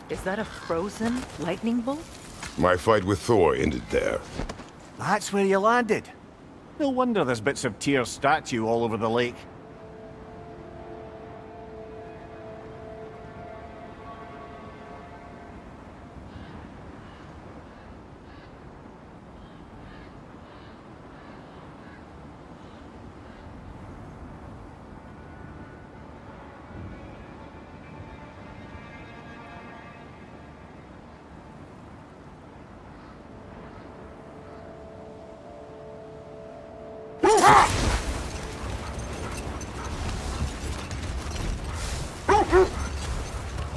Is that a frozen lightning bolt? My fight with Thor ended there. That's where you landed. No wonder there's bits of Tyr's statue all over the lake.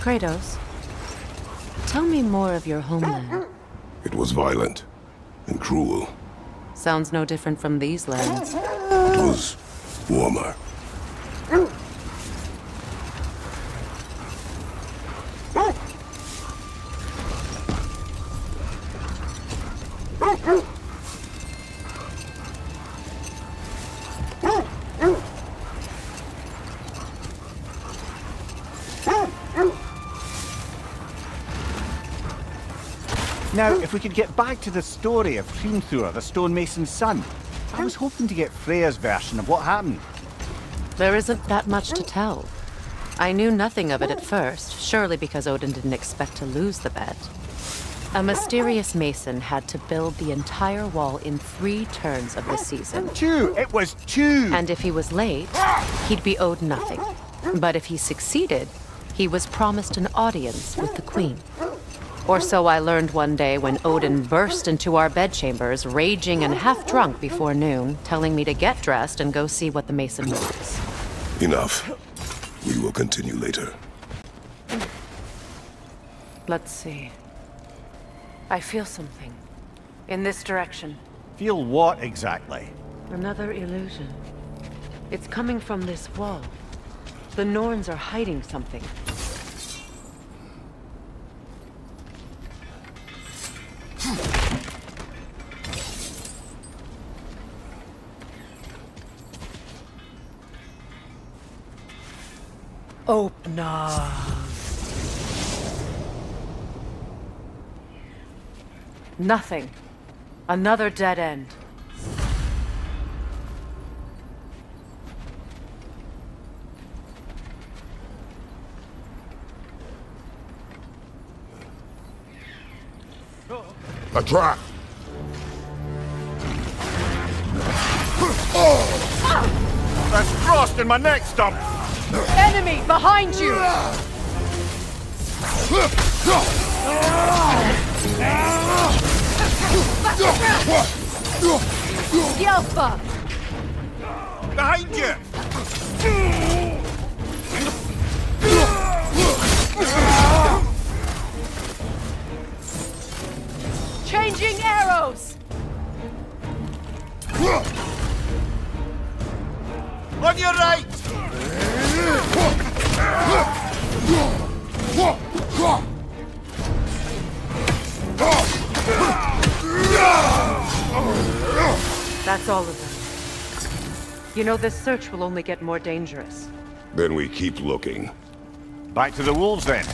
Kratos, tell me more of your homeland. It was violent and cruel. Sounds no different from these lands. It was warmer. Now, if we could get back to the story of Hrimthur, the stonemason's son. I was hoping to get Freya's version of what happened. There isn't that much to tell. I knew nothing of it at first, surely because Odin didn't expect to lose the bet. A mysterious mason had to build the entire wall in 3 turns of the season. 2! It was 2! And if he was late, he'd be owed nothing. But if he succeeded, he was promised an audience with the queen. Or so I learned one day when Odin burst into our bedchambers, raging and half-drunk before noon, telling me to get dressed and go see what the mason wants. Enough. We will continue later. Let's see. I feel something. In this direction. Feel what exactly? Another illusion. It's coming from this wall. The Norns are hiding something. Open up. Nothing. Another dead end. A trap! There's frost in my neck stump! Enemy behind you! Yelpa! Behind you! Changing arrows! On your right! That's all of them. You know, this search will only get more dangerous. Then we keep looking. Back to the wolves then.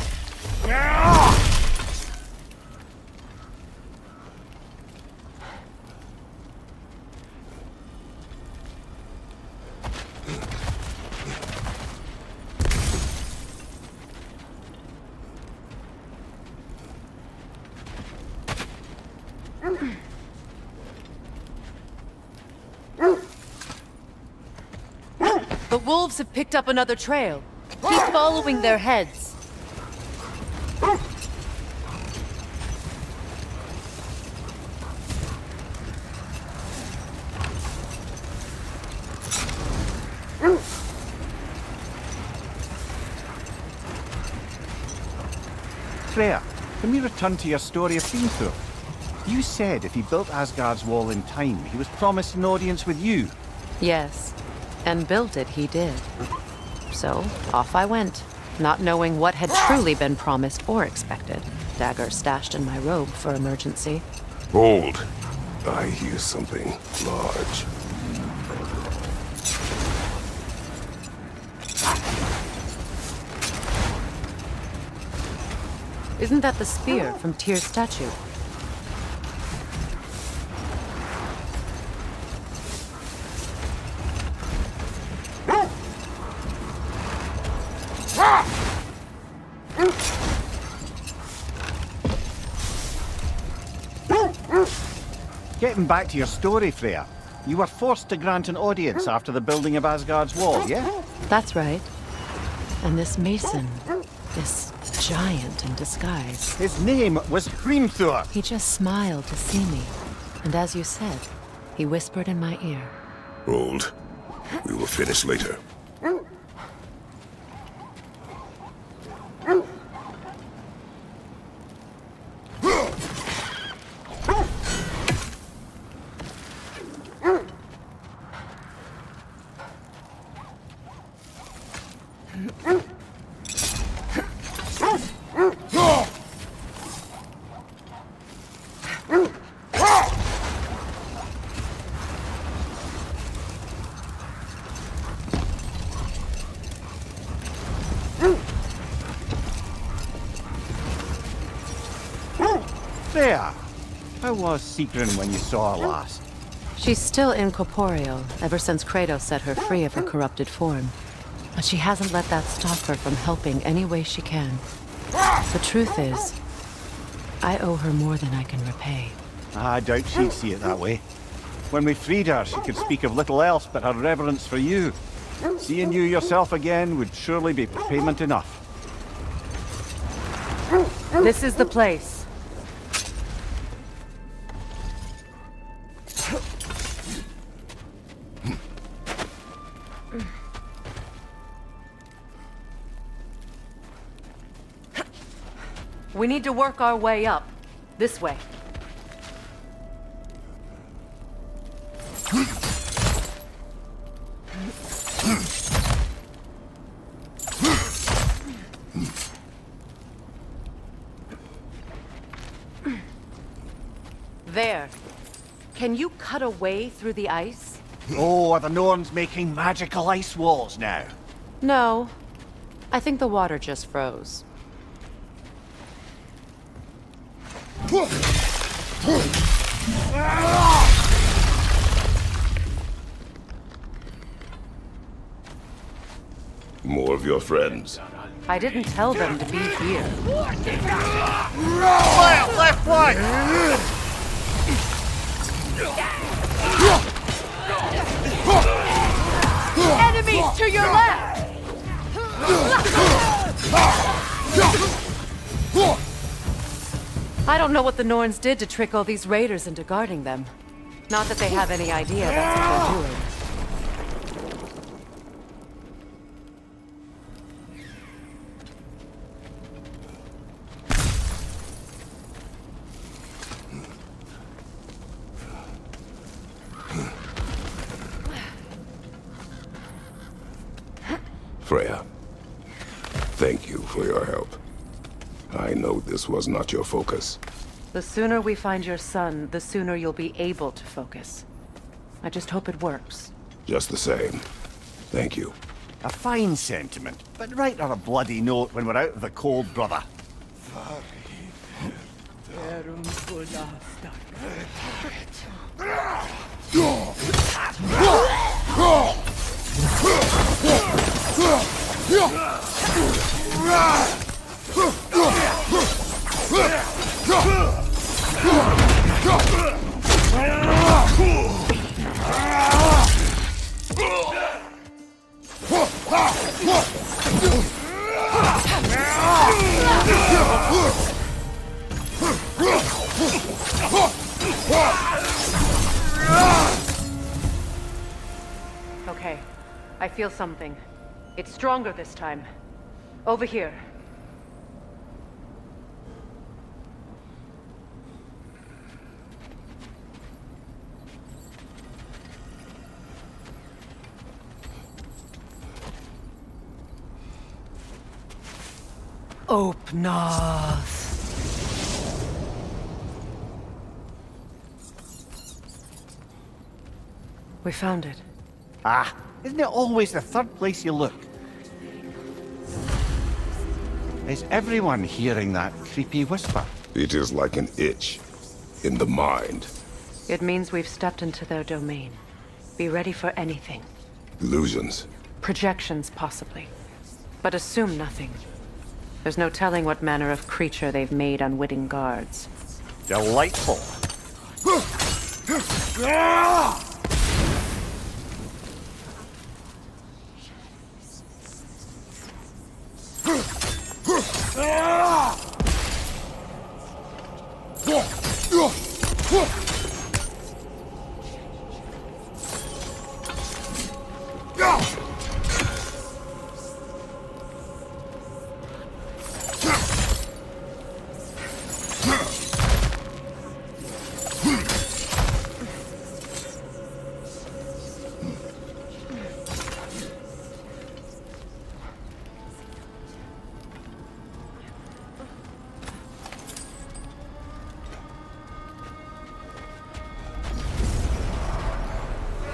The wolves have picked up another trail. Keep following their heads. Freya, can we return to your story of Hrimthur? You said if he built Asgard's wall in time, he was promised an audience with you. Yes, and built it he did. So, off I went, not knowing what had truly been promised or expected. Dagger stashed in my robe for emergency. Hold. I hear something large. Isn't that the spear from Tyr's statue? Getting back to your story, Freya. You were forced to grant an audience after the building of Asgard's wall, yeah? That's right. And this mason, this giant in disguise, His name was Hrimthur. he just smiled to see me. And as you said, he whispered in my ear. Hold. We will finish later. Freya, how was Sigrun when you saw her last? She's still incorporeal, ever since Kratos set her free of her corrupted form. But she hasn't let that stop her from helping any way she can. The truth is, I owe her more than I can repay. I doubt she'd see it that way. When we freed her, she could speak of little else but her reverence for you. Seeing you yourself again would surely be payment enough. This is the place. We need to work our way up. This way. There. Can you cut a way through the ice? Oh, are the Norns making magical ice walls now? No. I think the water just froze. More of your friends. I didn't tell them to be here. Left flank! Enemies to your left! I don't know what the Norns did to trick all these raiders into guarding them. Not that they have any idea that's what they're doing. Freya, thank you for your help. I know this was not your focus. The sooner we find your son, the sooner you'll be able to focus. I just hope it works. Just the same. Thank you. A fine sentiment, but write her a bloody note when we're out of the cold, brother. Okay, I feel something. It's stronger this time. Over here. Opnath. We found it. Ah, isn't it always the third place you look? Is everyone hearing that creepy whisper? It is like an itch in the mind. It means we've stepped into their domain. Be ready for anything. Illusions. Projections, possibly. But assume nothing. There's no telling what manner of creature they've made unwitting guards. Delightful.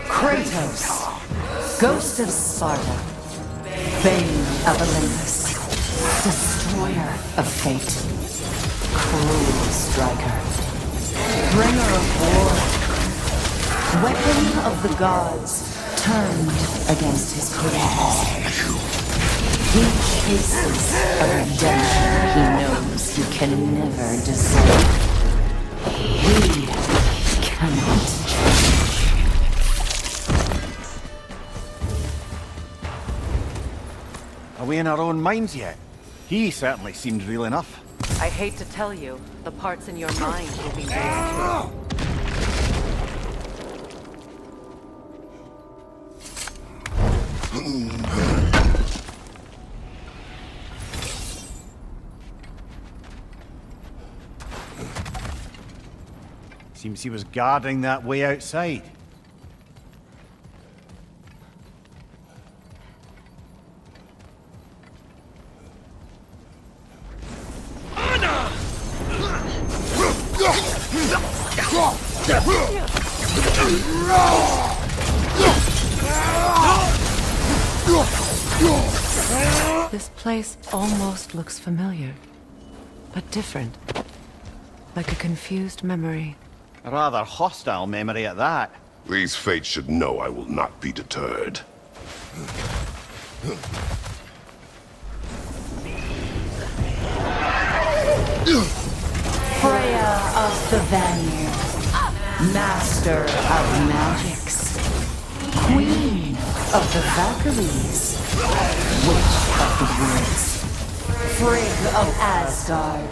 Kratos, ghost of Sparta, bane of Olympus, destroyer of fate, cruel striker, bringer of war, weapon of the gods, turned against his creators. He chases a redemption he knows he can never deserve. He cannot change. Are we in our own minds yet? He certainly seemed real enough. I hate to tell you, the parts in your mind will be real too. Seems he was guarding that way outside. This place almost looks familiar, but different. Like a confused memory. A rather hostile memory at that. These fates should know I will not be deterred. Freya of the Vanir, master of magics, queen of the Valkyries, witch of the woods, Frigg of Asgard,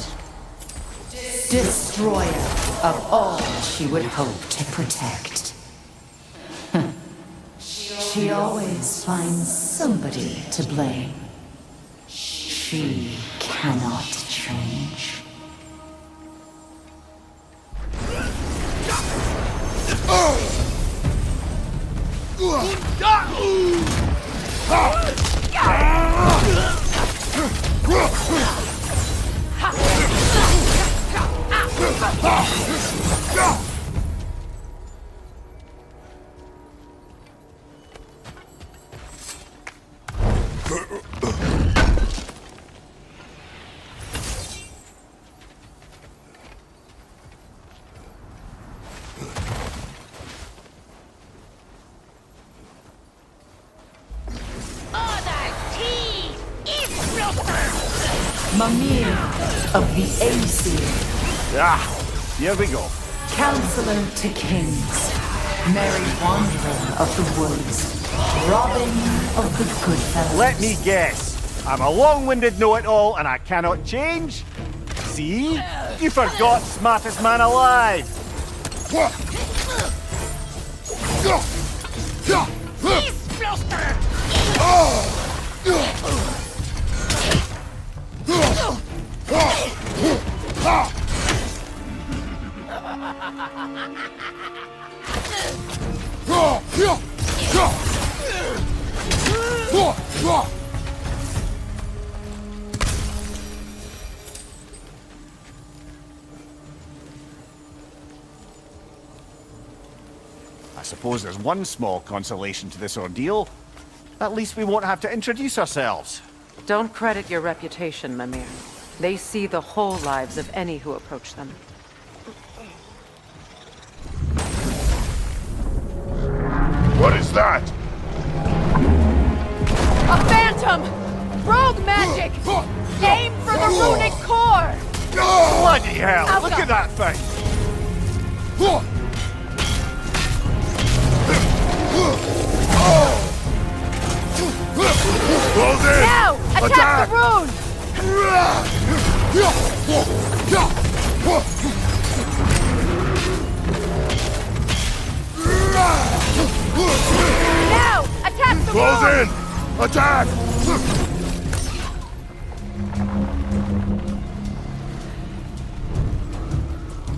destroyer of all she would hope to protect. She always finds somebody to blame. She cannot change. Mimir of the Aesir, Here we go. counselor to kings, merry wanderer of the woods, Robin of the Goodfellas. Let me guess. I'm a long-winded know-it-all and I cannot change? See? You forgot smartest man alive. I suppose there's one small consolation to this ordeal. At least we won't have to introduce ourselves. Don't credit your reputation, Mimir. They see the whole lives of any who approach them. What is that? A phantom! Rogue magic! Aim for the runic core! Bloody hell! Look at that thing! Close in! Now! Attack the rune! Now! Attack the Close rune! in! Attack!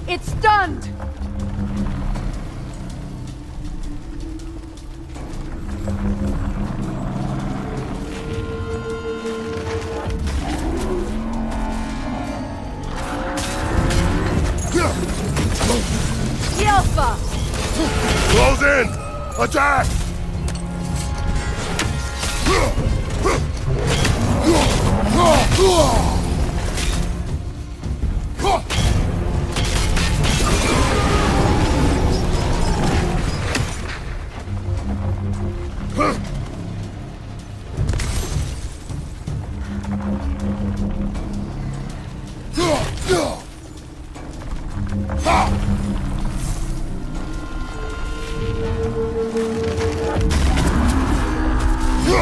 It's stunned! Alpha! Close in! Attack!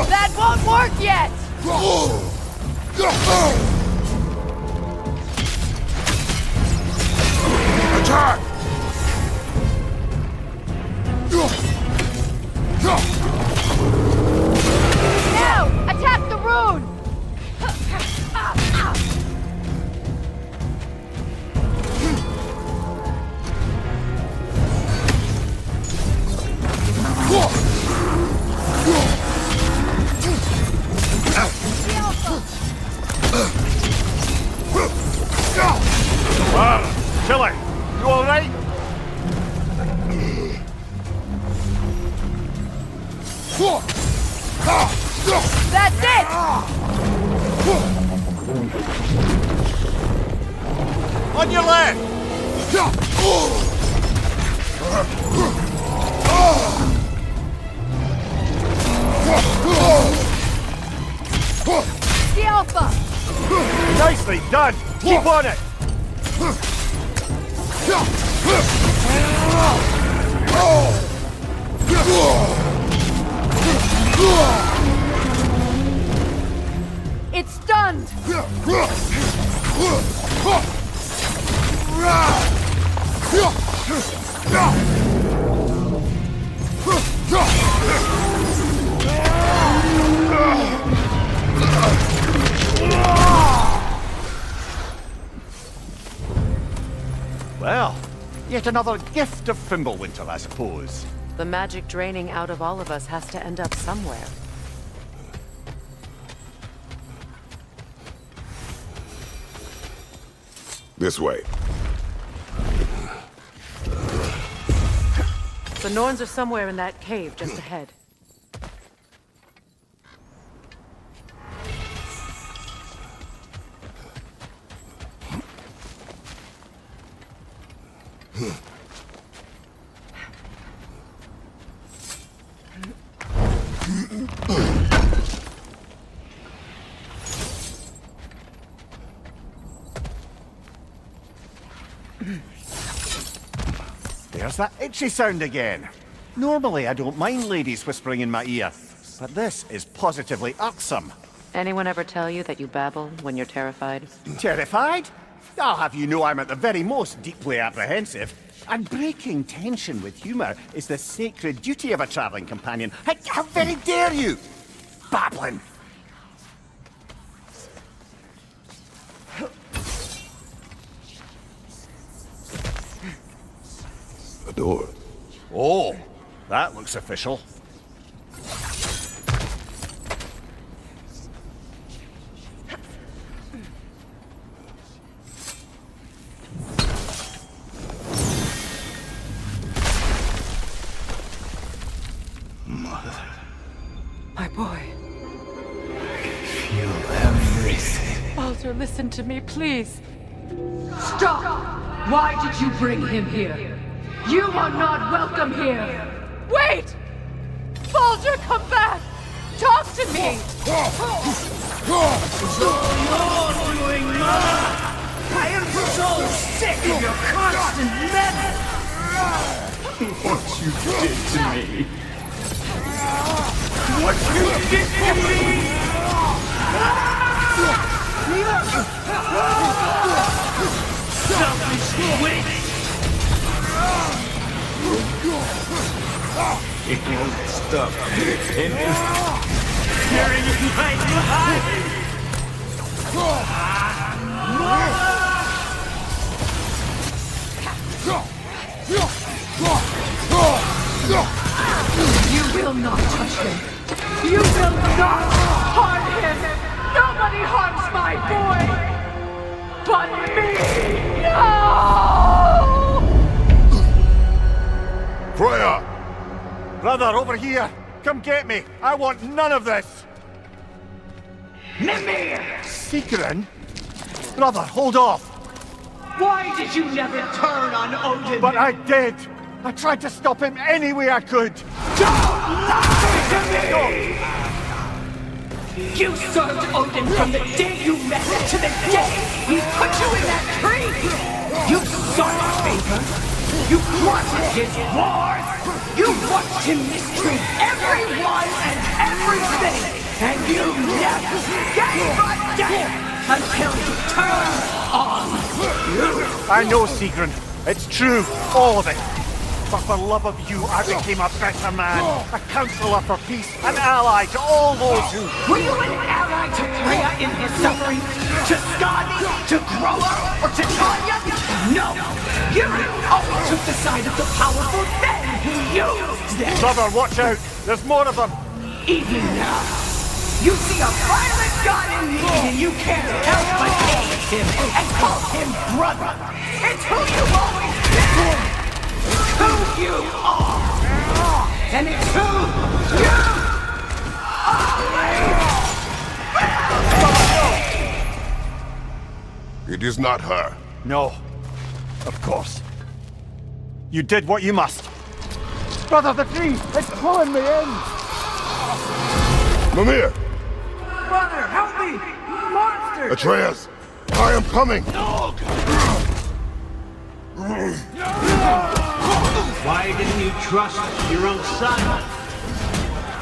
That won't work yet! Attack! Now! Attack the rune! Chili, you alright? That's it! On your left! The Alpha! Nicely done! Keep on it! It's stunned! Well, yet another gift of Fimbulwinter, I suppose. The magic draining out of all of us has to end up somewhere. This way. The Norns are somewhere in that cave just ahead. There's that itchy sound again. Normally I don't mind ladies whispering in my ear, but this is positively irksome. Anyone ever tell you that you babble when you're terrified? Terrified? I'll have you know I'm at the very most deeply apprehensive. And breaking tension with humour is the sacred duty of a travelling companion. How very dare you! Babbling! A door. Oh, that looks official. My boy. Feel Hrimthur, listen to me, please. Stop! Why did you bring him here? You are not welcome here! Wait! Baldur, come back! Talk to me! I am so sick of your constant menace! What you did to me! What you did to me! Selfish witch! It won't stop tearing my life! You will not touch him! You will not harm him! Nobody harms my boy! But me! No! Freya! Brother, over here! Come get me! I want none of this! Mimir! Sigrun? Brother, hold off! Why did you never turn on Odin? But I did! I tried to stop him any way I could! Don't lie to me! You served Odin from the day you met him to the day he put you in that tree! You sought his favor! You wanted his wars! You watched him mistreat everyone and everything! And you never gave a damn until he turned on you! I know, Sigrun. It's true, all of it. But for love of you, I became a better man. A counselor for peace, an ally to all those who... Were you an ally to Freya in his suffering? To Skadi? To Groa? Or to Tanya? No! You always took the side of the powerful men who used them! Brother, watch out! There's more of them! Even now, you see a violent god in me and you can't help but hate him and call him brother! It's who you've always been! It's who you are! And it's who you always... It is not her. No. Of course. You did what you must. Brother, the tree! It's pulling me in! Mimir! Brother, help me! Monster! Atreus! I am coming! Why didn't you trust your own son?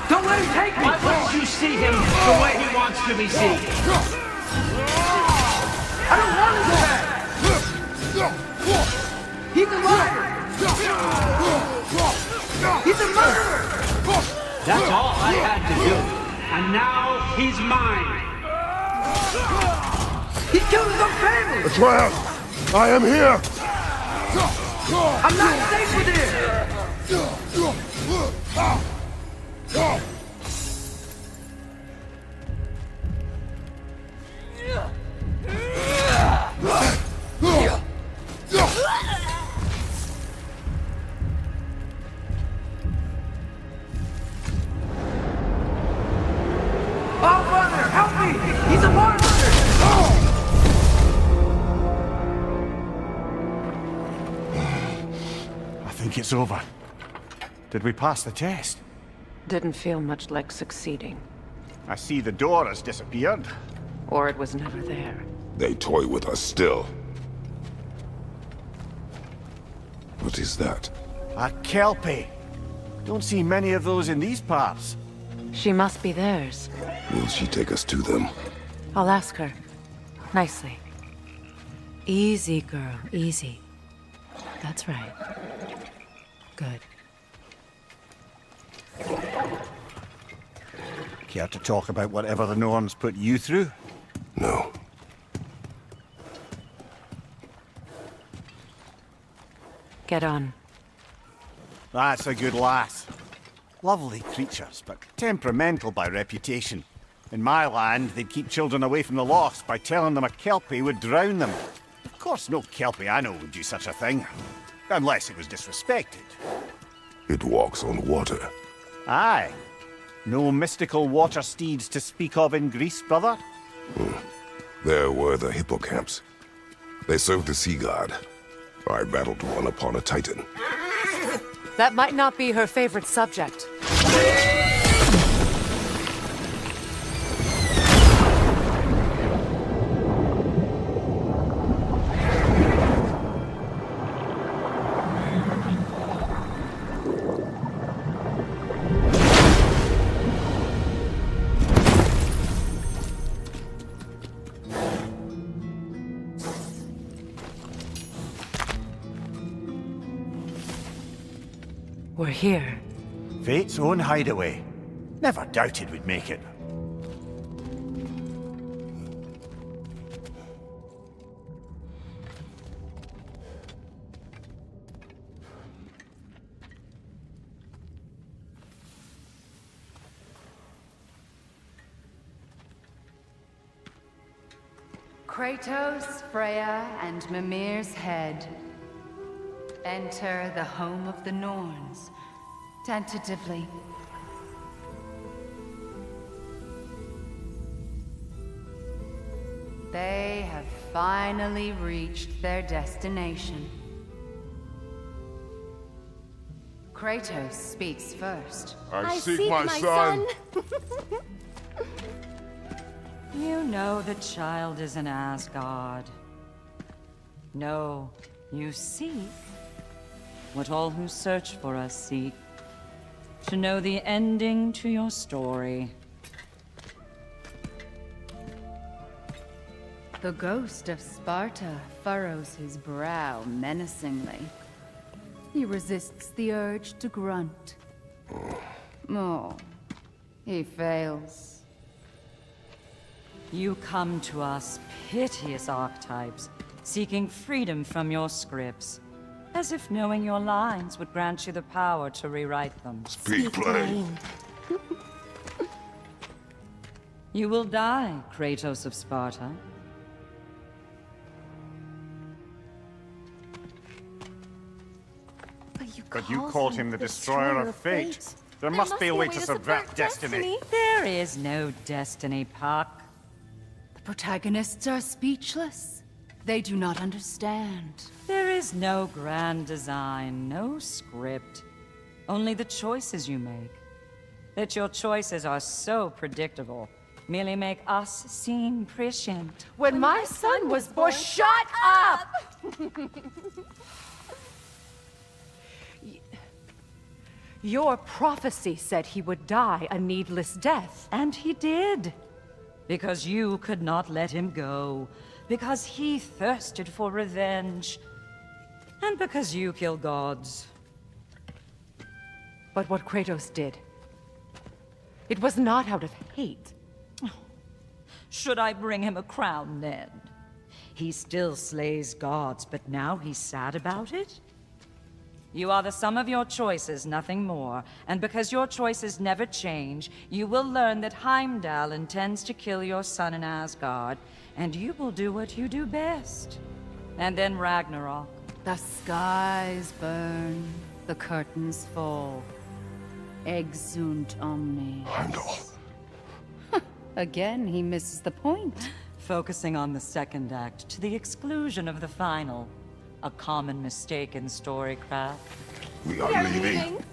Don't let him take me! Why wouldn't you see him the way he wants to be seen? I don't want him back! He's a liar! He's a murderer! That's all I had to do. And now he's mine. He killed his own family! Atreus! I am here! I'm not safe with him! Oh, brother, help me! He's a monster! I think it's over. Did we pass the test? Didn't feel much like succeeding. I see the door has disappeared. Or it was never there. They toy with us still. What is that? A Kelpie. Don't see many of those in these parts. She must be theirs. Will she take us to them? I'll ask her. Nicely. Easy, girl. Easy. That's right. Good. Care to talk about whatever the Norns put you through? No. Get on. That's a good lass. Lovely creatures, but temperamental by reputation. In my land, they'd keep children away from the lost by telling them a Kelpie would drown them. Of course, no Kelpie I know would do such a thing. Unless it was disrespected. It walks on water. Aye. No mystical water steeds to speak of in Greece, brother? There were the hippocamps. They served the sea god. I battled one upon a titan. That might not be her favorite subject. We're here. Fate's own hideaway. Never doubted we'd make it. Kratos, Freya, and Mimir's head. Enter the home of the Norns, tentatively. They have finally reached their destination. Kratos speaks first. I seek my son. You know the child is in Asgard. No, you seek what all who search for us seek. To know the ending to your story. The ghost of Sparta furrows his brow menacingly. He resists the urge to grunt. Oh, he fails. You come to us, piteous archetypes, seeking freedom from your scripts. As if knowing your lines would grant you the power to rewrite them. Speak plain. You will die, Kratos of Sparta. But you called him the destroyer of fate. There must be a way to subvert destiny. There is no destiny, Puck. The protagonists are speechless. They do not understand. There is no grand design, no script. Only the choices you make. That your choices are so predictable merely make us seem prescient. When my son was born, shut up! Your prophecy said he would die a needless death. And he did. Because you could not let him go. Because he thirsted for revenge. And because you kill gods. But what Kratos did, it was not out of hate. Should I bring him a crown then? He still slays gods, but now he's sad about it? You are the sum of your choices, nothing more. And because your choices never change, you will learn that Heimdall intends to kill your son in Asgard, and you will do what you do best. And then Ragnarok. The skies burn, the curtains fall. Exunt omnes. Heimdall. Again, he misses the point. Focusing on the second act to the exclusion of the final. A common mistake in storycraft. We are leaving.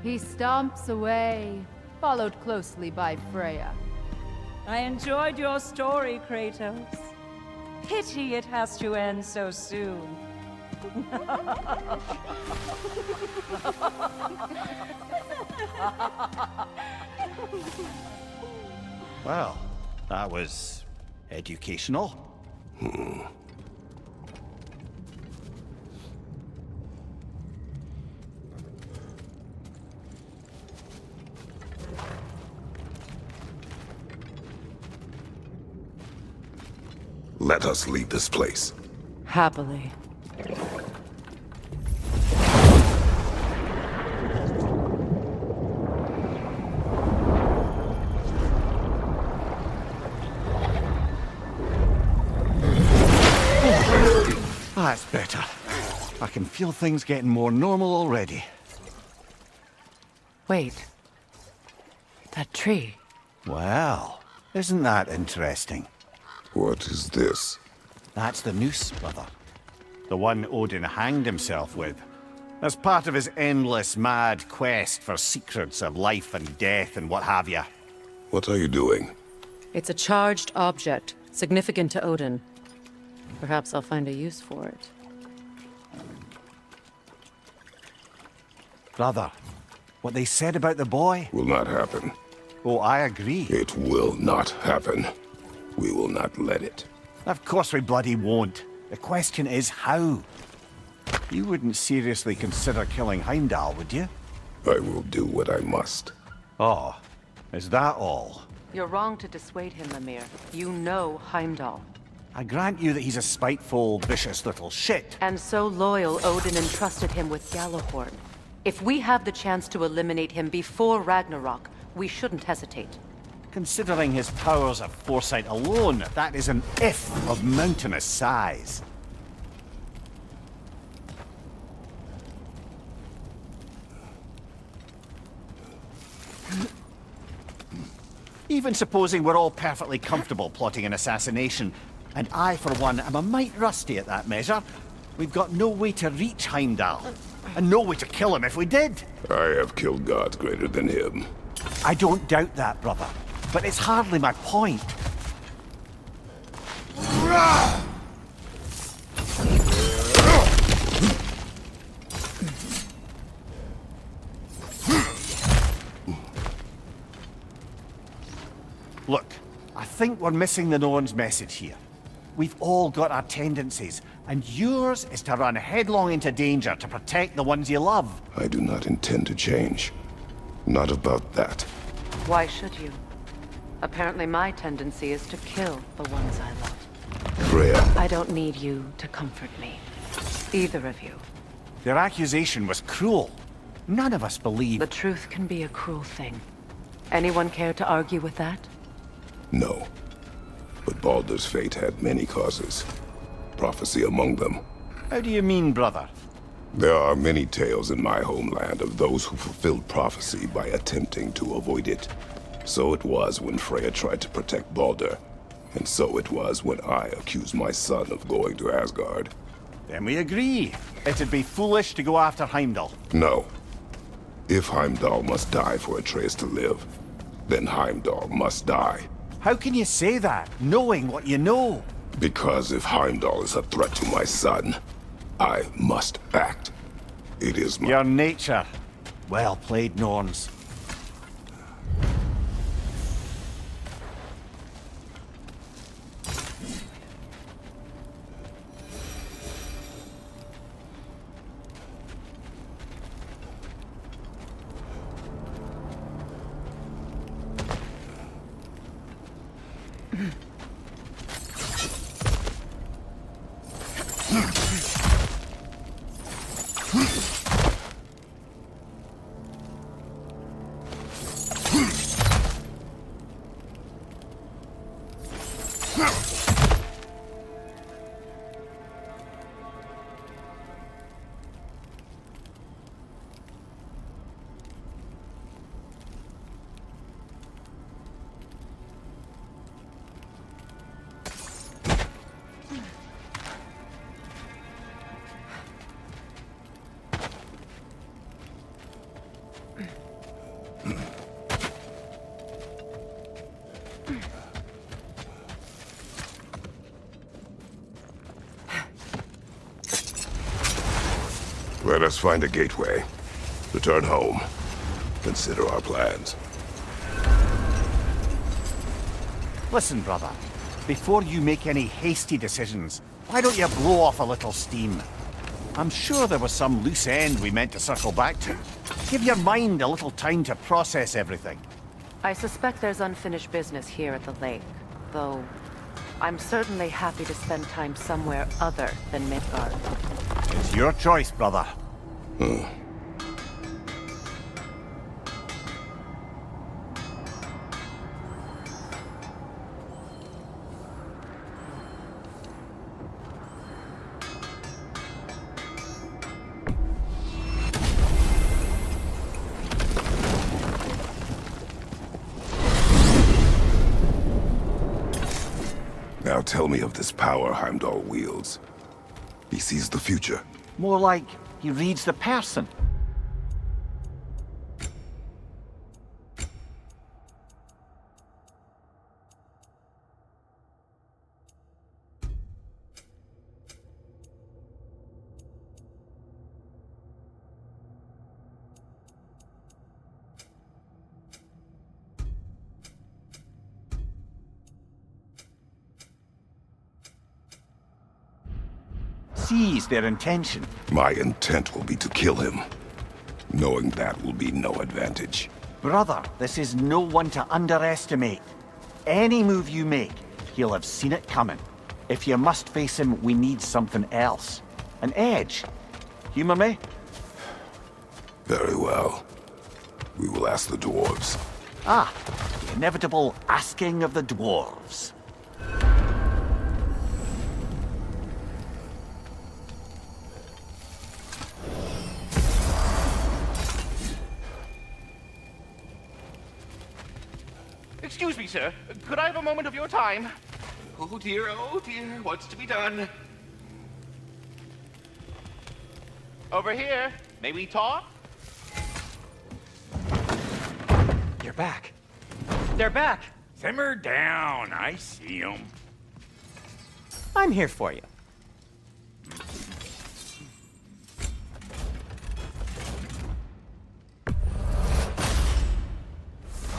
He stomps away, followed closely by Freya. I enjoyed your story, Kratos. Pity it has to end so soon. Well, that was educational. Let us leave this place. Happily. That's better. I can feel things getting more normal already. Wait. That tree. Well, isn't that interesting? What is this? That's the noose, brother. The one Odin hanged himself with. As part of his endless, mad quest for secrets of life and death and what have you. What are you doing? It's a charged object, significant to Odin. Perhaps I'll find a use for it. Brother, what they said about the boy? Will not happen. Oh, I agree. It will not happen. We will not let it. Of course we bloody won't. The question is how. You wouldn't seriously consider killing Heimdall, would you? I will do what I must. Oh, is that all? You're wrong to dissuade him, Mimir. You know Heimdall. I grant you that he's a spiteful, vicious little shit. And so loyal, Odin entrusted him with Gjallarhorn. If we have the chance to eliminate him before Ragnarok, we shouldn't hesitate. Considering his powers of foresight alone, that is an if of mountainous size. Even supposing we're all perfectly comfortable plotting an assassination, and I, for one, am a mite rusty at that measure, we've got no way to reach Heimdall, and no way to kill him if we did. I have killed gods greater than him. I don't doubt that, brother, but it's hardly my point. Look, I think we're missing the Norns' message here. We've all got our tendencies, and yours is to run headlong into danger to protect the ones you love. I do not intend to change. Not about that. Why should you? Apparently my tendency is to kill the ones I love. Freya, I don't need you to comfort me. Either of you. Their accusation was cruel. None of us believe... The truth can be a cruel thing. Anyone care to argue with that? no. But Baldur's fate had many causes. Prophecy among them. How do you mean, brother? There are many tales in my homeland of those who fulfilled prophecy by attempting to avoid it. So it was when Freya tried to protect Baldur. And so it was when I accused my son of going to Asgard. Then we agree. It'd be foolish to go after Heimdall. No. If Heimdall must die for Atreus to live, then Heimdall must die. How can you say that, knowing what you know? Because if Heimdall is a threat to my son, I must act. It is my... Your nature. Well played, Norns. Let us find a gateway. Return home. Consider our plans. Listen, brother. Before you make any hasty decisions, why don't you blow off a little steam? I'm sure there was some loose end we meant to circle back to. Give your mind a little time to process everything. I suspect there's unfinished business here at the lake, though I'm certainly happy to spend time somewhere other than Midgard. It's your choice, brother. tell me of this power Heimdall wields. He sees the future. More like he reads the person. Sees their intention. My intent will be to kill him. Knowing that will be no advantage. Brother, this is no one to underestimate. Any move you make, he'll have seen it coming. If you must face him, we need something else. An edge. Humor me? Very well. We will ask the dwarves. Ah, the inevitable asking of the dwarves. Excuse me, sir. Could I have a moment of your time? Oh dear, what's to be done? Over here. May we talk? You're back. They're back. Simmer down, I see 'em. I'm here for you.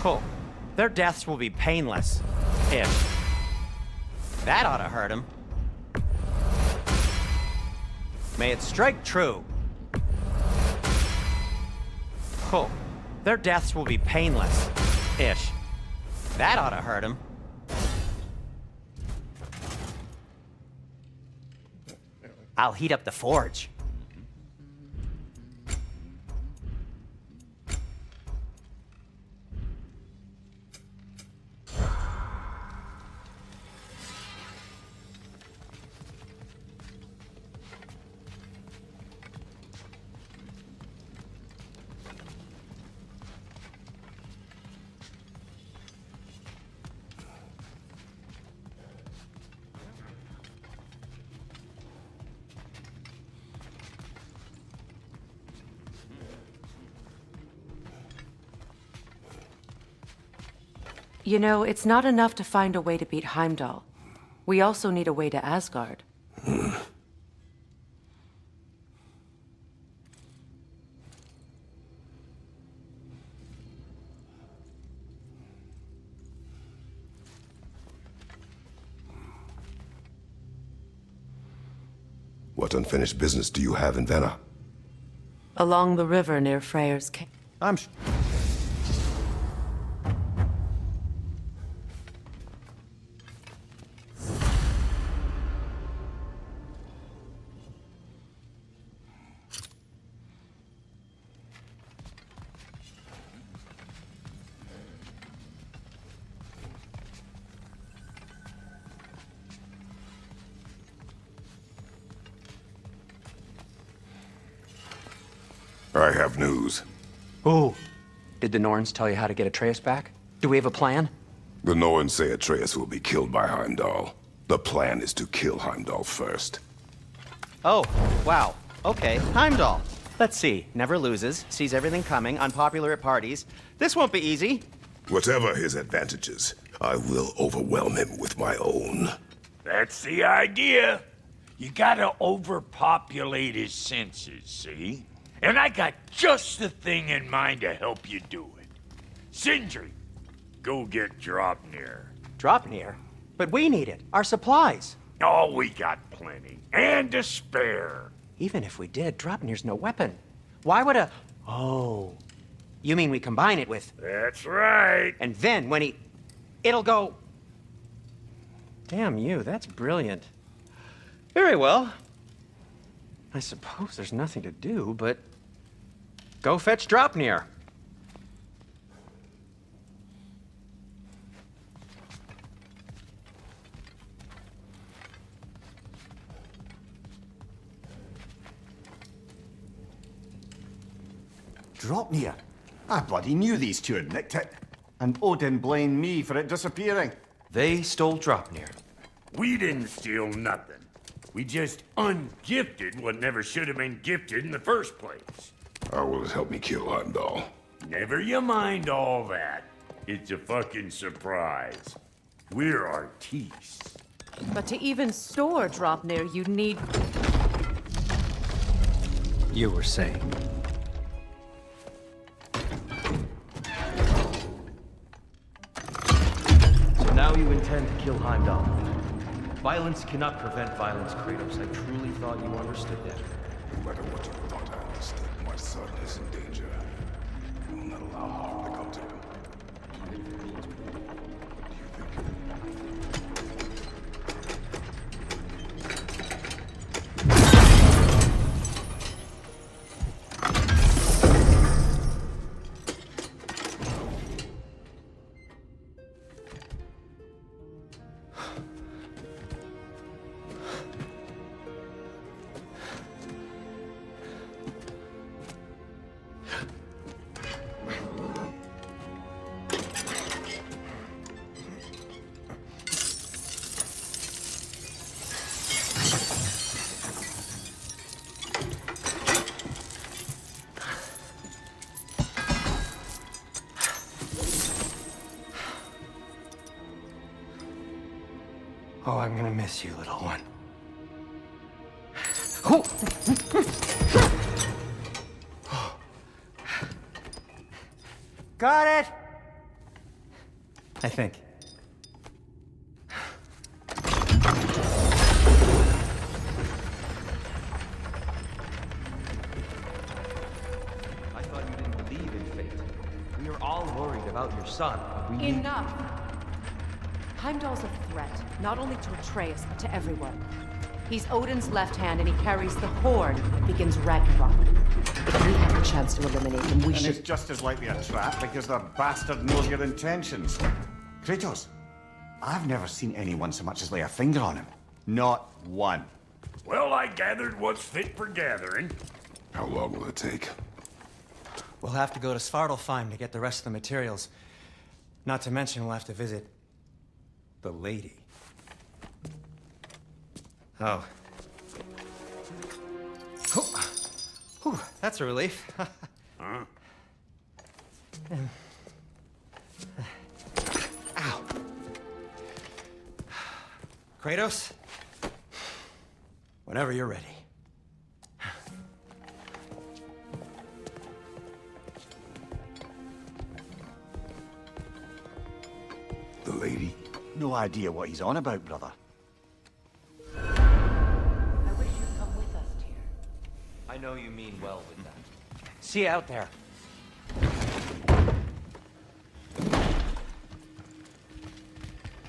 Oh, their deaths will be painless. If. That ought to hurt him. May it strike true. Oh, their deaths will be painless. Ish. That ought to hurt him. I'll heat up the forge. You know, it's not enough to find a way to beat Heimdall. We also need a way to Asgard. What unfinished business do you have in Vienna? Along the river near Freyr's cave. I have news. Ooh. Did the Norns tell you how to get Atreus back? Do we have a plan? The Norns say Atreus will be killed by Heimdall. The plan is to kill Heimdall first. Oh, wow. Okay, Heimdall. Let's see. Never loses, sees everything coming, unpopular at parties. This won't be easy. Whatever his advantages, I will overwhelm him with my own. That's the idea. You gotta overpopulate his senses, see? And I got just the thing in mind to help you do it. Sindri, go get Draupnir. Draupnir? But we need it. Our supplies. Oh, we got plenty. And to spare. Even if we did, Draupnir's no weapon. Why would a... Oh. You mean we combine it with... That's right. And then when he... It'll go... Damn you, that's brilliant. Very well. I suppose there's nothing to do, but... Go fetch Draupnir. Draupnir? I bloody knew these two had nicked it. And Odin blamed me for it disappearing. They stole Draupnir. We didn't steal nothing. We just ungifted what never should have been gifted in the first place. How will it help me kill Heimdall? Never you mind all that. It's a fucking surprise. We're artistes. But to even store Draupnir, you'd need... You were saying. So now you intend to kill Heimdall. Violence cannot prevent violence, Kratos. I truly thought you understood that. No matter what you thought I understood, my son is in danger. I will not allow harm to come to him. Oh, I'm gonna miss you, little one. Got it! I think. I thought you didn't believe in fate. We are all worried about your son. We need... Enough! Heimdall's a threat, not only to Atreus, but to everyone. He's Odin's left hand, and he carries the horn that begins Ragnarok. If we have a chance to eliminate him, we should... And it's just as likely a trap because the bastard knows your intentions. Kratos, I've never seen anyone so much as lay a finger on him. Not one. Well, I gathered what's fit for gathering. How long will it take? We'll have to go to Svartalfheim to get the rest of the materials. Not to mention we'll have to visit... the lady. Oh. Whew, that's a relief. Huh? Ow. Kratos? Whenever you're ready. The lady? No idea what he's on about, brother. I wish you'd come with us, dear. I know you mean well with that. See you out there.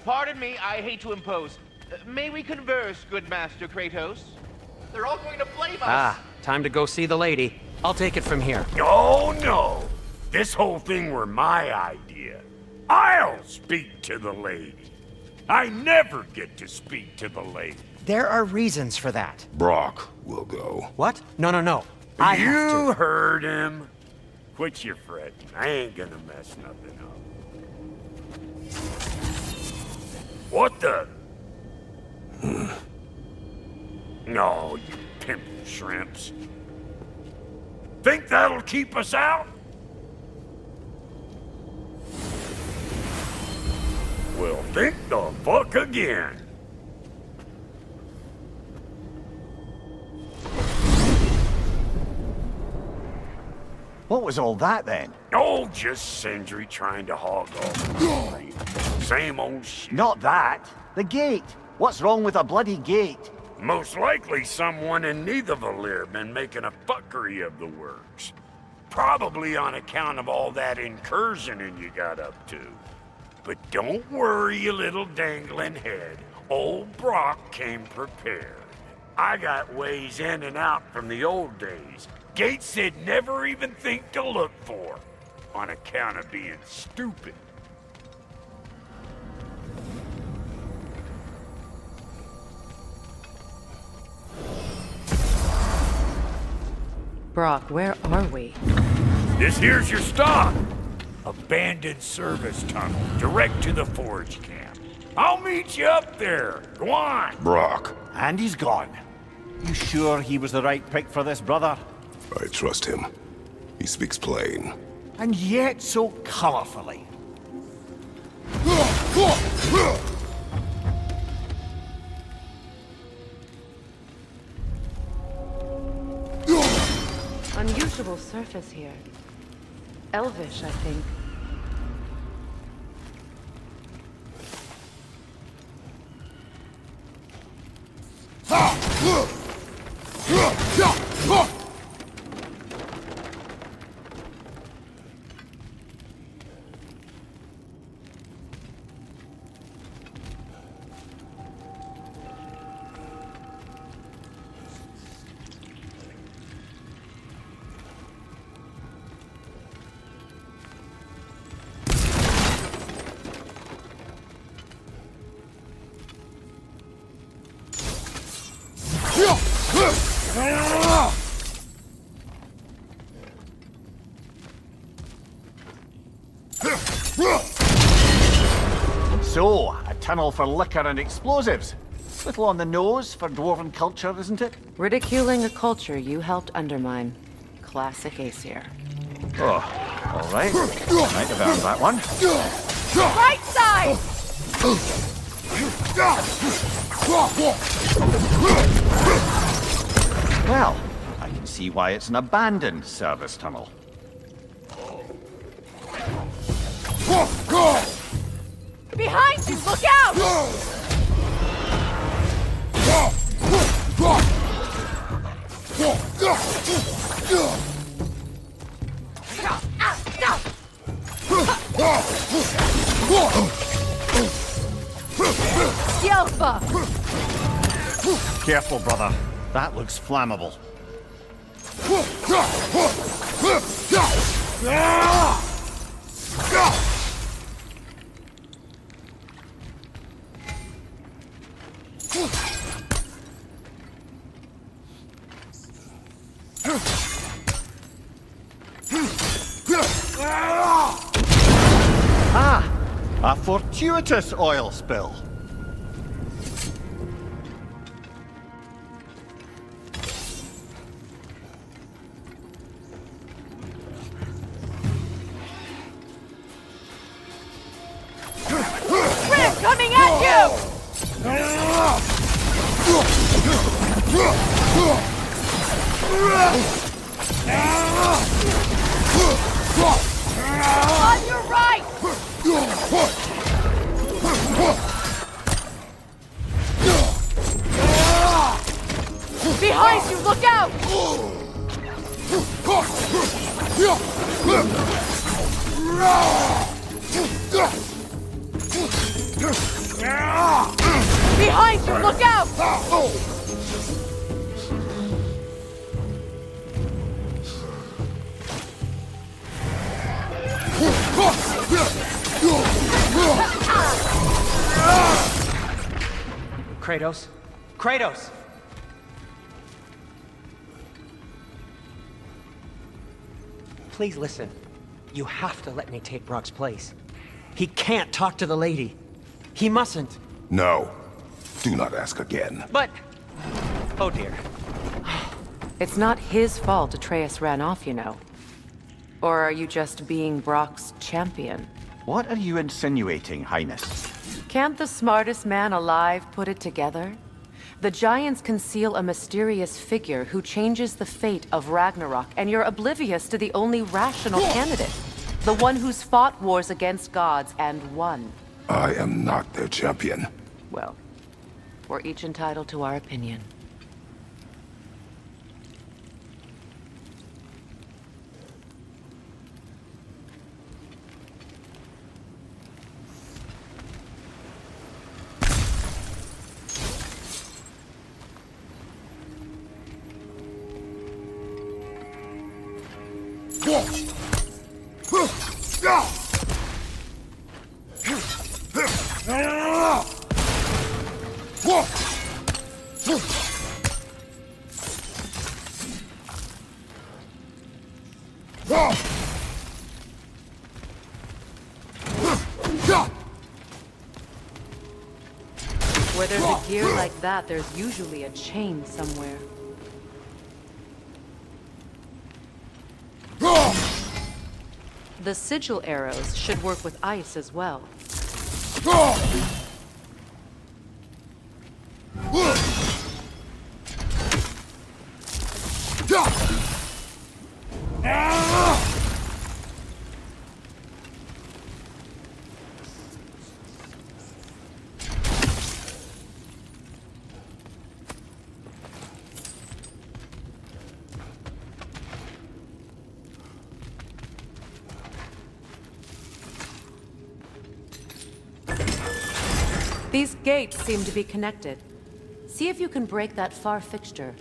Pardon me, I hate to impose. May we converse, good Master Kratos? They're all going to blame us. Ah, time to go see the lady. I'll take it from here. Oh, no. This whole thing were my idea. I'll speak to the lady. I never get to speak to the lady. There are reasons for that. Brock will go. What? No, no, no. I have You to. heard him. Quit your fretting. I ain't gonna mess nothing up. What the? No, you pimp shrimps. Think that'll keep us out? Well, think the fuck again. What was all that then? Oh, just Sindri trying to hog off the glory. Same old shit. Not that. The gate. What's wrong with a bloody gate? Most likely someone in Nidavellir been making a fuckery of the works. Probably on account of all that incursioning you got up to. But don't worry, you little dangling head. Old Brock came prepared. I got ways in and out from the old days. Gates they'd never even think to look for, on account of being stupid. Brock, where are we? This here's your stop. Abandoned service tunnel, direct to the forge camp. I'll meet you up there. Go on. Brock. And he's gone. You sure he was the right pick for this, brother? I trust him. He speaks plain. And yet so colorfully. Unusual surface here. Elvish, I think. So, a tunnel for liquor and explosives. Little on the nose for dwarven culture, isn't it? Ridiculing a culture you helped undermine. Classic Aesir. Oh, all right. Might have earned that one. Right side! Well, I can see why it's an abandoned service tunnel. Behind you! Look out! Yelpa! Careful, brother. That looks flammable. Ah! A fortuitous oil spill. Rim coming at you! On your right! Behind you, look out! Behind you, look out! Kratos? Kratos! Please listen. You have to let me take Brock's place. He can't talk to the lady. He mustn't. No. Do not ask again. But... Oh dear. It's not his fault Atreus ran off, you know. Or are you just being Brock's champion? What are you insinuating, Highness? Can't the smartest man alive put it together? The Giants conceal a mysterious figure who changes the fate of Ragnarok, and you're oblivious to the only rational candidate. The one who's fought wars against gods and won. I am not their champion. Well, we're each entitled to our opinion. Where there's a gear like that, there's usually a chain somewhere. The sigil arrows should work with ice as well. These gates seem to be connected. See if you can break that far fixture.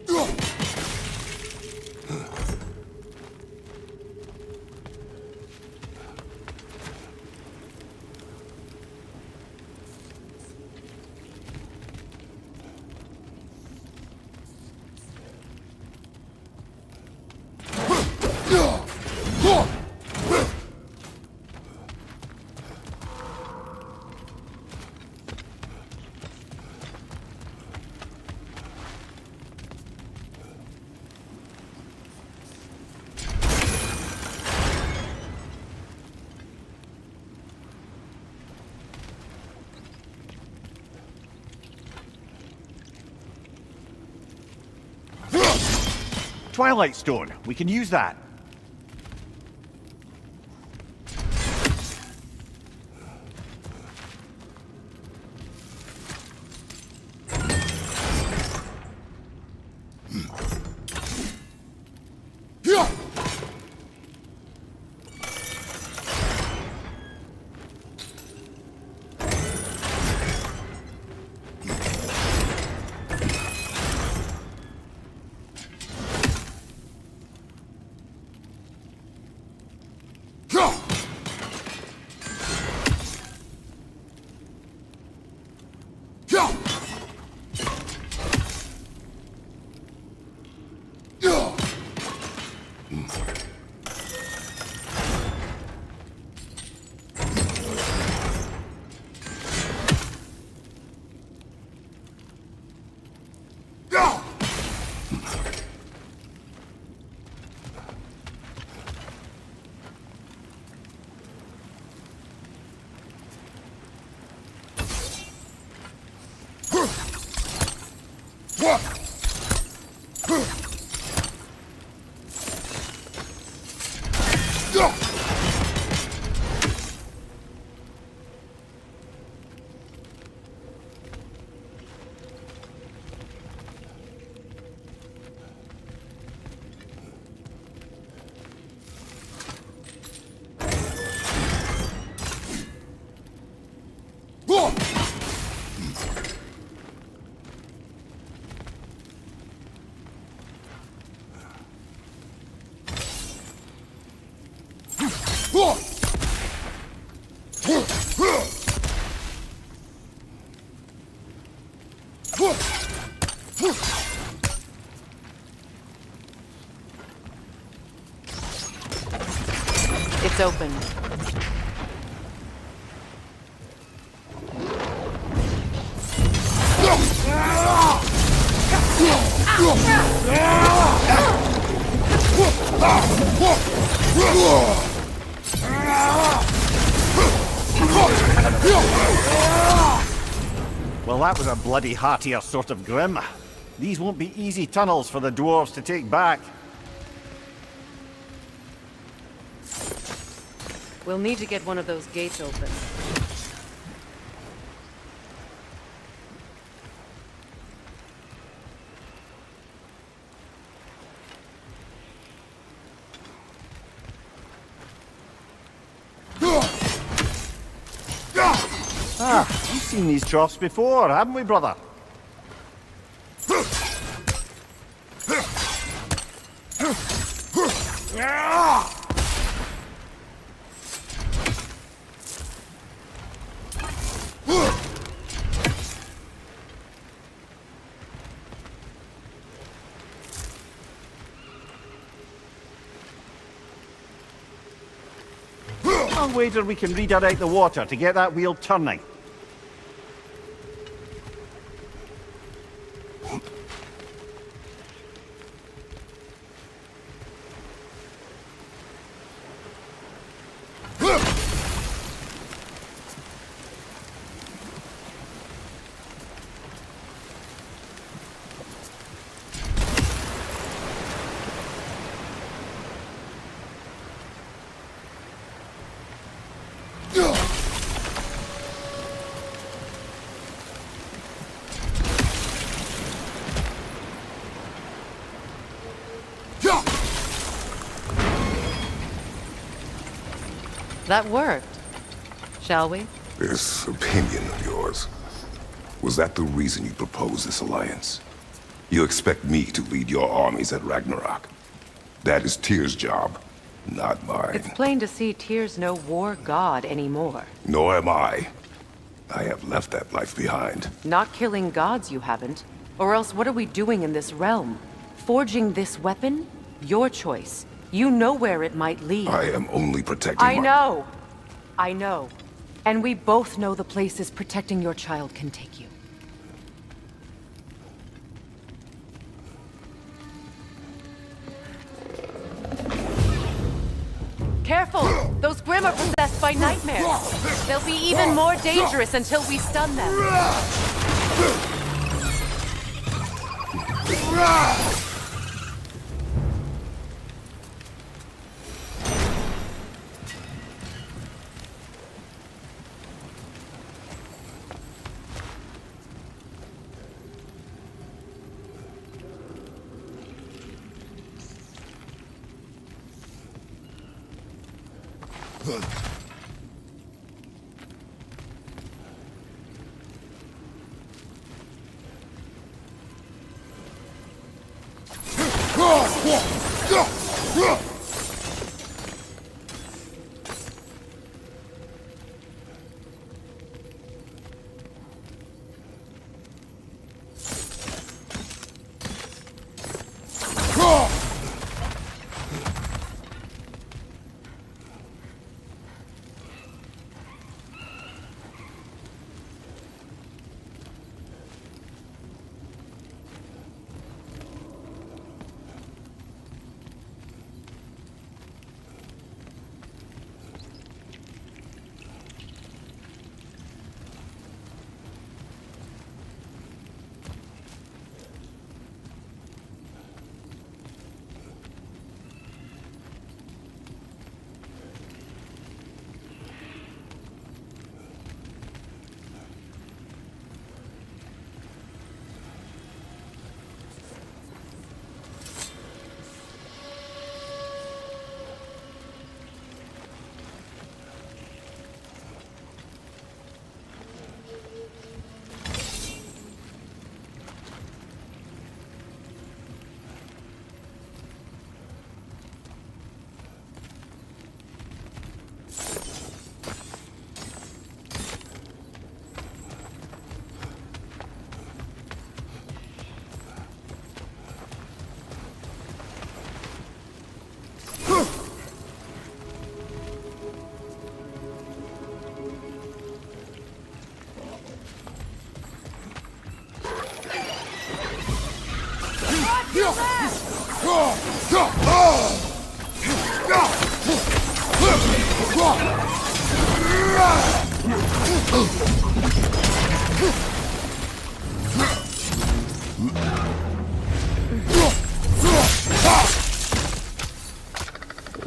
Twilight Stone. We can use that. It's open. Well, that was a bloody heartier sort of grim. These won't be easy tunnels for the dwarves to take back. We'll need to get one of those gates open. Ah, we've seen these troughs before, haven't we, brother? I'll wager we can redirect the water to get that wheel turning. That worked. Shall we? This opinion of yours, was that the reason you proposed this alliance? You expect me to lead your armies at Ragnarok? That is Tyr's job, not mine. It's plain to see Tyr's no war god anymore. Nor am I. I have left that life behind. Not killing gods, you haven't. Or else what are we doing in this realm? Forging this weapon? Your choice. You know where it might lead. I am only protecting I know. I know. And we both know the places protecting your child can take you. Careful! Those Grimm are possessed by nightmares. They'll be even more dangerous until we stun them.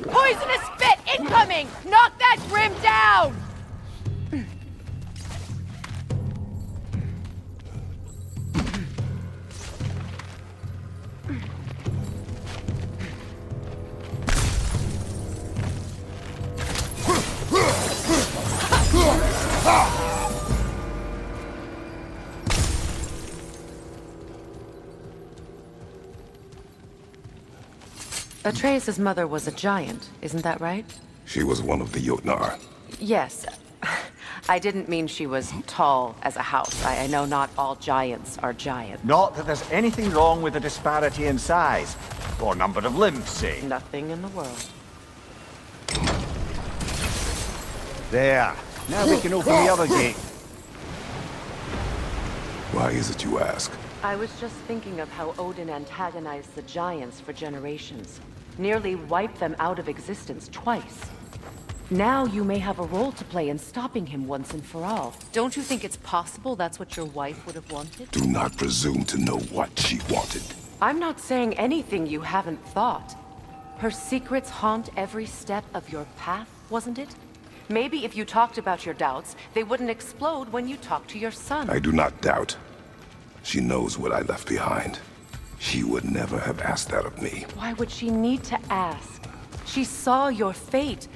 Poisonous spit incoming! Knock that Grim down! Atreus' mother was a giant, isn't that right? She was one of the Jotnar. Yes. I didn't mean she was tall as a house. I know not all giants are giant. Not that there's anything wrong with the disparity in size, or number of limbs, say. Nothing in the world. There. Now we can open the other gate. Why is it you ask? I was just thinking of how Odin antagonized the giants for generations. Nearly wiped them out of existence twice. Now you may have a role to play in stopping him once and for all. Don't you think it's possible that's what your wife would have wanted? Do not presume to know what she wanted. I'm not saying anything you haven't thought. Her secrets haunt every step of your path, wasn't it? Maybe if you talked about your doubts, they wouldn't explode when you talked to your son. I do not doubt. She knows what I left behind. She would never have asked that of me. Why would she need to ask? She saw your fate.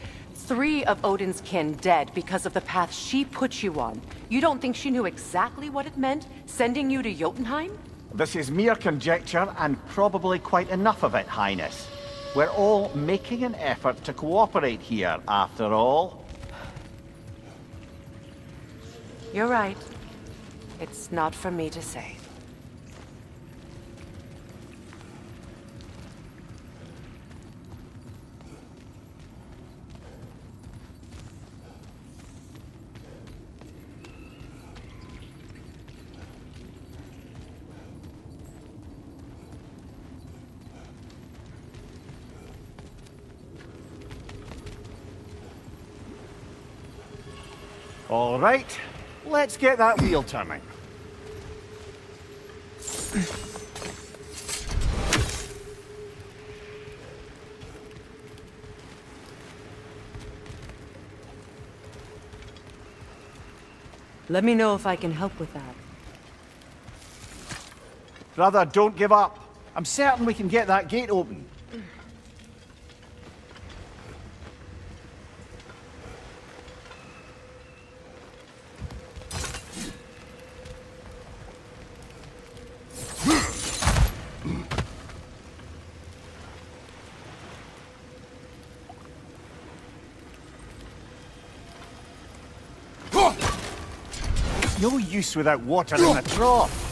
3 of Odin's kin dead because of the path she put you on. You don't think she knew exactly what it meant, sending you to Jotunheim? This is mere conjecture, and probably quite enough of it, Highness. We're all making an effort to cooperate here, after all. You're right. It's not for me to say. All right, let's get that wheel turning. Let me know if I can help with that. Brother, don't give up. I'm certain we can get that gate open. No use without water in the trough.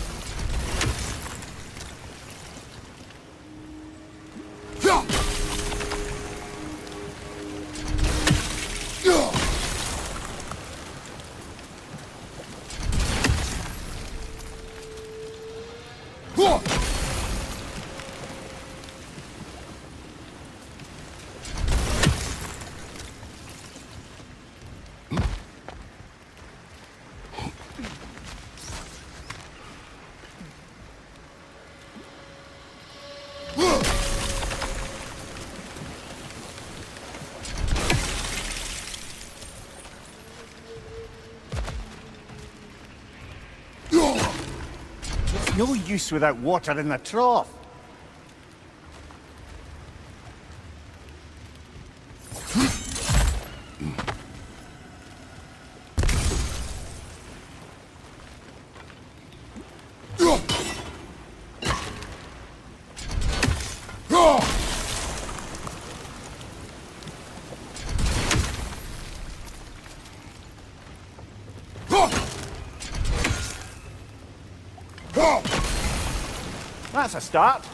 No use without water in the trough. That's a start.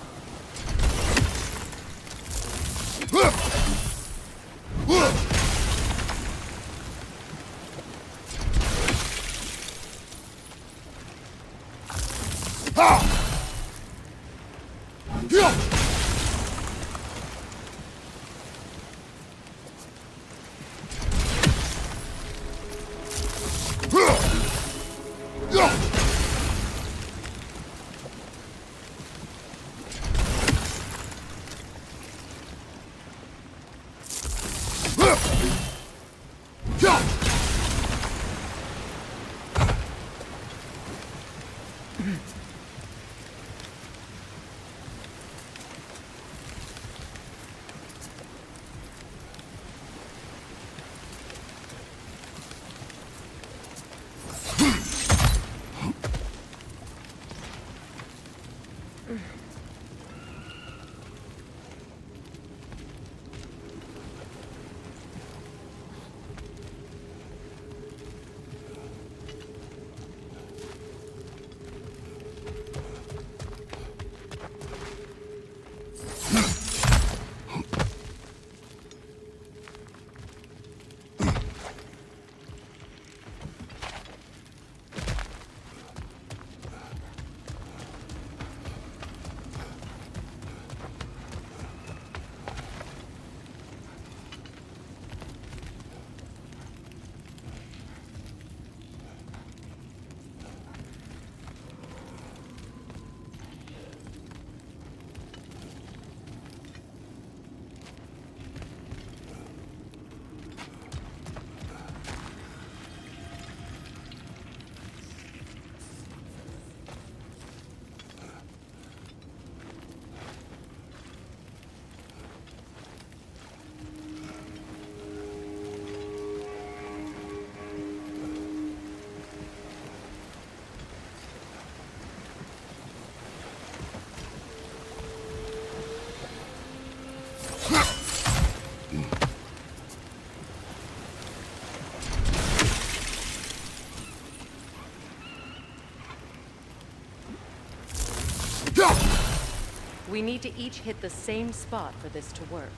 We need to each hit the same spot for this to work.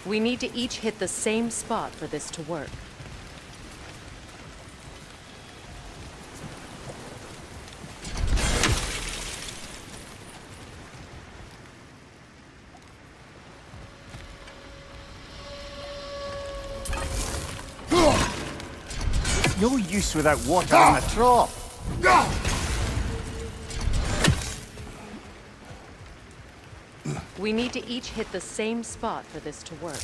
We need to each hit the same spot for this to work. No use without water in the trough. We need to each hit the same spot for this to work.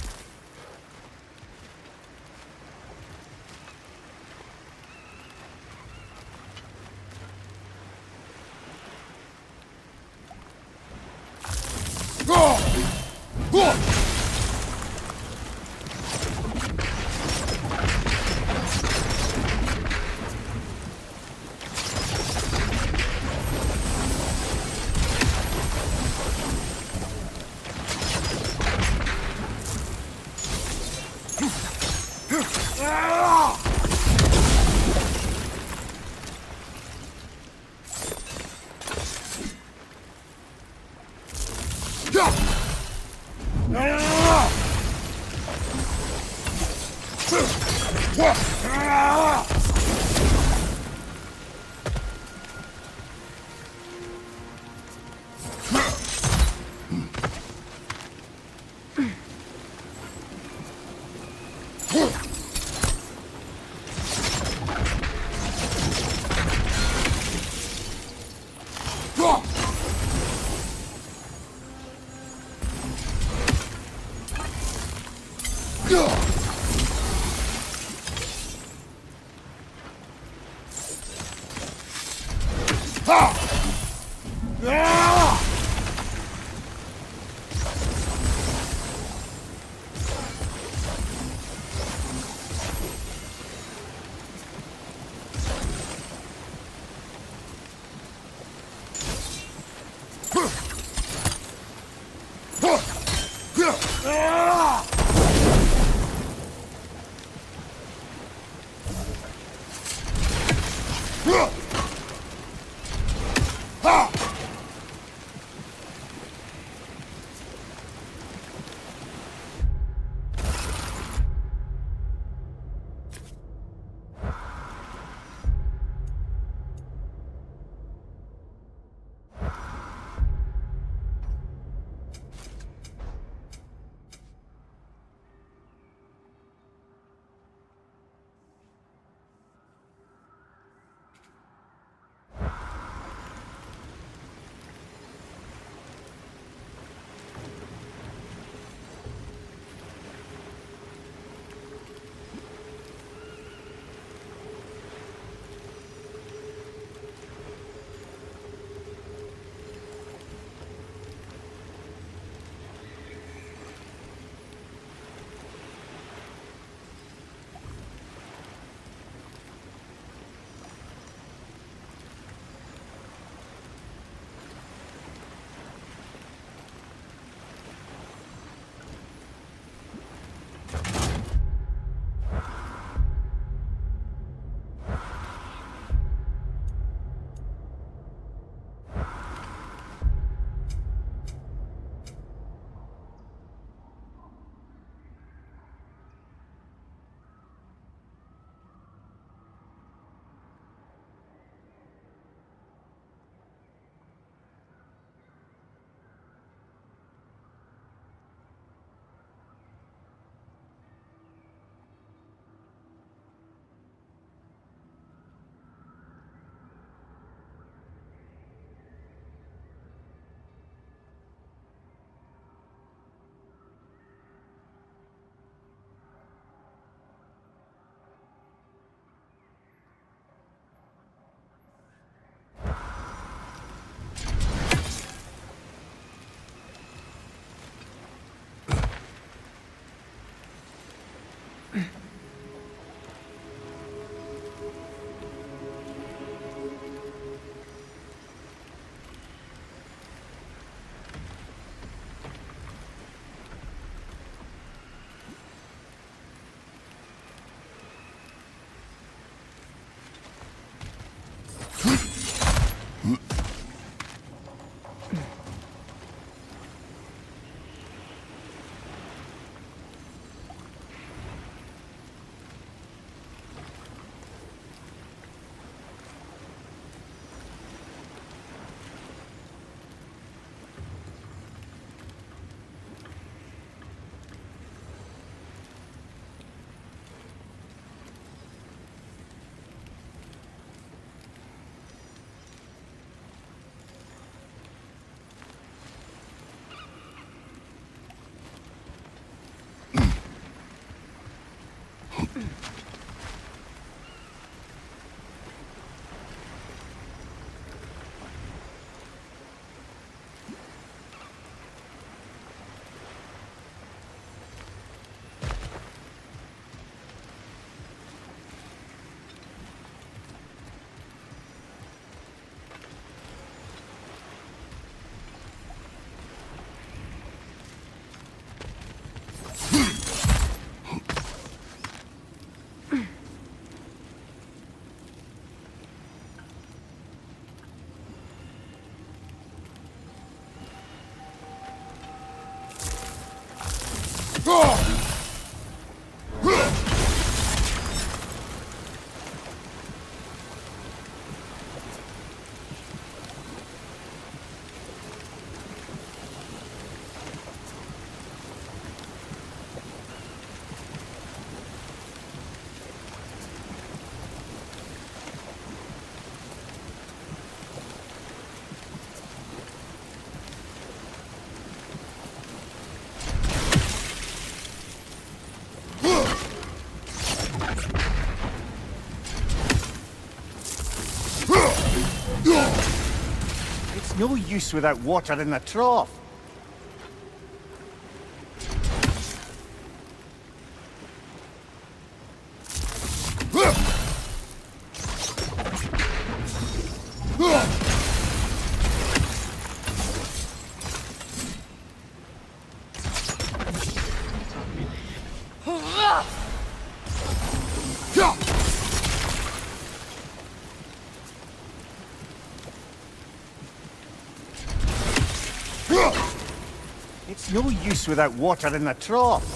It's no use without water in the trough. It's no use without water in the trough.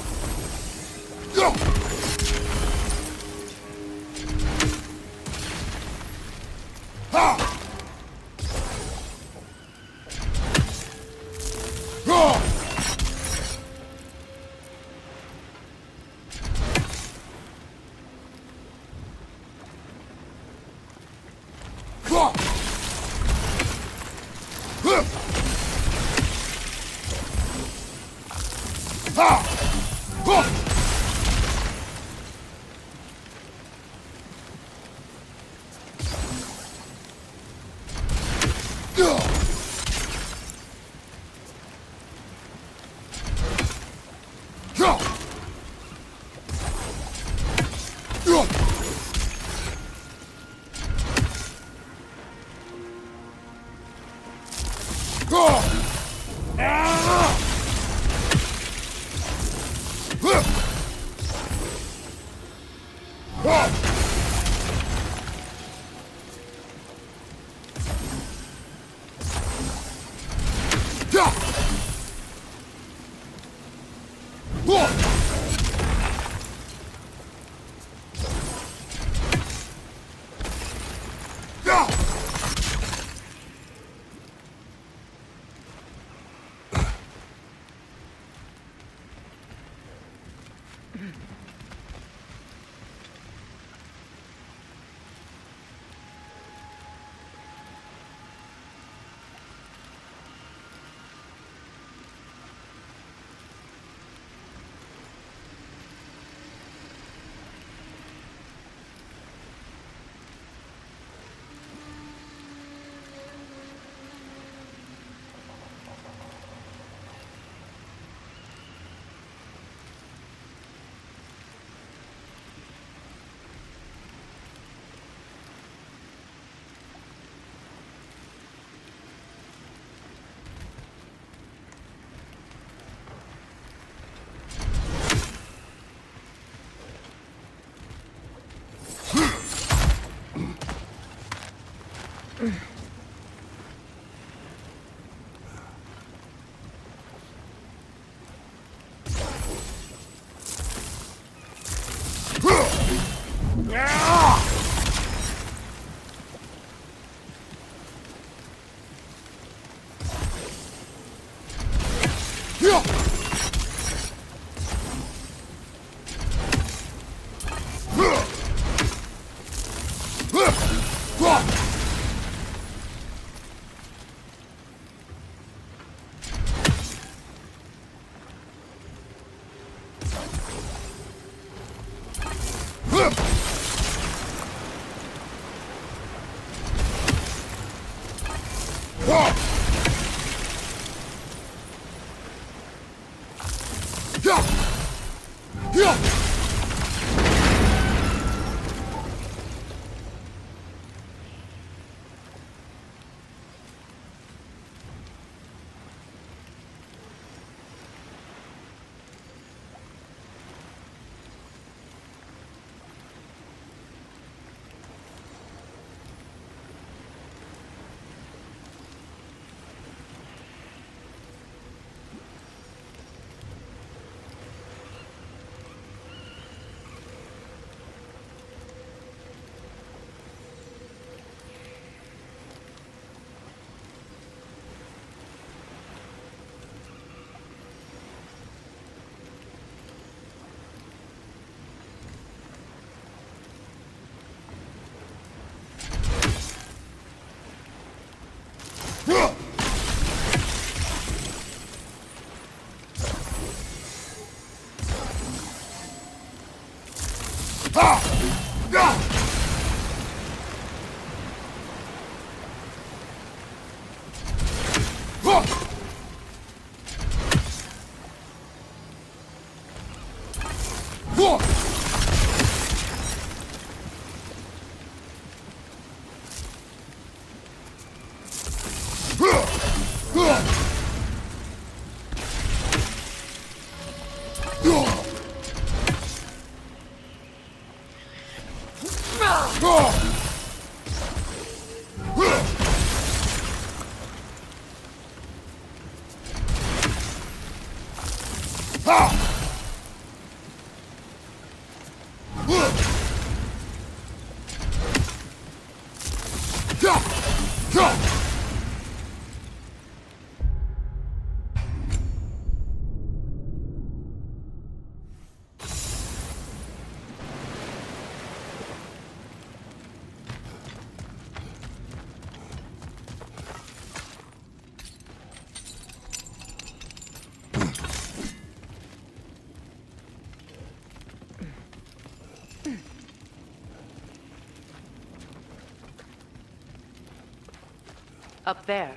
Up there.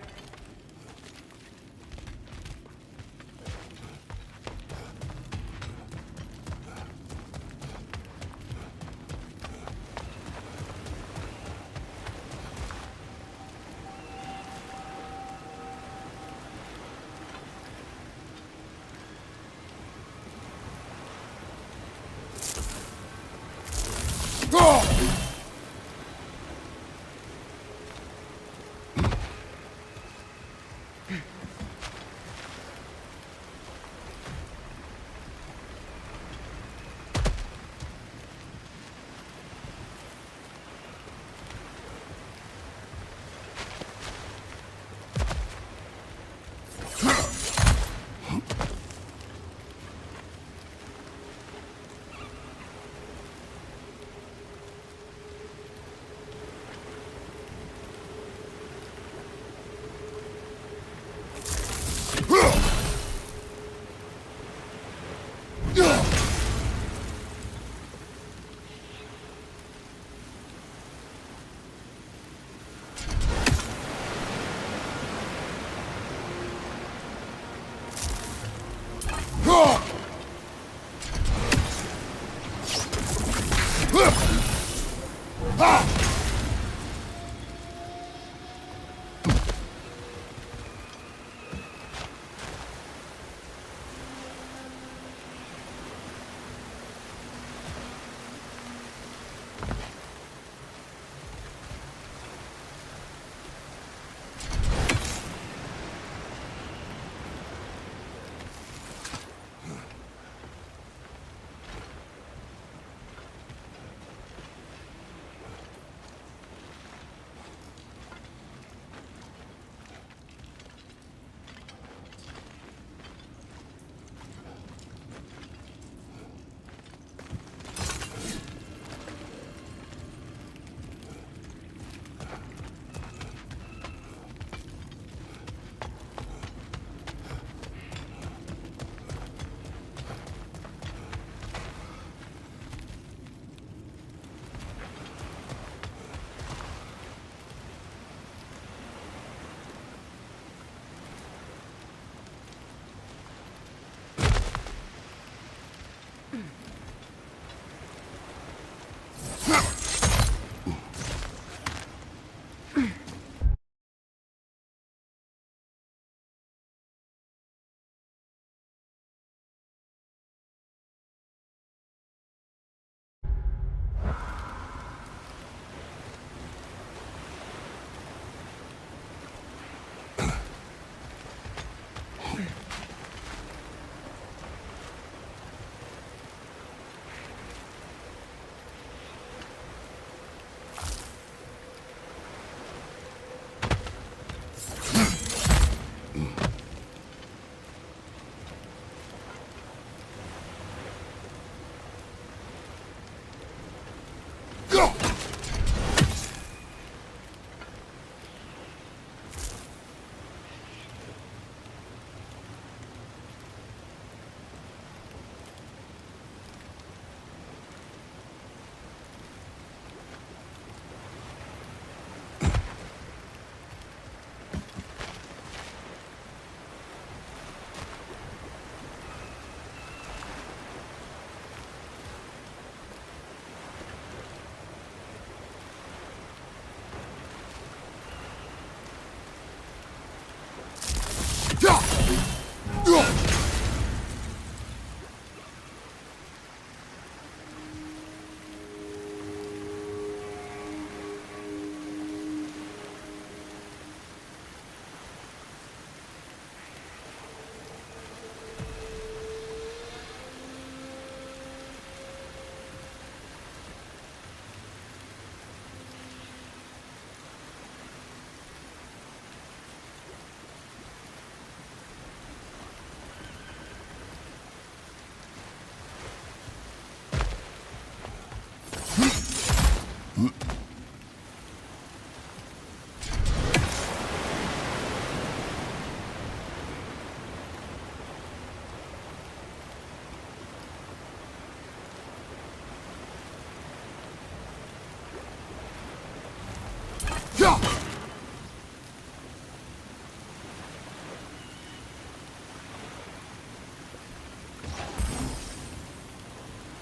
Oh!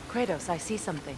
Kratos, I see something.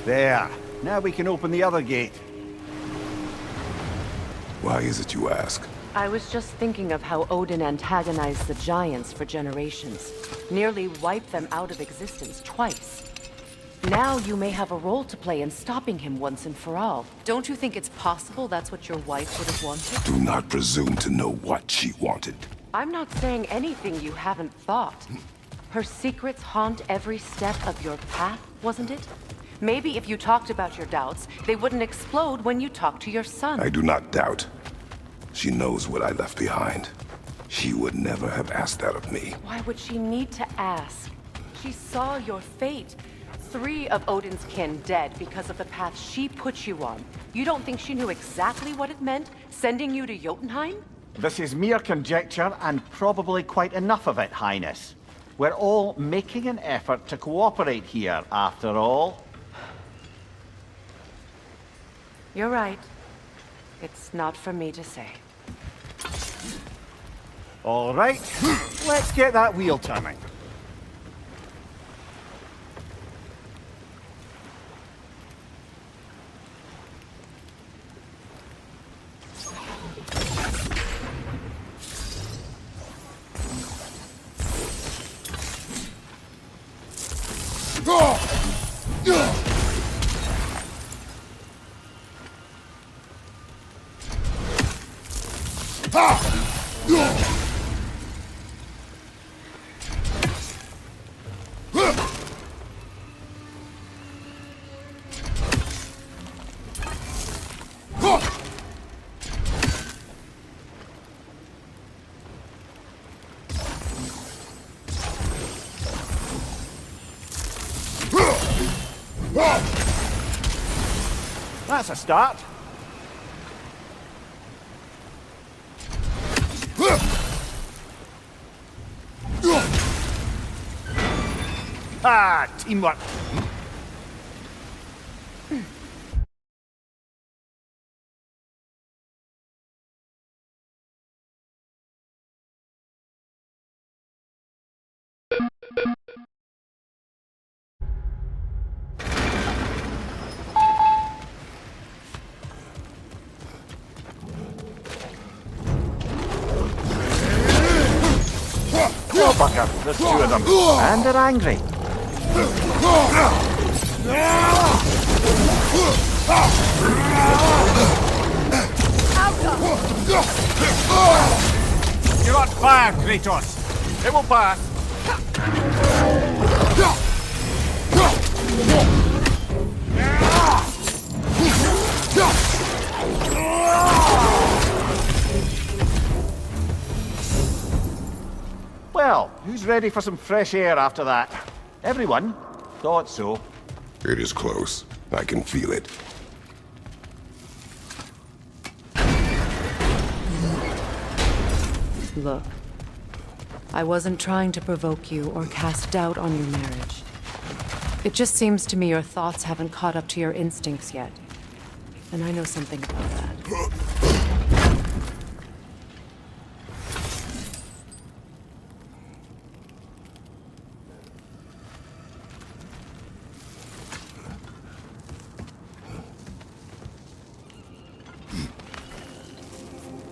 There. Now we can open the other gate. Why is it you ask? I was just thinking of how Odin antagonized the giants for generations. Nearly wiped them out of existence twice. Now you may have a role to play in stopping him once and for all. Don't you think it's possible that's what your wife would have wanted? Do not presume to know what she wanted. I'm not saying anything you haven't thought. Her secrets haunt every step of your path, wasn't it? Maybe if you talked about your doubts, they wouldn't explode when you talked to your son. I do not doubt. She knows what I left behind. She would never have asked that of me. Why would she need to ask? She saw your fate. 3 of Odin's kin dead because of the path she put you on. You don't think she knew exactly what it meant, sending you to Jotunheim? This is mere conjecture, and probably quite enough of it, Highness. We're all making an effort to cooperate here, after all. You're right. It's not for me to say. All right, let's get that wheel turning. That's a start. Ah, teamwork. Bucker, there's 2 of them, and they're angry. You're on fire, Kratos. It will pass. Well, who's ready for some fresh air after that? Everyone? Thought so. It is close. I can feel it. Look. I wasn't trying to provoke you or cast doubt on your marriage. It just seems to me your thoughts haven't caught up to your instincts yet. And I know something about that.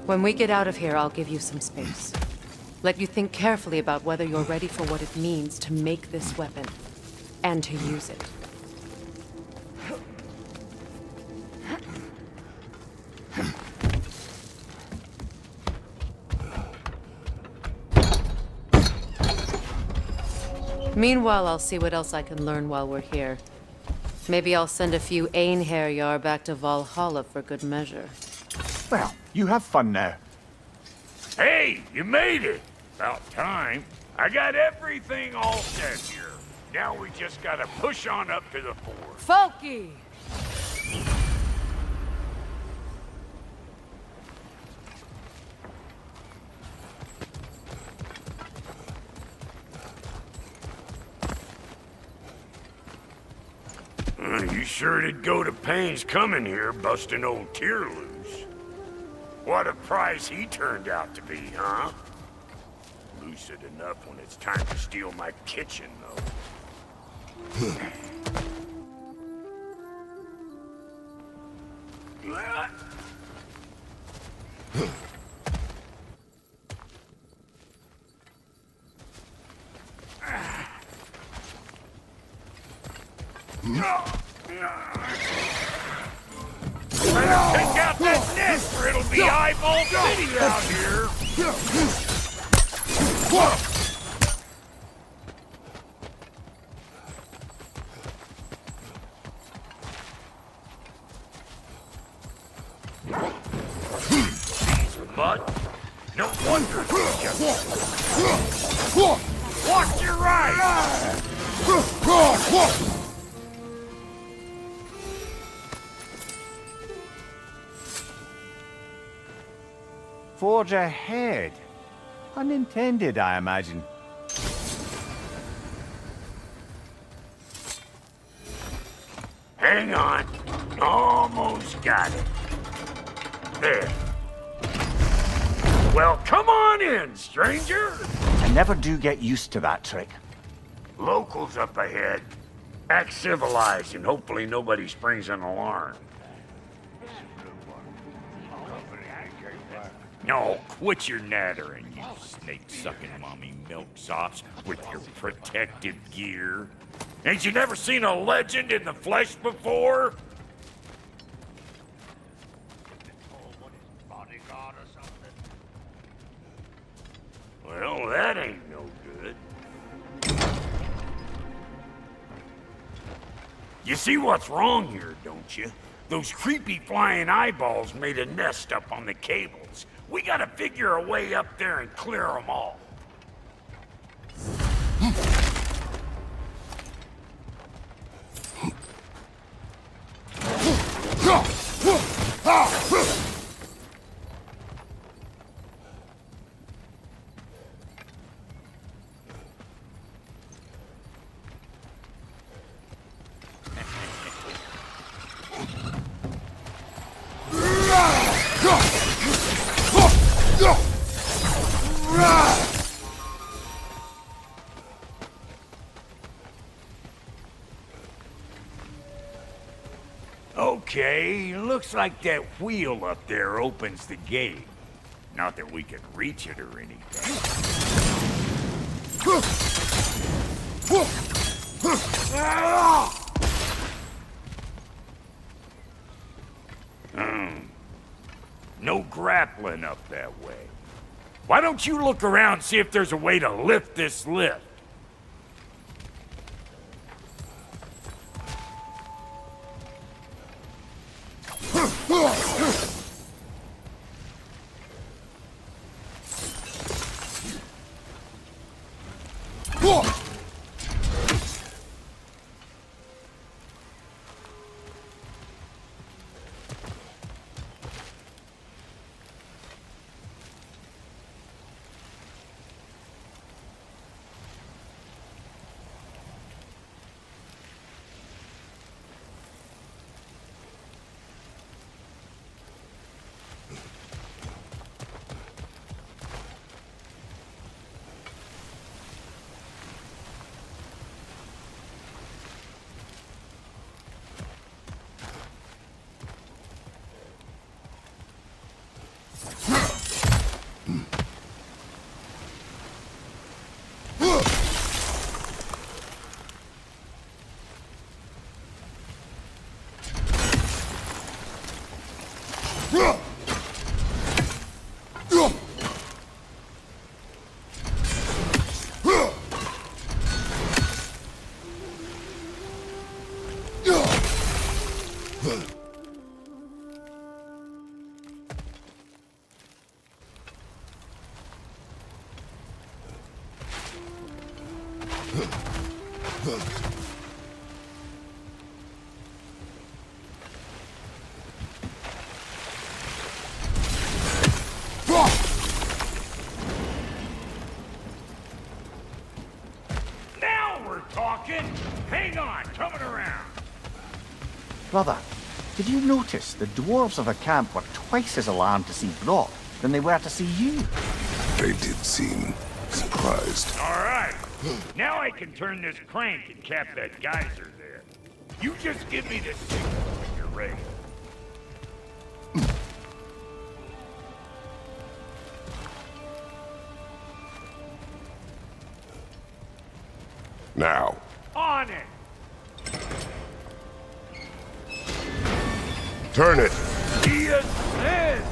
When we get out of here, I'll give you some space. Let you think carefully about whether you're ready for what it means to make this weapon, and to use it. Meanwhile, I'll see what else I can learn while we're here. Maybe I'll send a few Einherjar back to Valhalla for good measure. Well, you have fun now. Hey, you made it! About time. I got everything all set here. Now we just gotta push on up to the fort. Folky! You sure did go to pains coming here, busting old Tyr loose. What a prize he turned out to be, huh? Lucid enough when it's time to steal my kitchen, though. Better take out that nest or it'll be eyeball city out here. But no wonder watch your right. Forge ahead. Unintended, I imagine. Hang on. Almost got it. There. Well, come on in, stranger. I never do get used to that trick. Locals up ahead. Act civilized and hopefully nobody springs an alarm. No, quit your nattering, you snake-sucking mommy milksops with your protective gear. Ain't you never seen a legend in the flesh before? Well, that ain't no good. You see what's wrong here, don't you? Those creepy flying eyeballs made a nest up on the cables. We gotta figure a way up there and clear them all. Okay, looks like that wheel up there opens the gate. Not that we can reach it or anything. No grappling up that way. Why don't you look around and see if there's a way to lift this lift? Now we're talking! Hang on, coming around. Brother, did you notice the dwarves of the camp were twice as alarmed to see Brock than they were to see you? They did seem surprised. All right. Now I can turn this crank and cap that geyser there. You just give me the signal when you're ready. Now. On it! Turn it. He says!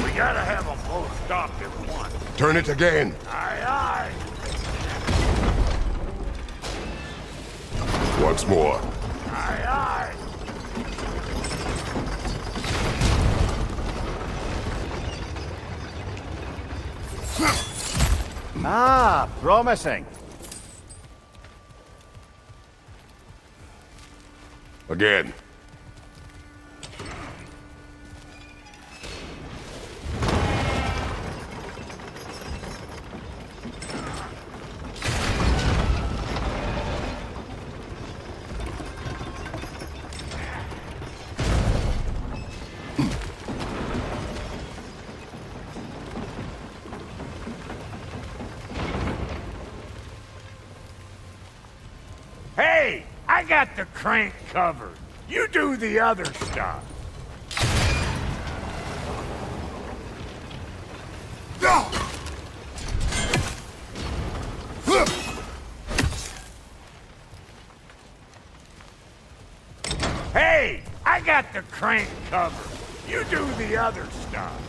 We gotta have them both stopped at once. Turn it again. Aye, aye! Once more. Aye, aye! Ah, promising. Again. Hey, I got the crank covered. You do the other stuff. Hey, I got the crank covered. You do the other stuff.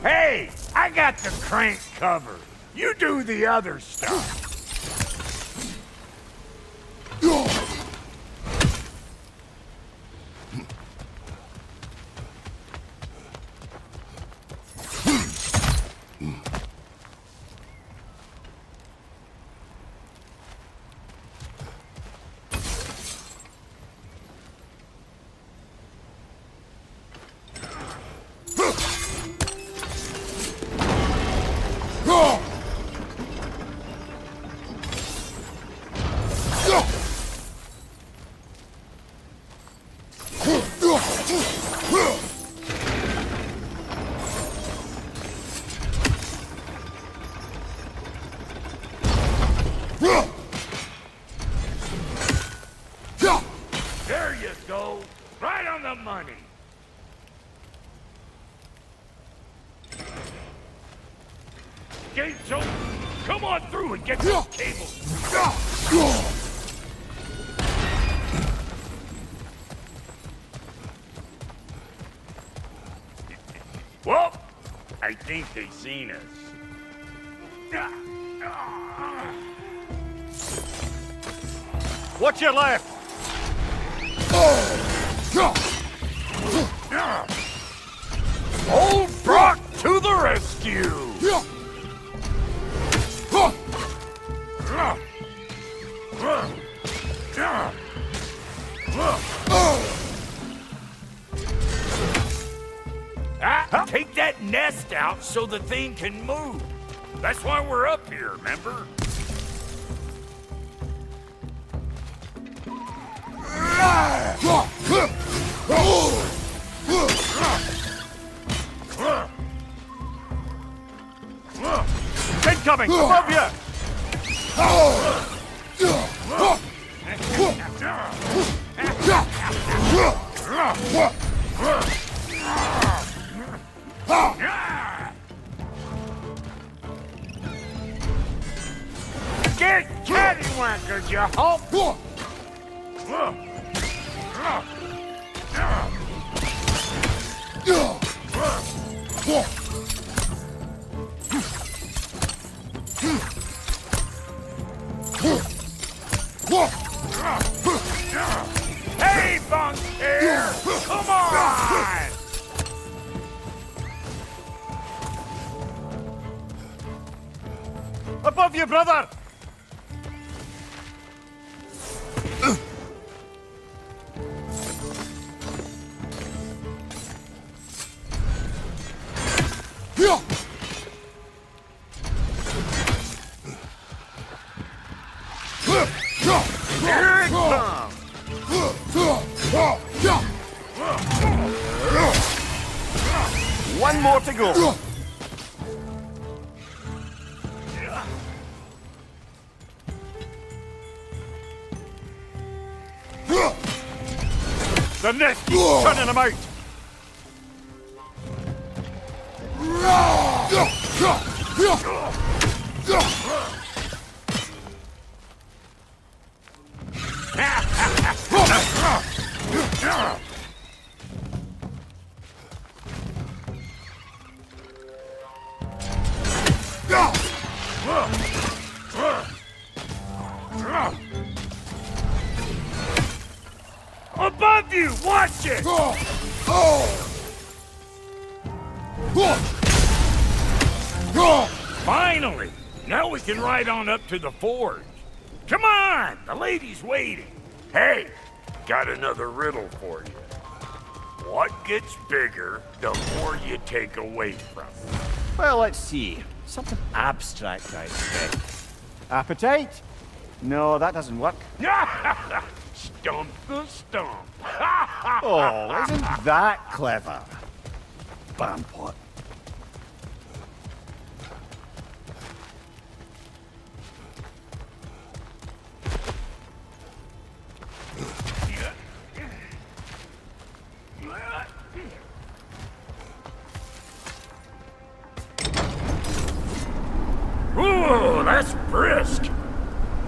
Hey, I got the crank covered. You do the other stuff. There you go. Right on the money. Gates open. Come on through and get those cables. Well, I think they seen us. What's your left? Old Brock to the rescue! Take that nest out so the thing can move. That's why we're up here, remember? Incoming! Above you! Get cattywankers, you hope! Hey, bunk here! Come on! Above you, brother! Here it comes! One more to go. The nest keeps turning them out. Above you! Watch it! Finally! Now we can ride on up to the forge. Come on! The lady's waiting. Hey, got another riddle for you. What gets bigger the more you take away from it? Well, let's see. Something abstract, I expect. Appetite? No, that doesn't work. Stump the stump. Oh, isn't that clever? Bampot. Ooh, that's brisk.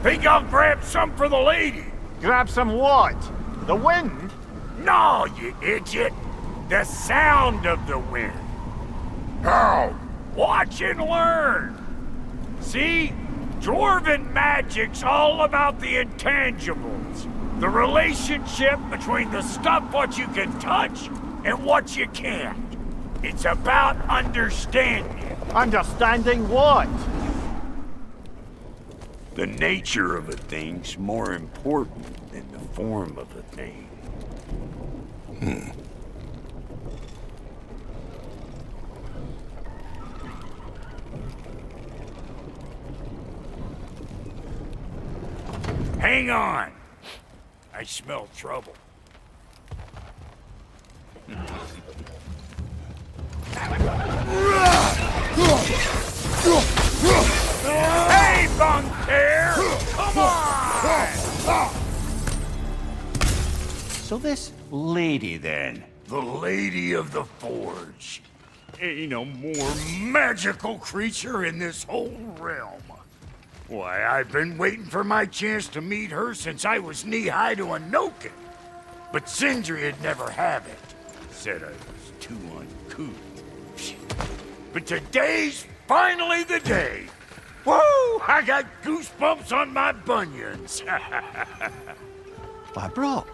Think I'll grab some for the lady. Grab some what? The wind? No, you idiot. The sound of the wind. How? Watch and learn. See? Dwarven magic's all about the intangibles. The relationship between the stuff what you can touch and what you can't. It's about understanding. Understanding what? The nature of a thing's more important than the form of a thing. Hang on! I smell trouble. Hey, Bunker! Come on! So this lady, then? The Lady of the Forge. Ain't a more magical creature in this whole realm. Why, I've been waiting for my chance to meet her since I was knee-high to a Noken. But Sindri'd nenever have it. Said I was too uncouth. But today's finally the day. Woo! I got goosebumps on my bunions. Why, Brock,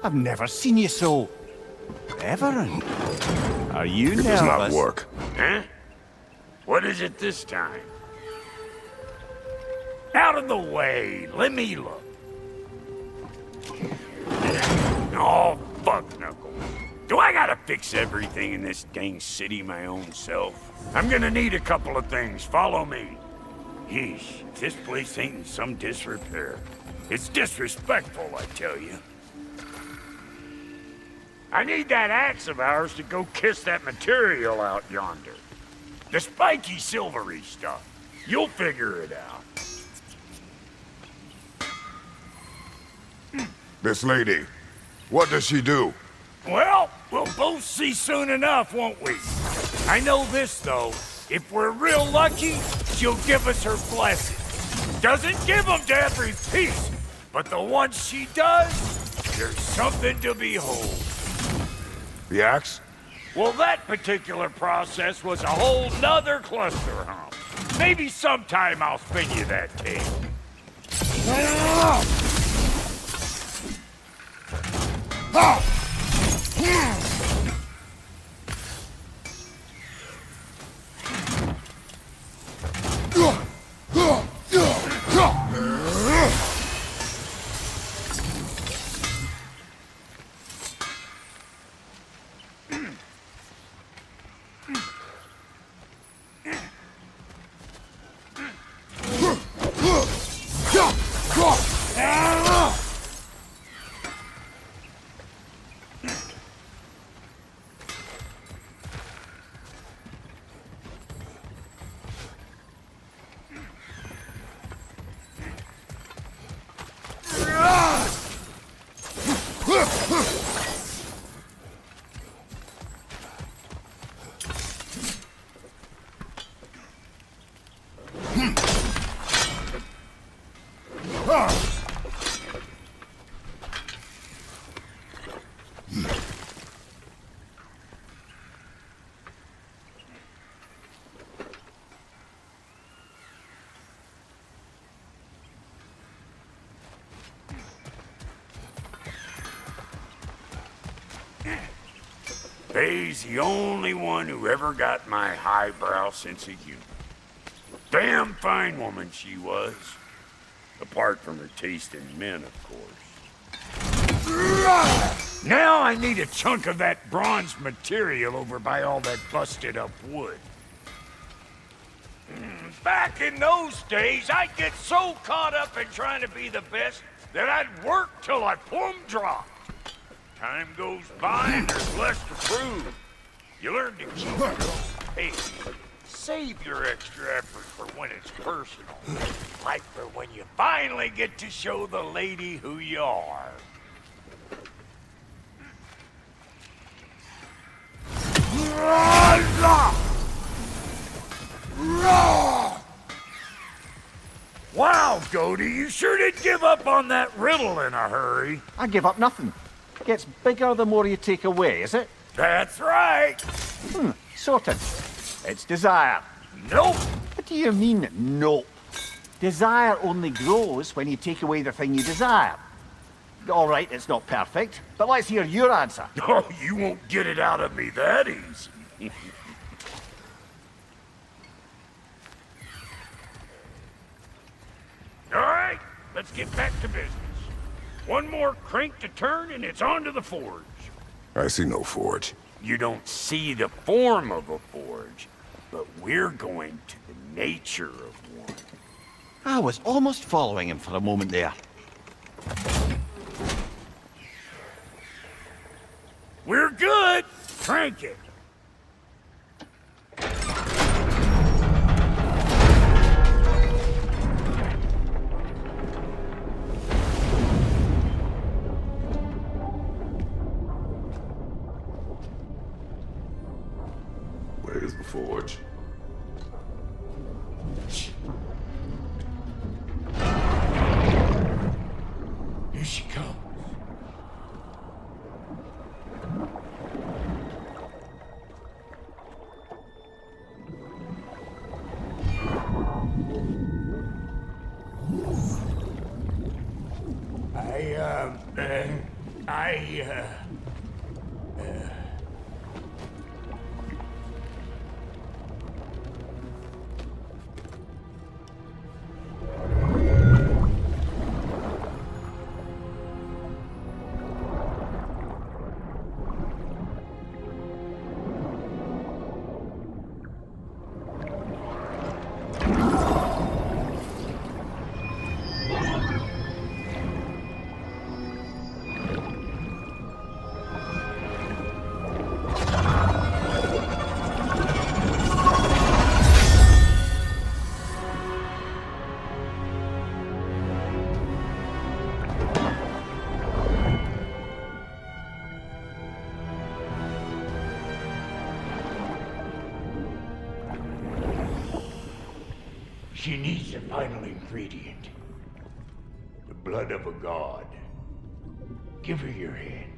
I've never seen you so... reverent. Are you nervous? It does not work. Huh? What is it this time? Out of the way. Let me look. Oh, fuck, Knuckles. Do I gotta fix everything in this dang city my own self. I'm gonna need a couple of things. Follow me. Yeesh, this place ain't in some disrepair. It's disrespectful, I tell you. I need that axe of ours to go kiss that material out yonder. The spiky silvery stuff. You'll figure it out. This lady, what does she do? Well, we'll both see soon enough, won't we? I know this, though. If we're real lucky, she'll give us her blessing. Doesn't give them to every piece, but the ones she does, there's something to behold. The axe? Well, that particular process was a whole nother cluster hump. Maybe sometime I'll spin you that tale. Faye's the only one who ever got my highbrow sense of humor. Damn fine woman she was. Apart from her taste in men, of course. Now I need a chunk of that bronze material over by all that busted up wood. Back in those days, I'd get so caught up in trying to be the best that I'd work till I plumb dropped. Time goes by and there's less to prove. You learn to keep your own pace. Save your extra effort for when it's personal. Like for when you finally get to show the lady who you are. Wow, Goaty, you sure did give up on that riddle in a hurry. I give up nothing. Gets bigger the more you take away, is it? That's right. Sorted. It's desire. Nope. What do you mean, nope? Desire only grows when you take away the thing you desire. All right, it's not perfect, but let's hear your answer. Oh, you won't get it out of me that easy. All right, let's get back to business. One more crank to turn and it's on to the forge. I see no forge. You don't see the form of a forge, but we're going to the nature of one. I was almost following him for a moment there. We're good. Crank it. Where's the forge? Here she comes. She needs the final ingredient. The blood of a god. Give her your hand.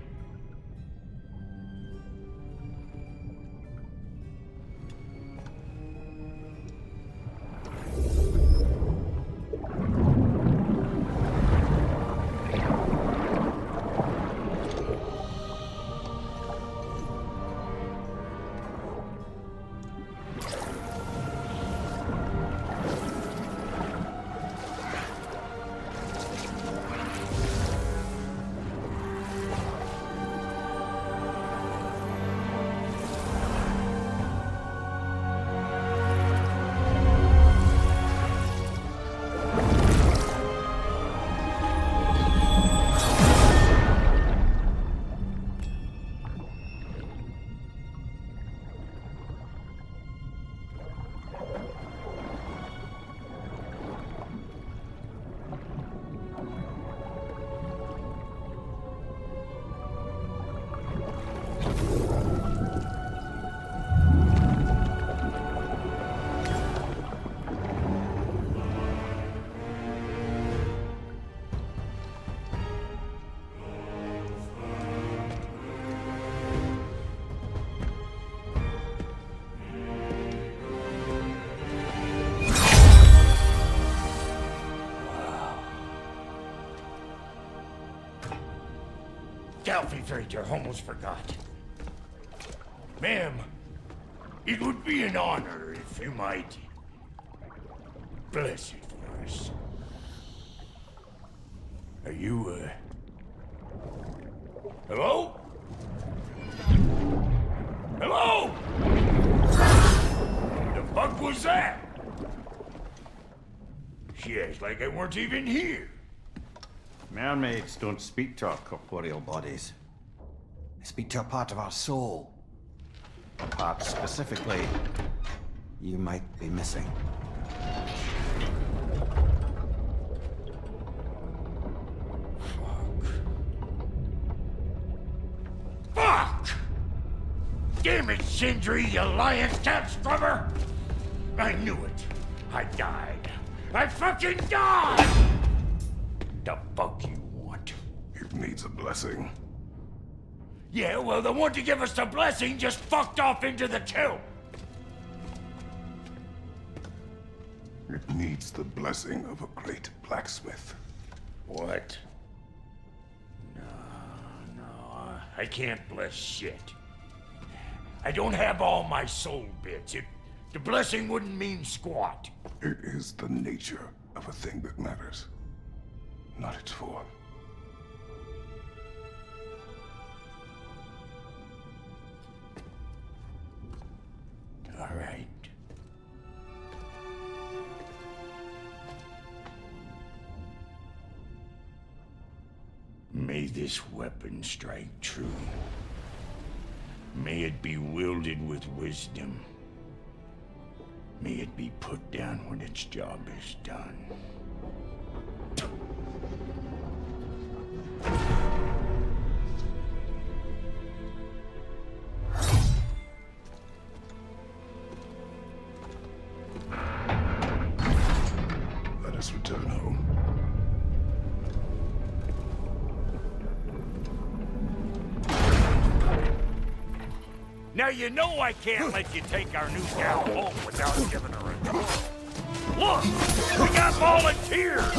I almost forgot. Ma'am, it would be an honor if you might bless it for us. Are you, hello? Hello? The fuck was that? She acts like I weren't even here. Mermaids don't speak to our corporeal bodies. They speak to a part of our soul. A part specifically you might be missing. Fuck! Damn it, Sindri, you lying cat scrubber! I knew it. I died. I fucking died! The fuck you want? It needs a blessing. Yeah, well, the one to give us the blessing just fucked off into the tomb. It needs the blessing of a great blacksmith. What? No, I can't bless shit. I don't have all my soul bits. The blessing wouldn't mean squat. It is the nature of a thing that matters, not its form. All right. May this weapon strike true. May it be wielded with wisdom. May it be put down when its job is done. Let us return home. Now you know I can't let you take our new gal home without giving her a go. Look, we got volunteers.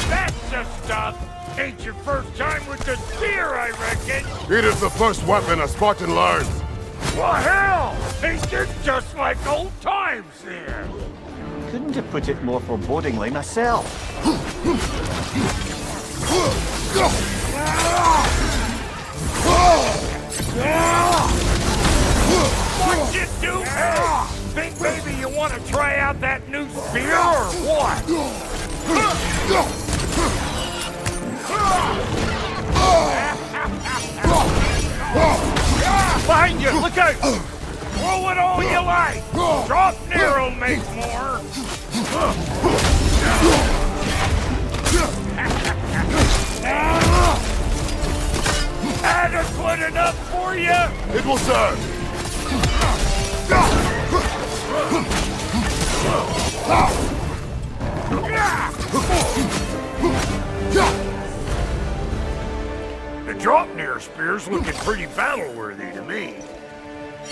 That's the stuff. Ain't your first time with the spear, I reckon. It is the first weapon a Spartan learns. Well, hell, ain't this just like old times then? Couldn't have put it more forebodingly myself. What you do? Hey, think maybe you want to try out that new spear or what? Behind you! Look out! Throw it all you like! Drop near will make more! Adequate enough for you? It will serve! The Draupnir spear's looking pretty battle-worthy to me.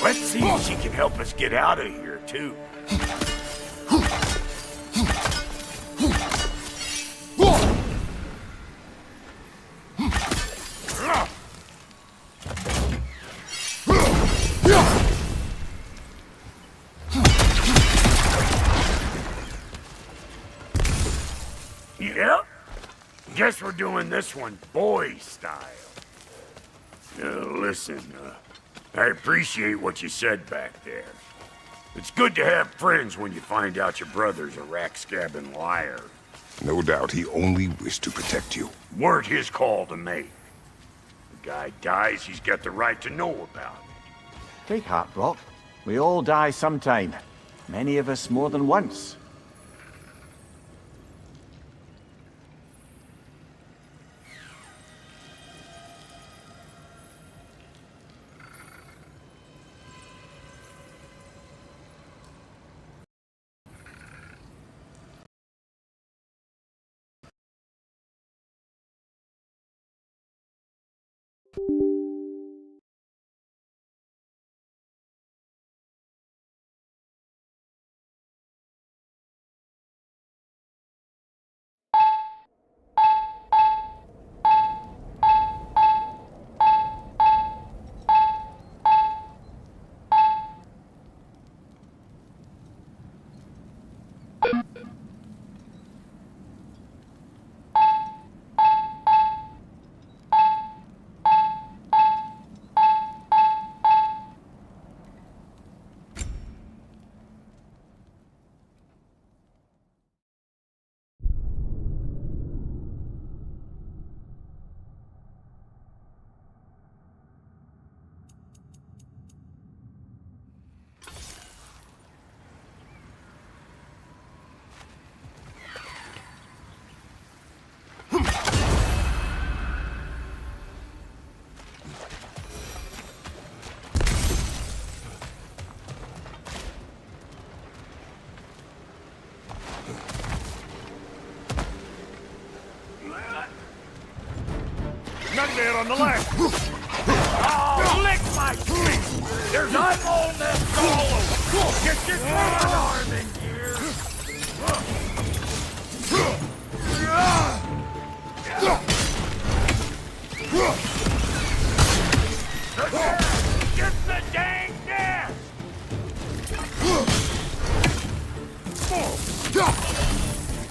Let's see if she can help us get out of here, too. Yep. Guess we're doing this one boy style. Listen, I appreciate what you said back there. It's good to have friends when you find out your brother's a rack-scabbing liar. No doubt he only wished to protect you. Weren't his call to make. The guy dies, he's got the right to know about it. Take heart, Brock. We all die sometime. Many of us more than once. There on the left. Oh, lick my feet! There's eyeball nests all over. Get your front arm in here. Get the dang nest!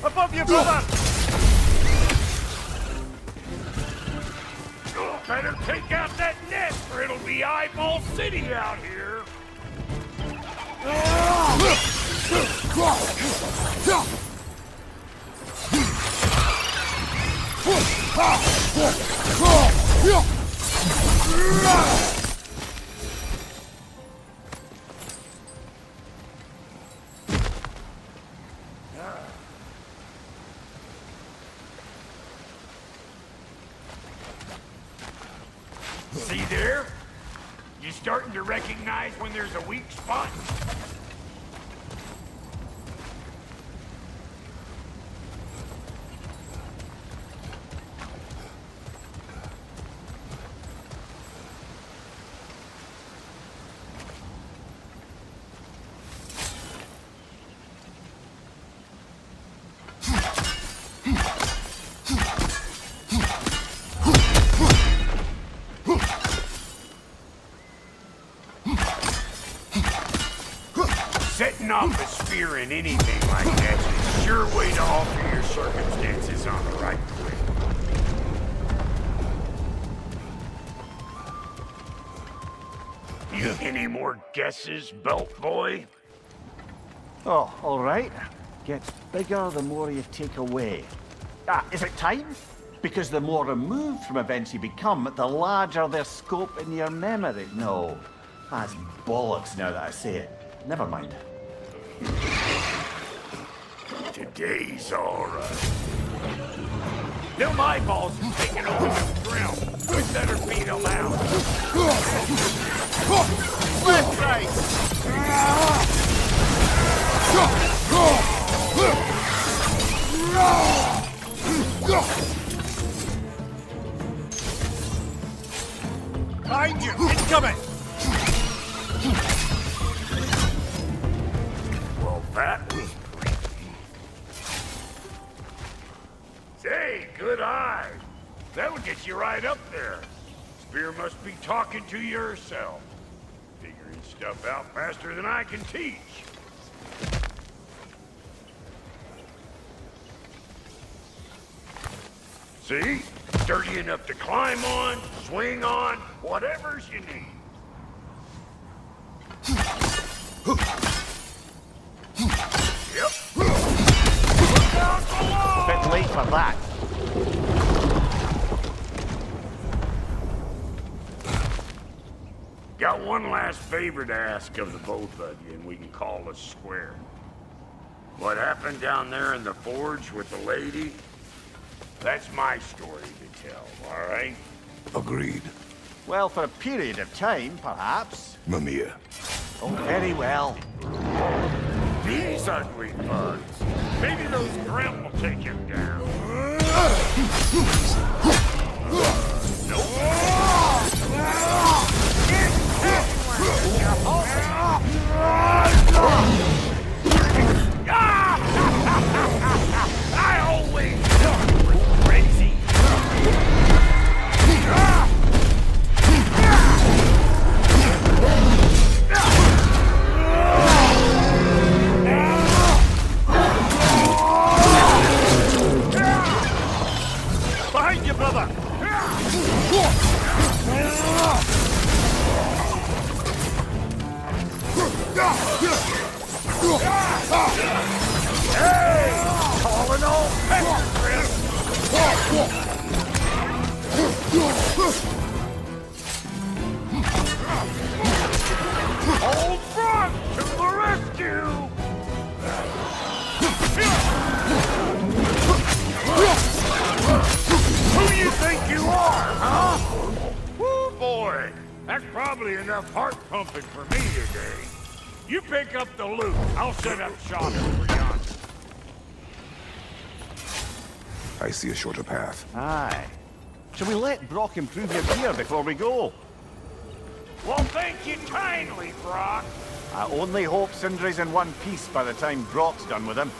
Above you, brother! Better take out that nest, or it'll be Eyeball City out here. See there? You starting to recognize when there's a weak spot? Setting off a spear in anything like that is a sure way to alter your circumstances on the right quick. You any more guesses, Belt Boy? Oh, all right. Gets bigger the more you take away. Is it time? Because the more removed from events you become, the larger their scope in your memory. No, that's bollocks now that I say it. Never mind. Today's all right. Them eyeballs are taking over the ground. We better beat them out. Left, right. Behind you! Incoming! Well, that was creepy. Say, good eye. That'll get you right up there. Spear must be talking to yourself. Figuring stuff out faster than I can teach. See? Sturdy enough to climb on, swing on, whatever's you need. Yep. Look out below! Bit late for that. Got one last favor to ask of the both of you, and we can call us square. What happened down there in the forge with the lady? That's my story to tell, all right? Agreed. Well, for a period of time, perhaps. Mimir. Oh, very well. These ugly bugs. Maybe those Grim will take him down. I always thought you were crazy. Behind you, brother! Hey! Calling all peasants! Old front to the rescue! Who do you think you are, huh? Woo, boy! That's probably enough heart pumping for me today. You pick up the loot. I'll set up shop over yonder. I see a shorter path. Aye. Shall we let Brock improve your gear before we go? Well, thank you kindly, Brock. I only hope Sindri's in one piece by the time Brock's done with him.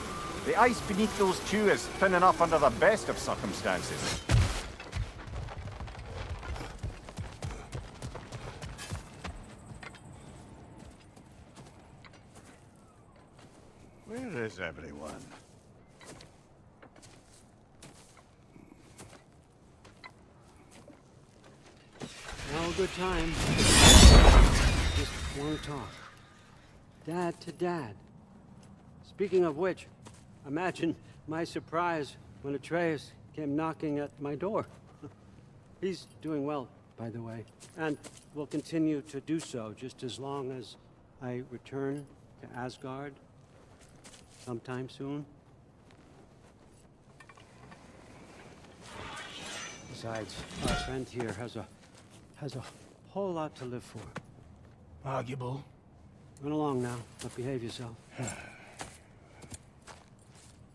The ice beneath those two is thin enough under the best of circumstances. Where is everyone? No good time. Just want to talk. Dad to dad. Speaking of which, imagine my surprise when Atreus came knocking at my door. He's doing well, by the way, and will continue to do so just as long as I return to Asgard sometime soon. Besides, our friend here has a whole lot to live for. Arguable. Run along now, but behave yourself.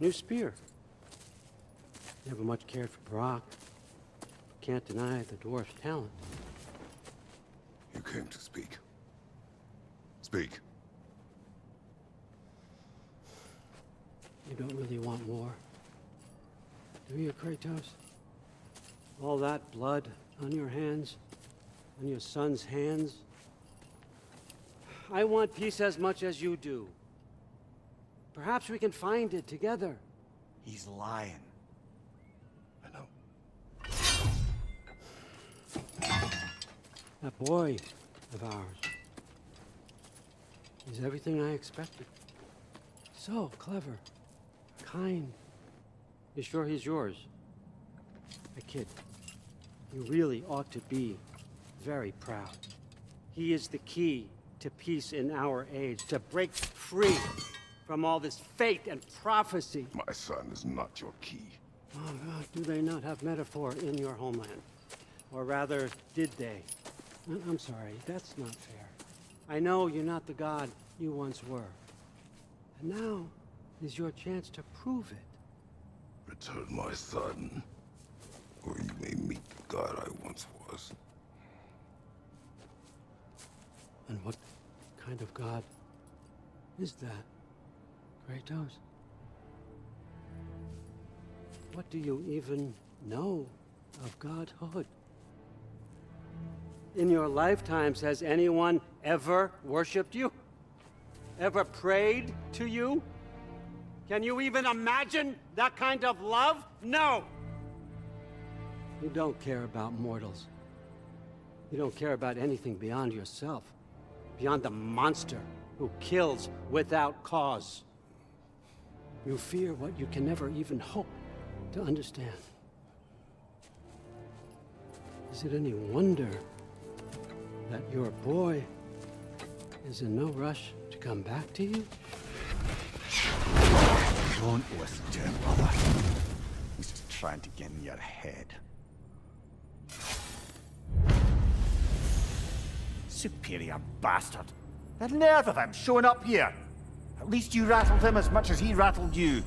New spear. Never much cared for Brock. Can't deny the dwarf's talent. You came to speak. Speak. You don't really want war, do you, Kratos? All that blood on your hands, on your son's hands. I want peace as much as you do. Perhaps we can find it together. He's lying. I know. That boy of ours is everything I expected. So clever, kind. You sure he's yours? I kid. You really ought to be very proud. He is the key to peace in our age, to break free from all this fate and prophecy. My son is not your key. Oh, God, do they not have metaphor in your homeland? Or rather, did they? I'm sorry, that's not fair. I know you're not the god you once were. And now is your chance to prove it. Return my son, or you may meet the god I once was. And what kind of god is that, Kratos? What do you even know of godhood? In your lifetimes, has anyone ever worshipped you? Ever prayed to you? Can you even imagine that kind of love? No! You don't care about mortals. You don't care about anything beyond yourself. Beyond the monster who kills without cause. You fear what you can never even hope to understand. Is it any wonder that your boy is in no rush to come back to you? Don't listen to him, brother. He's just trying to get in your head. Superior bastard. The nerve of him showing up here. At least you rattled him as much as he rattled you.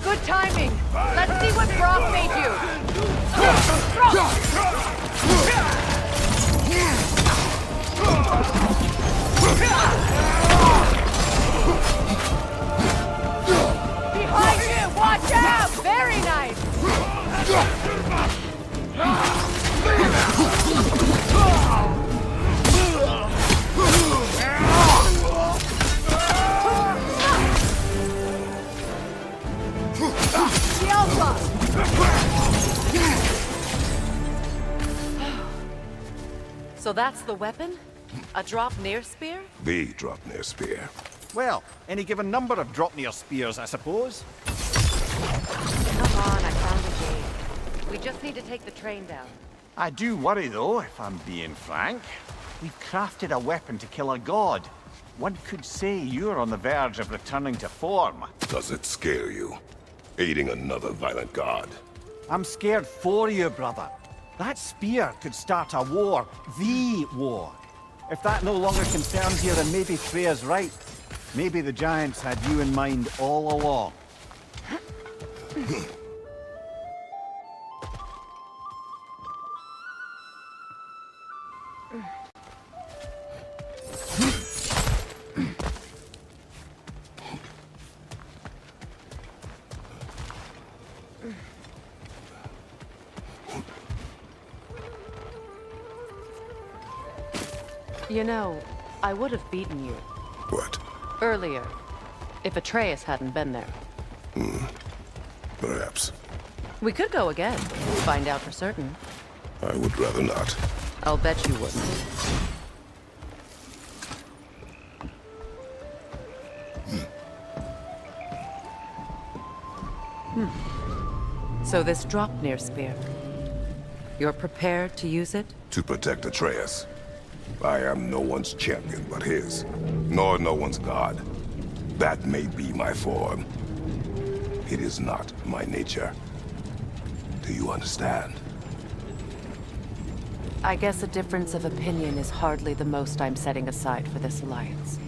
Good timing. Let's see what Brock made you. Behind you! Watch out! Very nice! So that's the weapon? A Draupnir spear? The Draupnir spear. Well, any given number of Draupnir spears, I suppose. Come on, I found a gate. We just need to take the train down. I do worry, though, if I'm being frank. We've crafted a weapon to kill a god. One could say you're on the verge of returning to form. Does it scare you? Aiding another violent god? I'm scared for you, brother. That spear could start a war. The war. If that no longer concerns you, then maybe Freya's right. Maybe the Giants had you in mind all along. You know, I would have beaten you. What? Earlier, if Atreus hadn't been there. Perhaps. We could go again, find out for certain. I would rather not. I'll bet you wouldn't. So this Draupnir spear, you're prepared to use it? To protect Atreus. I am no one's champion but his, nor no one's god. That may be my form. It is not my nature. Do you understand? I guess a difference of opinion is hardly the most I'm setting aside for this alliance.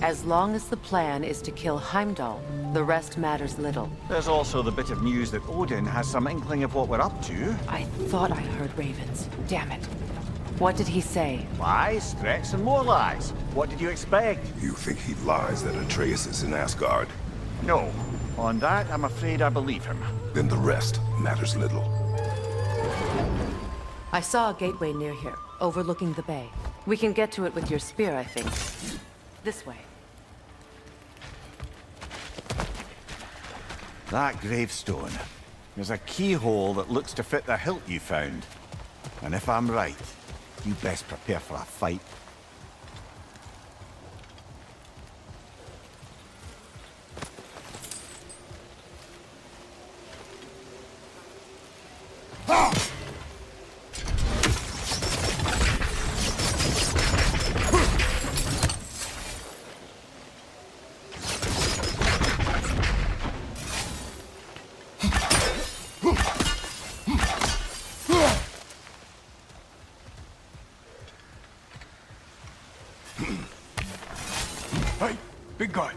As long as the plan is to kill Heimdall, the rest matters little. There's also the bit of news that Odin has some inkling of what we're up to. I thought I heard ravens. Damn it. What did he say? Lies, threats, and more lies. What did you expect? You think he lies that Atreus is in Asgard? No. On that, I'm afraid I believe him. Then the rest matters little. I saw a gateway near here, overlooking the bay. We can get to it with your spear, I think. This way. That gravestone. There's a keyhole that looks to fit the hilt you found. And if I'm right, you best prepare for a fight. Be good.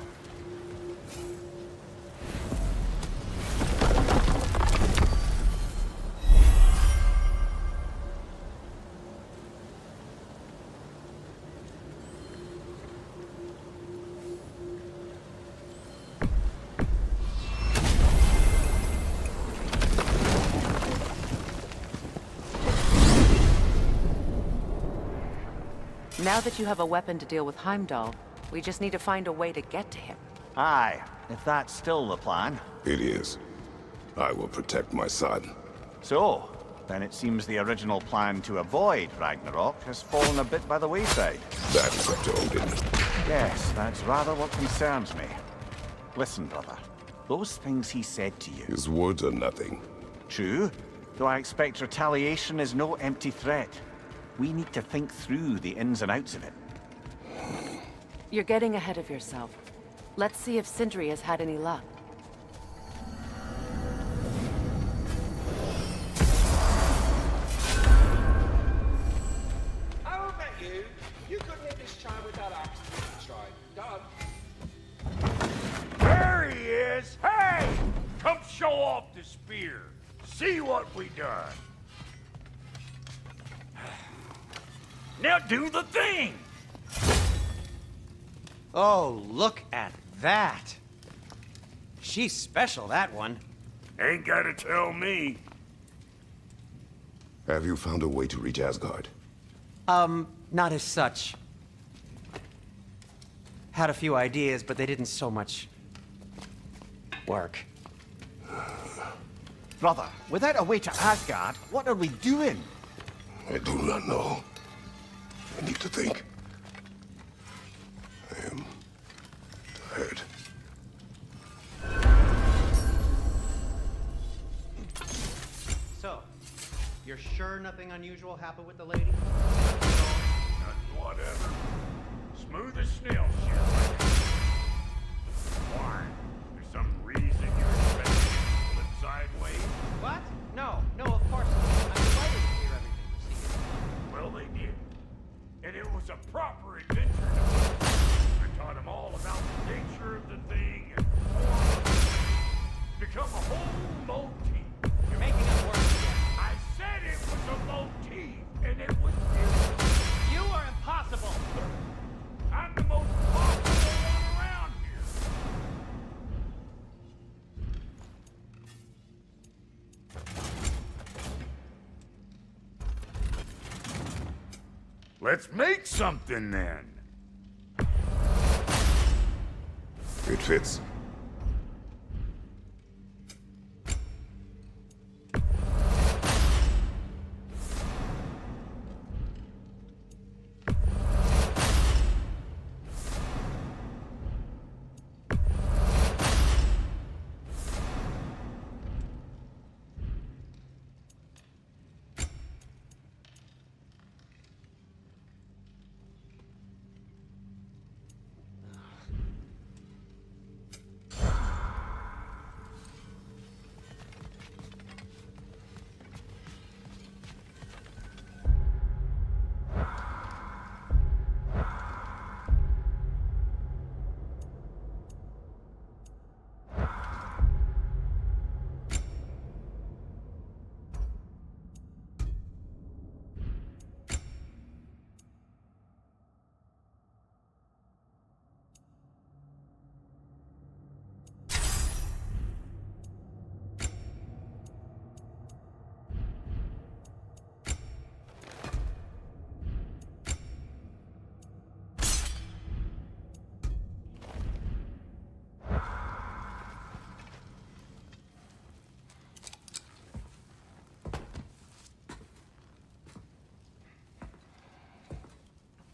Now that you have a weapon to deal with Heimdall, we just need to find a way to get to him. Aye, if that's still the plan. It is. I will protect my son. So, then it seems the original plan to avoid Ragnarok has fallen a bit by the wayside. That is up to Odin. Yes, that's rather what concerns me. Listen, brother. Those things he said to you... His words are nothing. True, though I expect retaliation is no empty threat. We need to think through the ins and outs of it. You're getting ahead of yourself. Let's see if Sindri has had any luck. I will bet you couldn't hit this child with that axe if you tried. Done. There he is! Hey! Come show off the spear. See what we done. Now do the thing! Oh, look at that. She's special, that one. Ain't gotta tell me. Have you found a way to reach Asgard? Not as such. Had a few ideas, but they didn't so much work. Brother, without a way to Asgard, what are we doing? I do not know. I need to think. I am tired. So, you're sure nothing unusual happened with the lady? Nothing whatever. Smooth as snail shit. Why? There's some reason you're expecting it to flip sideways? What? No, of course not. I'm delighted to hear everything proceeded. Well, they did. And it was a proper adventure. I taught them all about the nature of the thing and become a whole motif. You're making it worse again. I said it was a motif, and it was beautiful. You are impossible. I'm the most popular one around here. Let's make something then. It fits.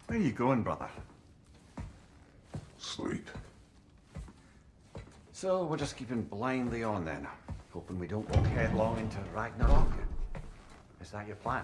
Where are you going, brother? Sleep. So we're just keeping blindly on then, hoping we don't walk headlong into Ragnarok. Is that your plan?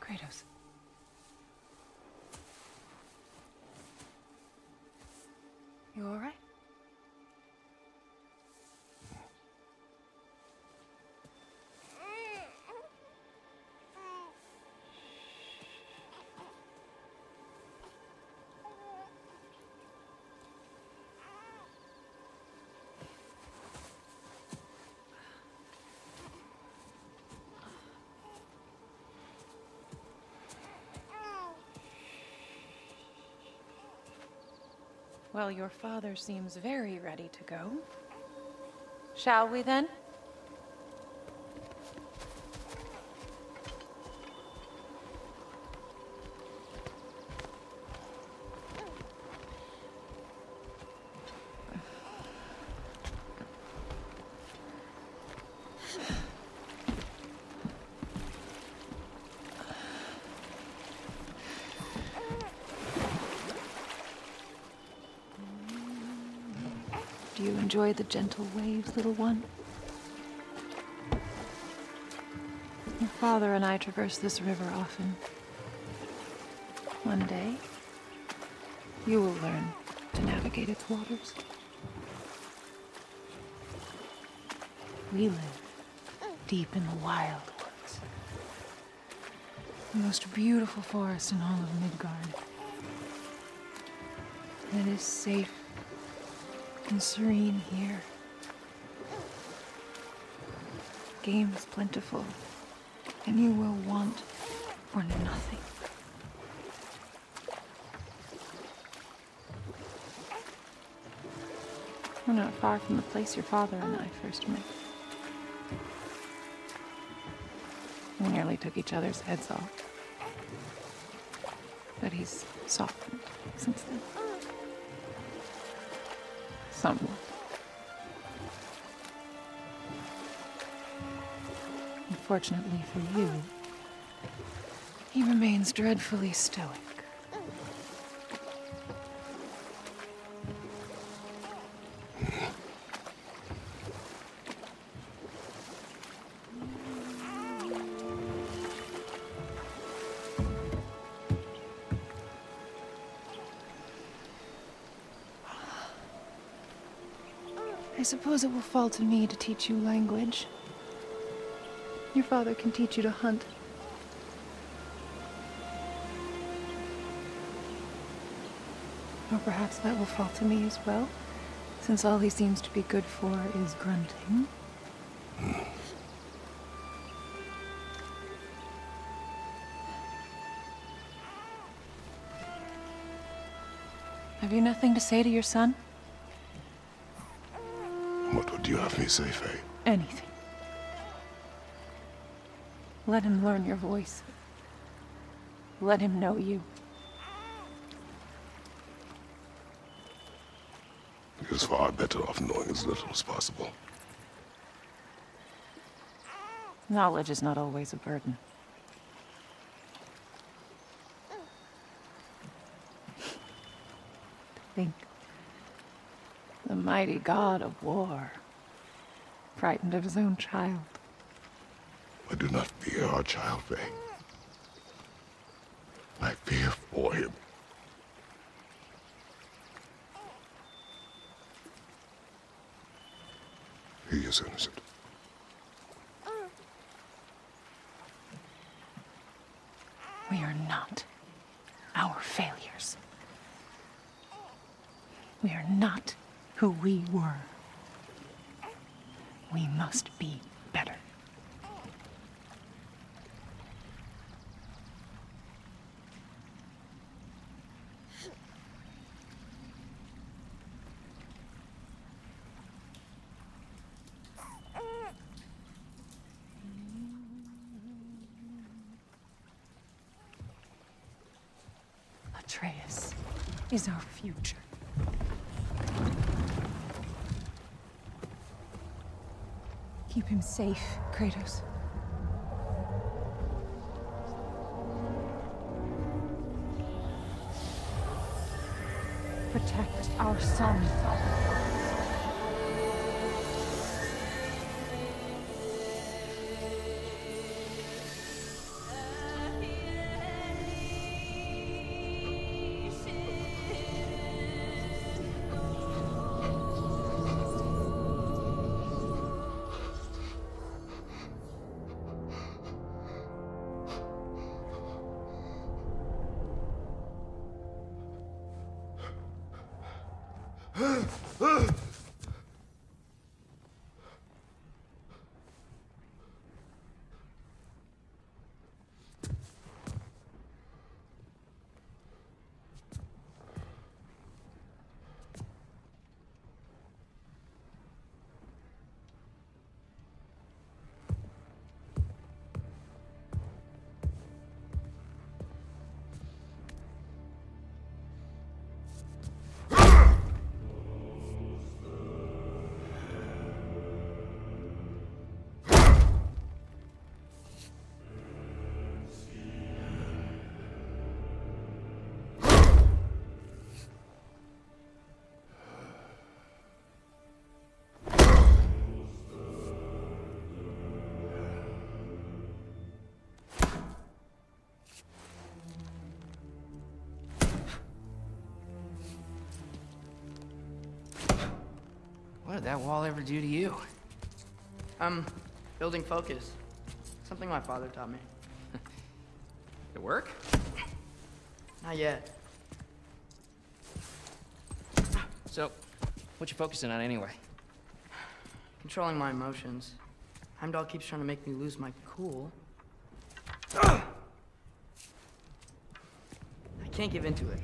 Kratos. You all right? Well, your father seems very ready to go. Shall we then? Do you enjoy the gentle waves, little one? Your father and I traverse this river often. One day, you will learn to navigate its waters. We live deep in the wild woods. The most beautiful forest in all of Midgard. It is safe and serene here. Game is plentiful, and you will want for nothing. We're not far from the place your father and I first met. We nearly took each other's heads off. But he's softened since then. Somewhat. Unfortunately for you, he remains dreadfully stoic. I suppose it will fall to me to teach you language. Your father can teach you to hunt. Or perhaps that will fall to me as well, since all he seems to be good for is grunting. Have you nothing to say to your son? What would you have me say, Faye? Anything. Let him learn your voice. Let him know you. He was far better off knowing as little as possible. Knowledge is not always a burden. Think. The mighty god of war, frightened of his own child. I do not fear our child, Faye. I fear for him. He is innocent. We are not our failures. We are not who we were. We must be better. Atreus is our future. Keep him safe, Kratos. Protect our son. What did that wall ever do to you? Building focus. Something my father taught me. Did it work? Not yet. So, what you focusing on anyway? Controlling my emotions. Heimdall keeps trying to make me lose my cool. I can't give into it.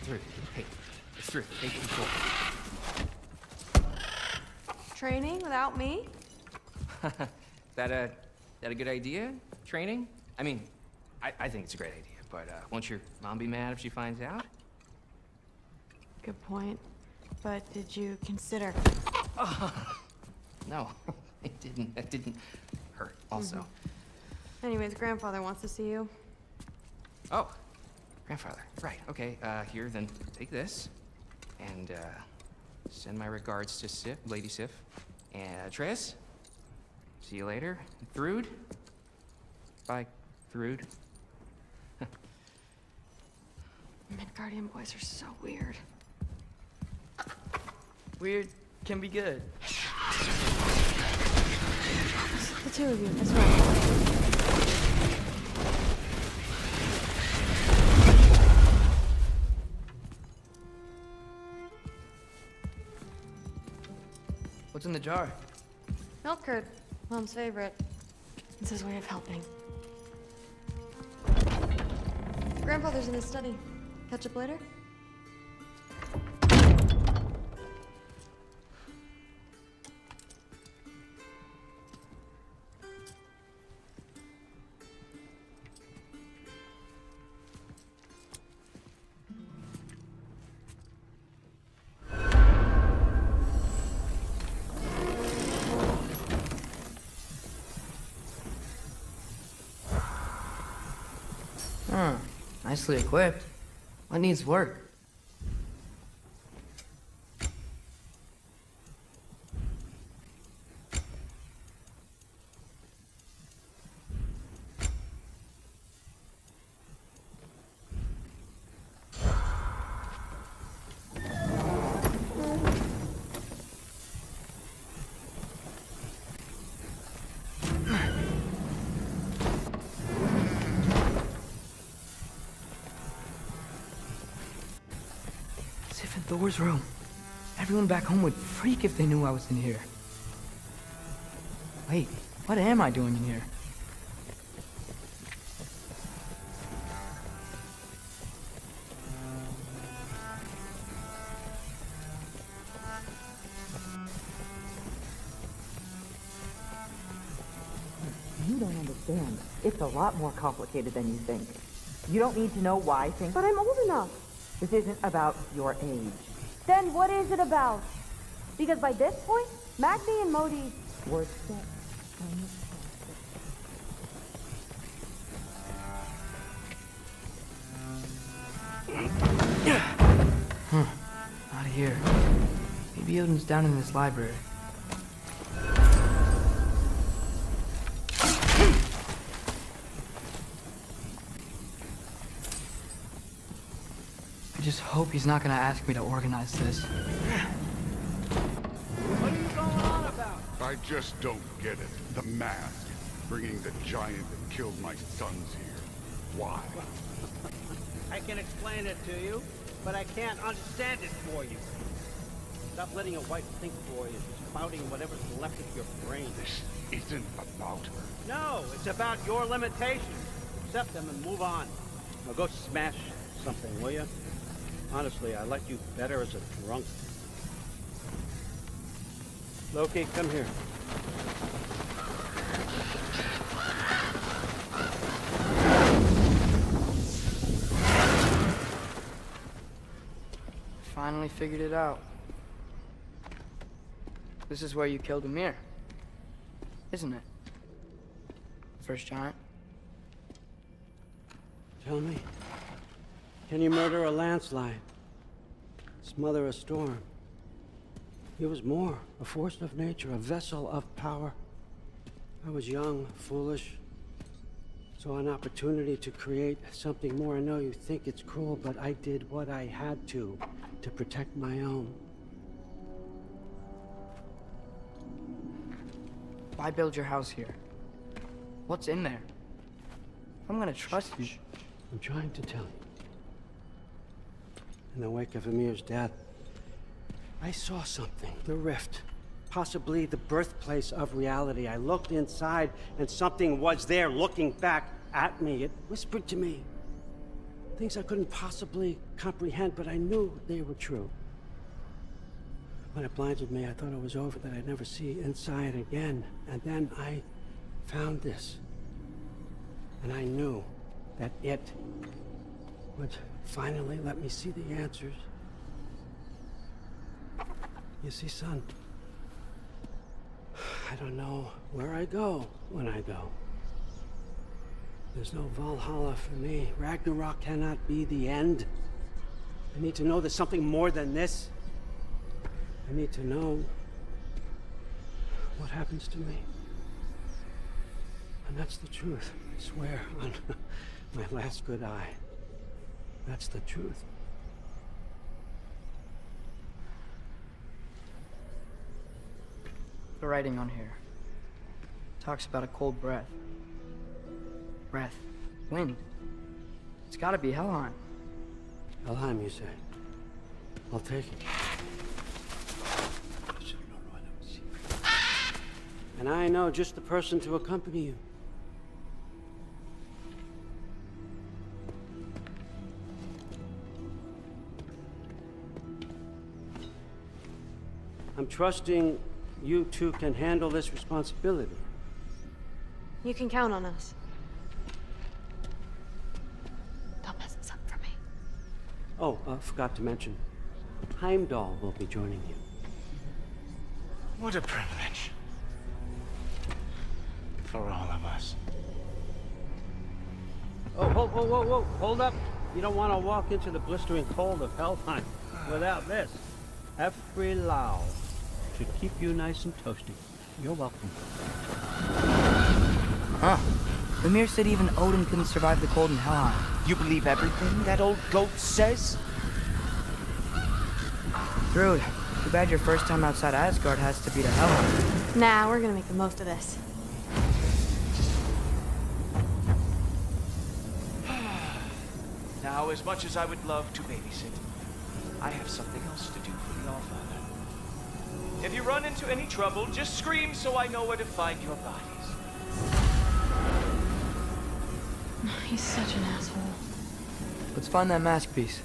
Through. Hey, it's through. Take control. Training without me? That a good idea? Training? I mean, I think it's a great idea, but won't your mom be mad if she finds out? Good point. But did you consider? No, it didn't. That didn't hurt. Also. Anyways, grandfather wants to see you. Oh, grandfather. Right. Okay. Here, then take this, and send my regards to Sif, Lady Sif, and Atreus. See you later, Thrud. Bye, Thrud. Midgardian boys are so weird. Weird can be good. The two of you, that's right. What's in the jar? Milk curd, Mom's favorite. It's his way of helping. Grandfather's in his study. Catch up later? Nicely equipped. What needs work? Thor's room. Everyone back home would freak if they knew I was in here. Wait, what am I doing in here? You don't understand. It's a lot more complicated than you think. You don't need to know why things... But I'm old enough. This isn't about your age. Then what is it about? Because by this point, Magni and Modi were set on the Huh. Not here. Maybe Odin's down in this library. I just hope he's not gonna ask me to organize this. What are you going on about? I just don't get it. The mask. Bringing the giant that killed my sons here. Why? I can explain it to you, but I can't understand it for you. Stop letting your wife think for you, just spouting whatever's left of your brain. This isn't about her. No, it's about your limitations. Accept them and move on. Now go smash something, will you? Honestly, I like you better as a drunk. Loki, come here. Finally figured it out. This is where you killed Ymir, isn't it? First giant. Tell me, can you murder a landslide? Smother a storm? He was more, a force of nature, a vessel of power. I was young, foolish, saw an opportunity to create something more. I know you think it's cruel, but I did what I had to protect my own. Why build your house here? What's in there? I'm gonna trust you. I'm trying to tell you. In the wake of Ymir's death, I saw something. The rift. Possibly the birthplace of reality. I looked inside, and something was there looking back at me. It whispered to me things I couldn't possibly comprehend, but I knew they were true. When it blinded me, I thought it was over, that I'd never see inside again. And then I found this. And I knew that it would finally let me see the answers. You see, son, I don't know where I go when I go. There's no Valhalla for me. Ragnarok cannot be the end. I need to know there's something more than this. I need to know what happens to me. And that's the truth. I swear on my last good eye. That's the truth. The writing on here. talks about a cold breath. Breath. Wind. It's gotta be Helheim. Helheim, you say? I'll take it. And I know just the person to accompany you. I'm trusting you two can handle this responsibility. You can count on us. Don't mess this up for me. Oh, forgot to mention. Heimdall will be joining you. What a privilege. For all of us. Oh, whoa, whoa, whoa, whoa, hold up. You don't want to walk into the blistering cold of Helheim without this. Efrilau. To keep you nice and toasty. You're welcome. Huh. Mimir said even Odin couldn't survive the cold in Helheim. You believe everything that old goat says? Rude. Too bad your first time outside Asgard has to be to Helheim. Nah, we're gonna make the most of this. Now, as much as I would love to babysit, I have something else to do for the Allfather. If you run into any trouble, just scream so I know where to find your bodies. He's such an asshole. Let's find that mask piece.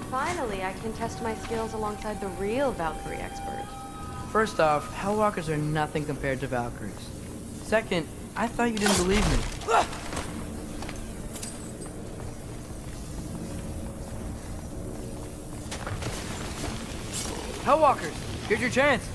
Finally, I can test my skills alongside the real Valkyrie expert. First off, Hellwalkers are nothing compared to Valkyries. Second, I thought you didn't believe me. Hellwalkers, here's your chance.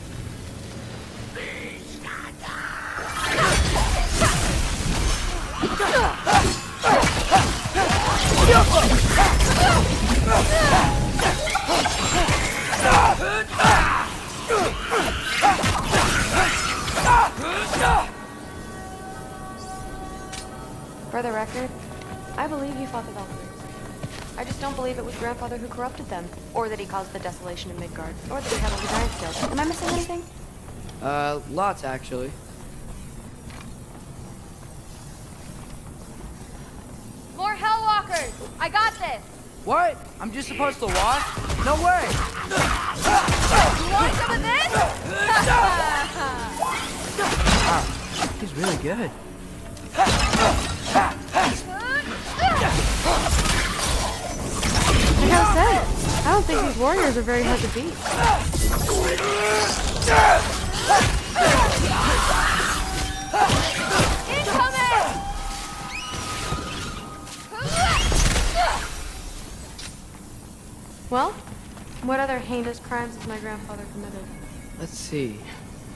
For the record, I believe you fought the Valkyries. I just don't believe it was Grandfather who corrupted them, or that he caused the desolation in Midgard, or that he had all the giant skills. Am I missing anything? Lots actually. More Hellwalkers! I got this! What? I'm just supposed to watch? No way! You want some of this? Wow, he's really good. Like I said, I don't think these warriors are very hard to beat. Incoming! Well, what other heinous crimes has my grandfather committed? Let's see.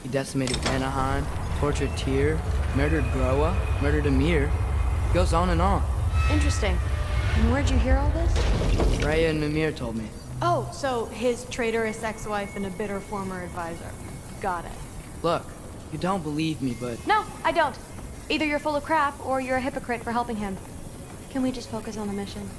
He decimated Anaheim, tortured Tyr, murdered Groa, murdered Ymir. Goes on and on. Interesting. And where'd you hear all this? Raya and Mimir told me. Oh, so his traitorous ex-wife and a bitter former advisor. Got it. Look, you don't believe me, but... No, I don't. Either you're full of crap, or you're a hypocrite for helping him. Can we just focus on the mission?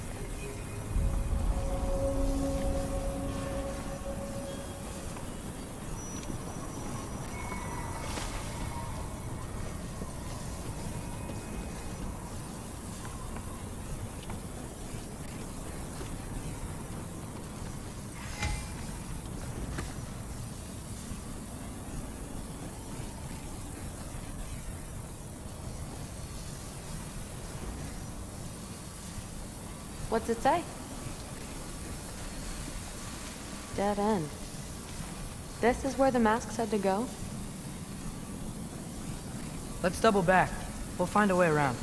What's it say? Dead end. This is where the mask said to go? Let's double back. We'll find a way around.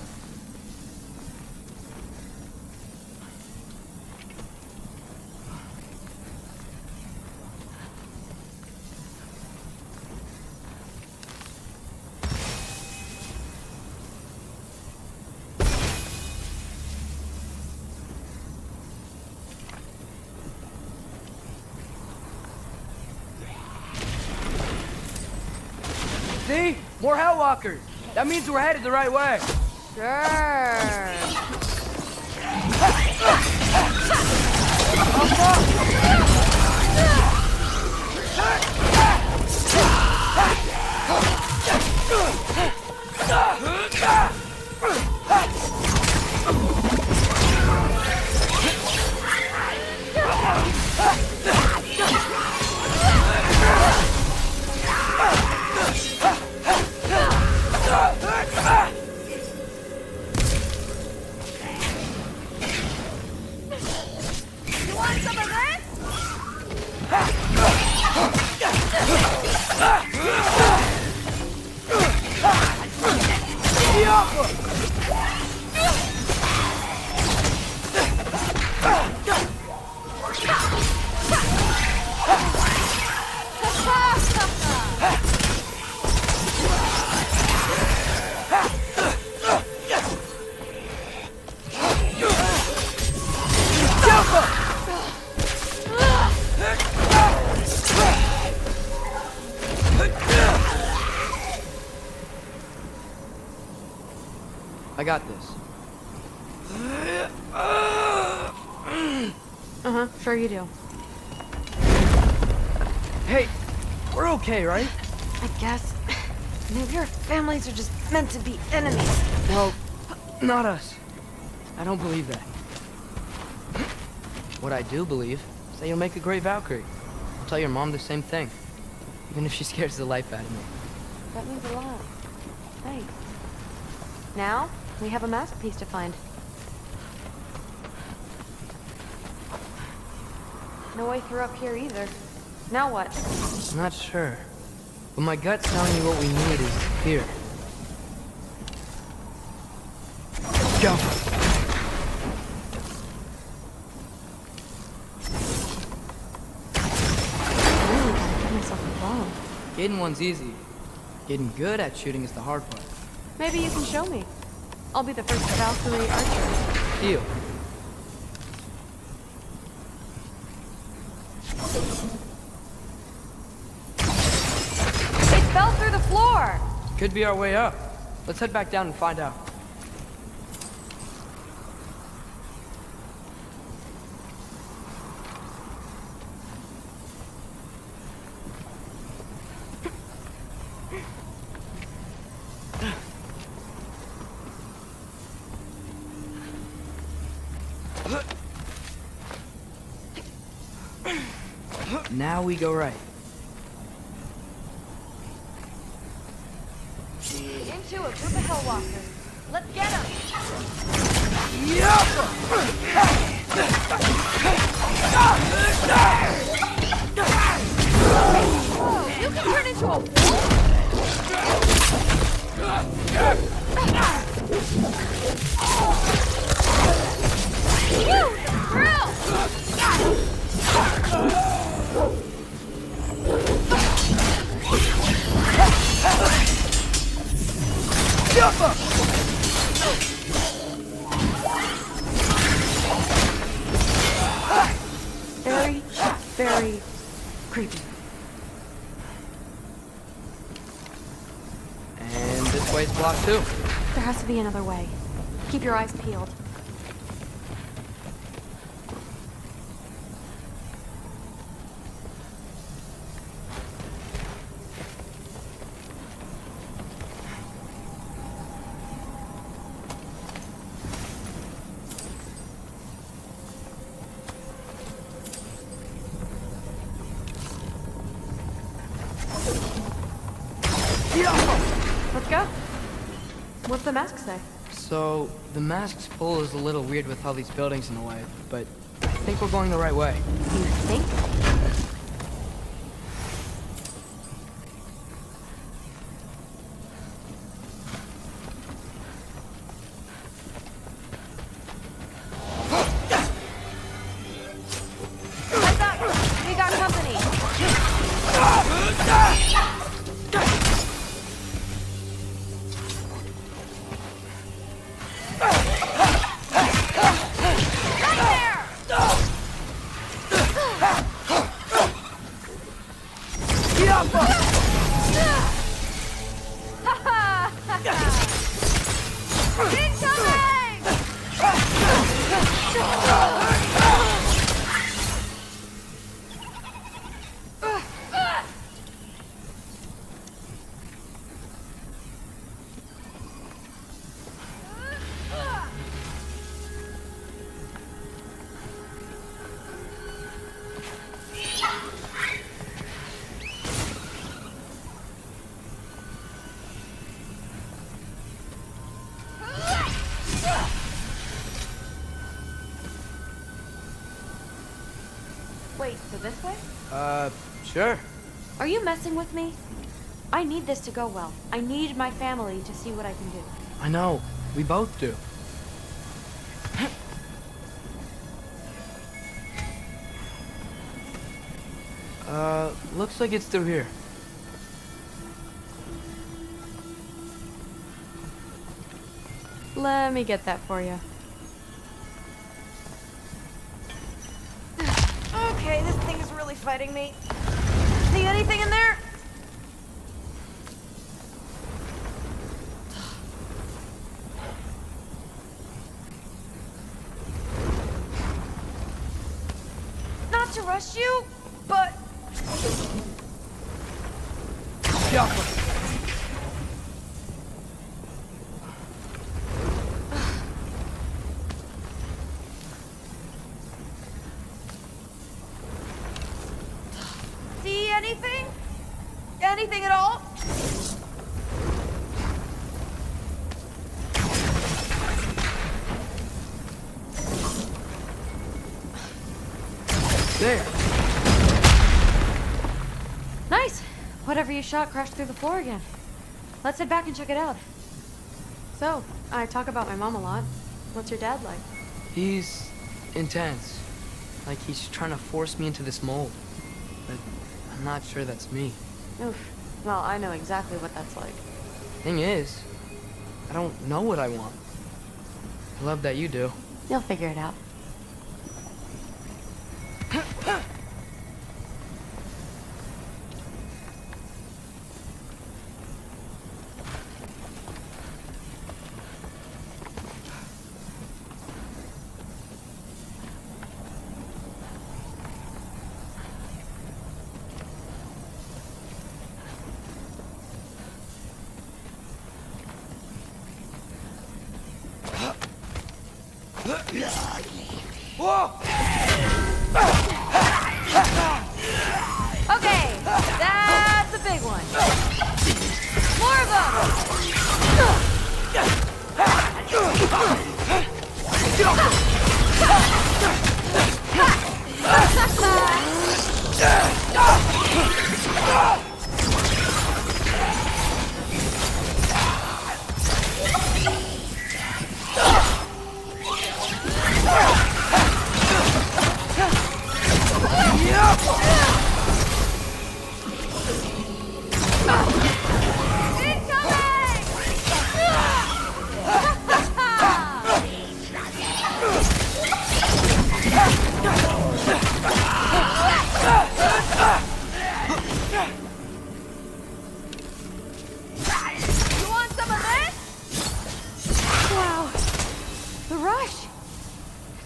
See? More Hellwalkers. That means we're headed the right way. Sure. You want some of this? I got this. Uh-huh, sure you do. Hey, we're okay, right? I guess. Maybe our families are just meant to be enemies. Well, not us. I don't believe that. What I do believe is that you'll make a great Valkyrie. I'll tell your mom the same thing, even if she scares the life out of me. That means a lot. Thanks. Now, we have a masterpiece to find. No way through up here either. Now what? I'm not sure, but my gut's telling me what we need is here. Go! Really gotta get myself involved. Getting one's easy. Getting good at shooting is the hard part. Maybe you can show me. I'll be the first Valkyrie archer. Deal. It fell through the floor! Could be our way up. Let's head back down and find out. Now we go right. Into a group of Hellwalkers. Let's get them! Whoa, you can turn into a Very, very creepy. And this way's blocked too. There has to be another way. Keep your eyes peeled. Let's go. What's the mask say? So, the mask's pull is a little weird with all these buildings in the way, but I think we're going the right way. You think? Heads up! We got company! Wait, so this way? Sure. Are you messing with me? I need this to go well. I need my family to see what I can do. I know. We both do. Looks like it's through here. Let me get that for you. Okay, this thing is really fighting me. See anything in there? Not to rush you, but... See anything? Anything at all? There. Nice. Whatever you shot crashed through the floor again. Let's head back and check it out. So, I talk about my mom a lot. What's your dad like? He's intense. Like he's trying to force me into this mold. But I'm not sure that's me. Oof. Well, I know exactly what that's like. Thing is, I don't know what I want. I love that you do. You'll figure it out. Okay, that's a big one. More of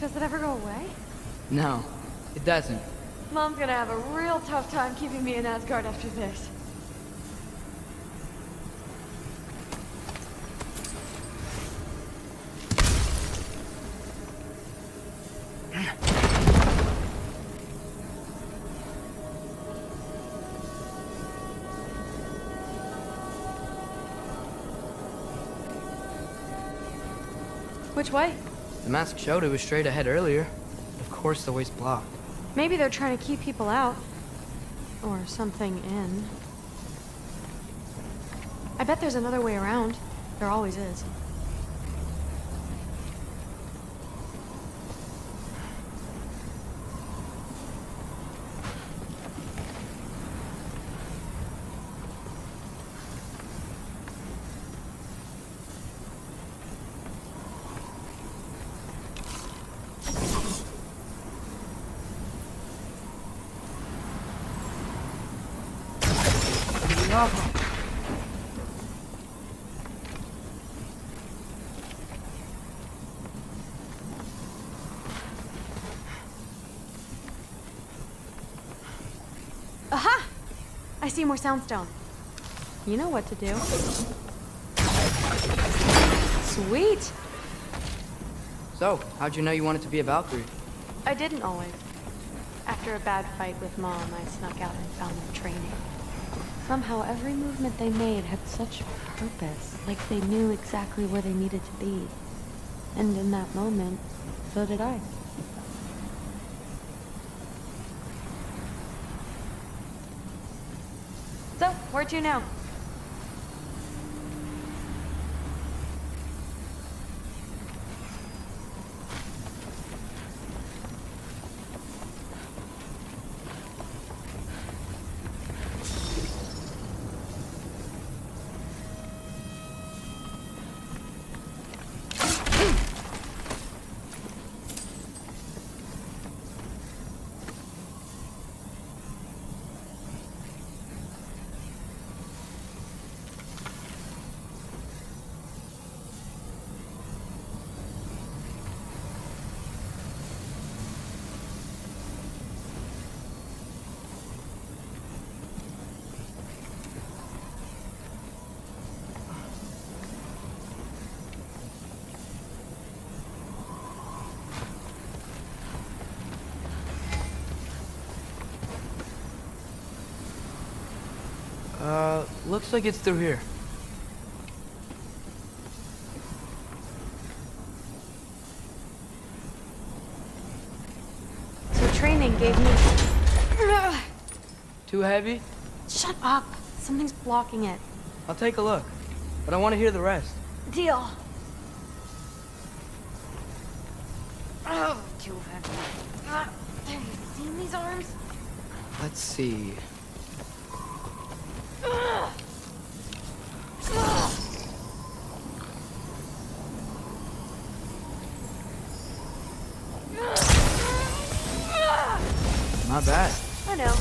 Does it ever go away? No, it doesn't. Mom's gonna have a real tough time keeping me in Asgard after this. Which way? The mask showed it was straight ahead earlier. Of course the way's blocked. Maybe they're trying to keep people out. Or something in. I bet there's another way around. There always is. Aha! I see more soundstone. You know what to do. Sweet! So, how'd you know you wanted to be a Valkyrie? I didn't always. After a bad fight with Mom, I snuck out and found them training. Somehow every movement they made had such purpose, like they knew exactly where they needed to be. And in that moment, so did I. So, where to now? Looks like it's through here. So training gave me... Too heavy? Shut up! Something's blocking it. I'll take a look, but I want to hear the rest. Deal. Oh, too heavy. Have you seen these arms? Let's see. Not bad. I know.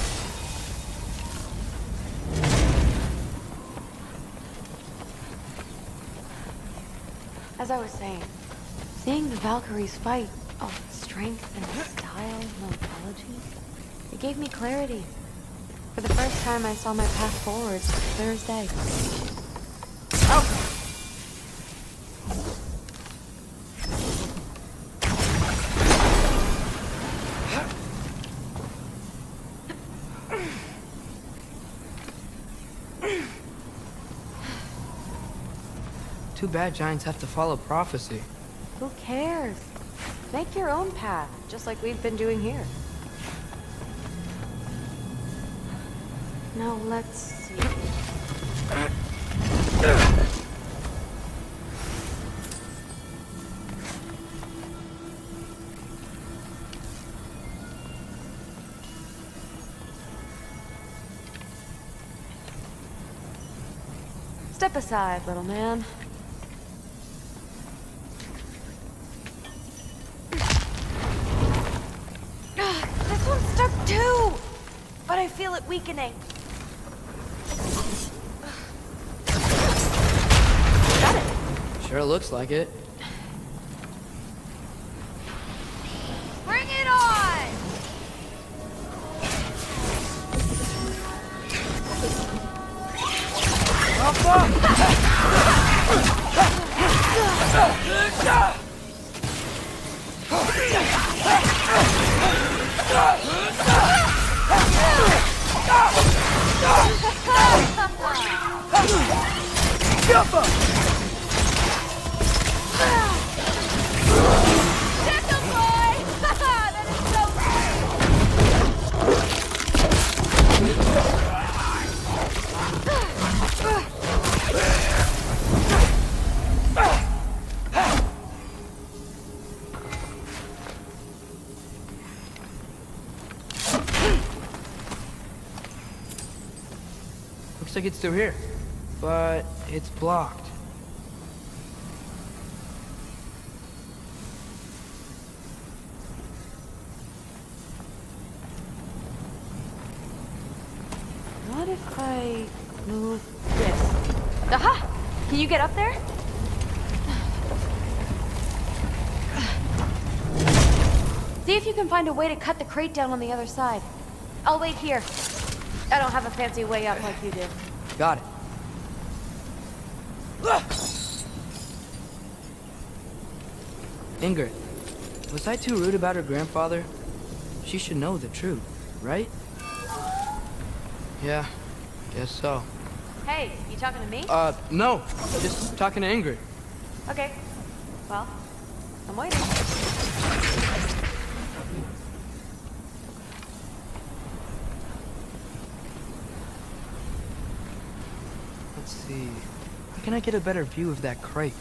As I was saying, seeing the Valkyries fight, oh, strength and style, no apology, it gave me clarity. For the first time, I saw my path forward, clear as day. Oh! Too bad giants have to follow prophecy. Who cares? Make your own path, just like we've been doing here. Now let's see. Step aside, little man. This one's stuck too! But I feel it weakening. Got it! Sure looks like it. Bring it on! Looks like it's through here, but it's blocked. What if I move this? Aha! Can you get up there? See if you can find a way to cut the crate down on the other side. I'll wait here. I don't have a fancy way up like you do. Got it. Ingrid, was I too rude about her grandfather? She should know the truth, right? Yeah, guess so. Hey, you talking to me? No. Just talking to Ingrid. Okay. Well, I'm waiting. Let's see. How can I get a better view of that crate?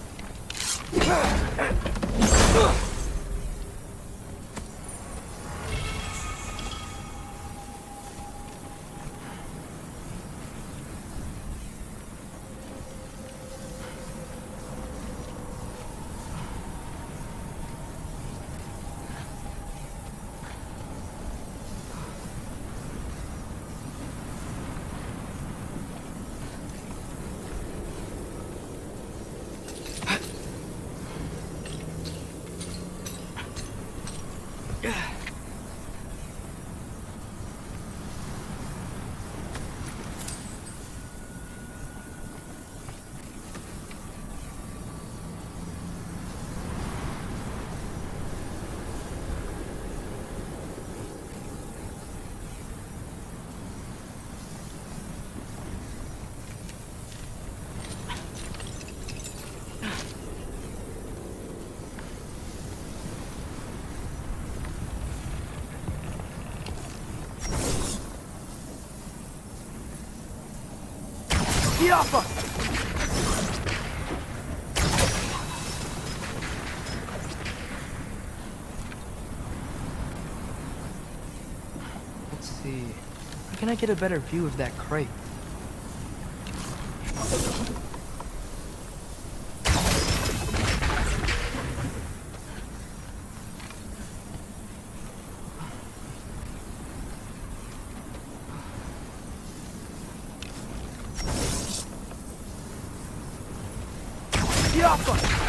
Yappa! Let's see. How can I get a better view of that crate? Yappa!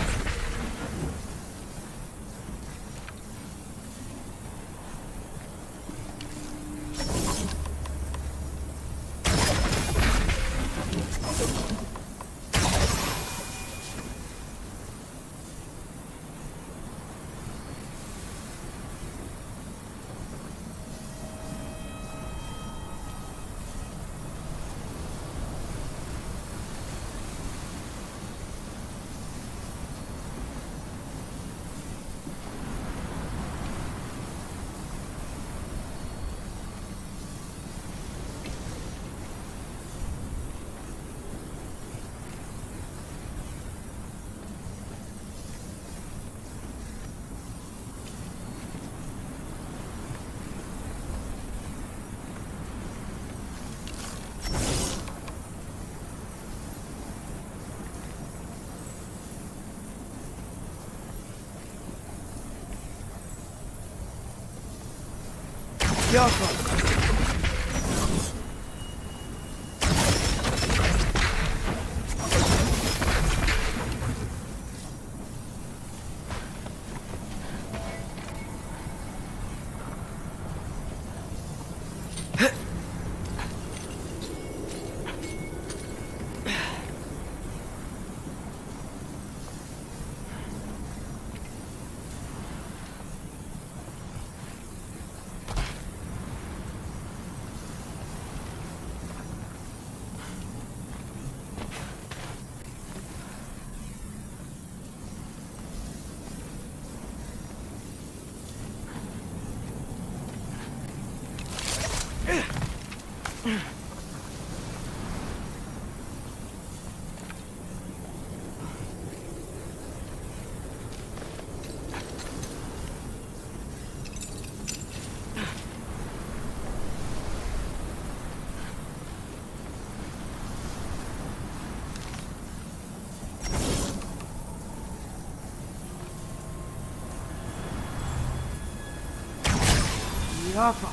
Yappa!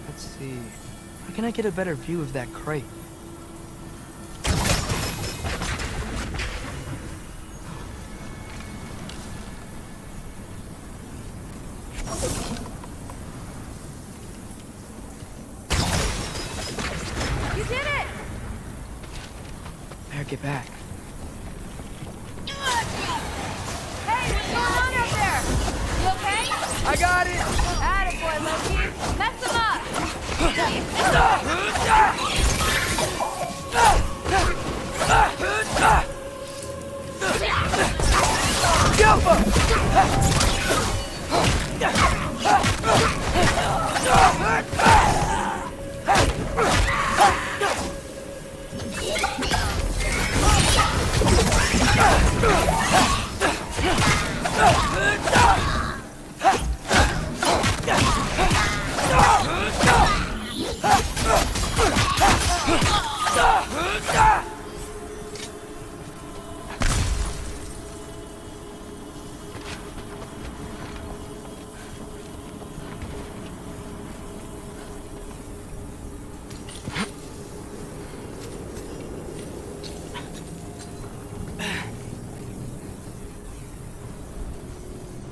Let's see. How can I get a better view of that crate? You did it! Better get back. Hey, what's going on out there? You okay? I got it! Attaboy, Loki. Mess him up!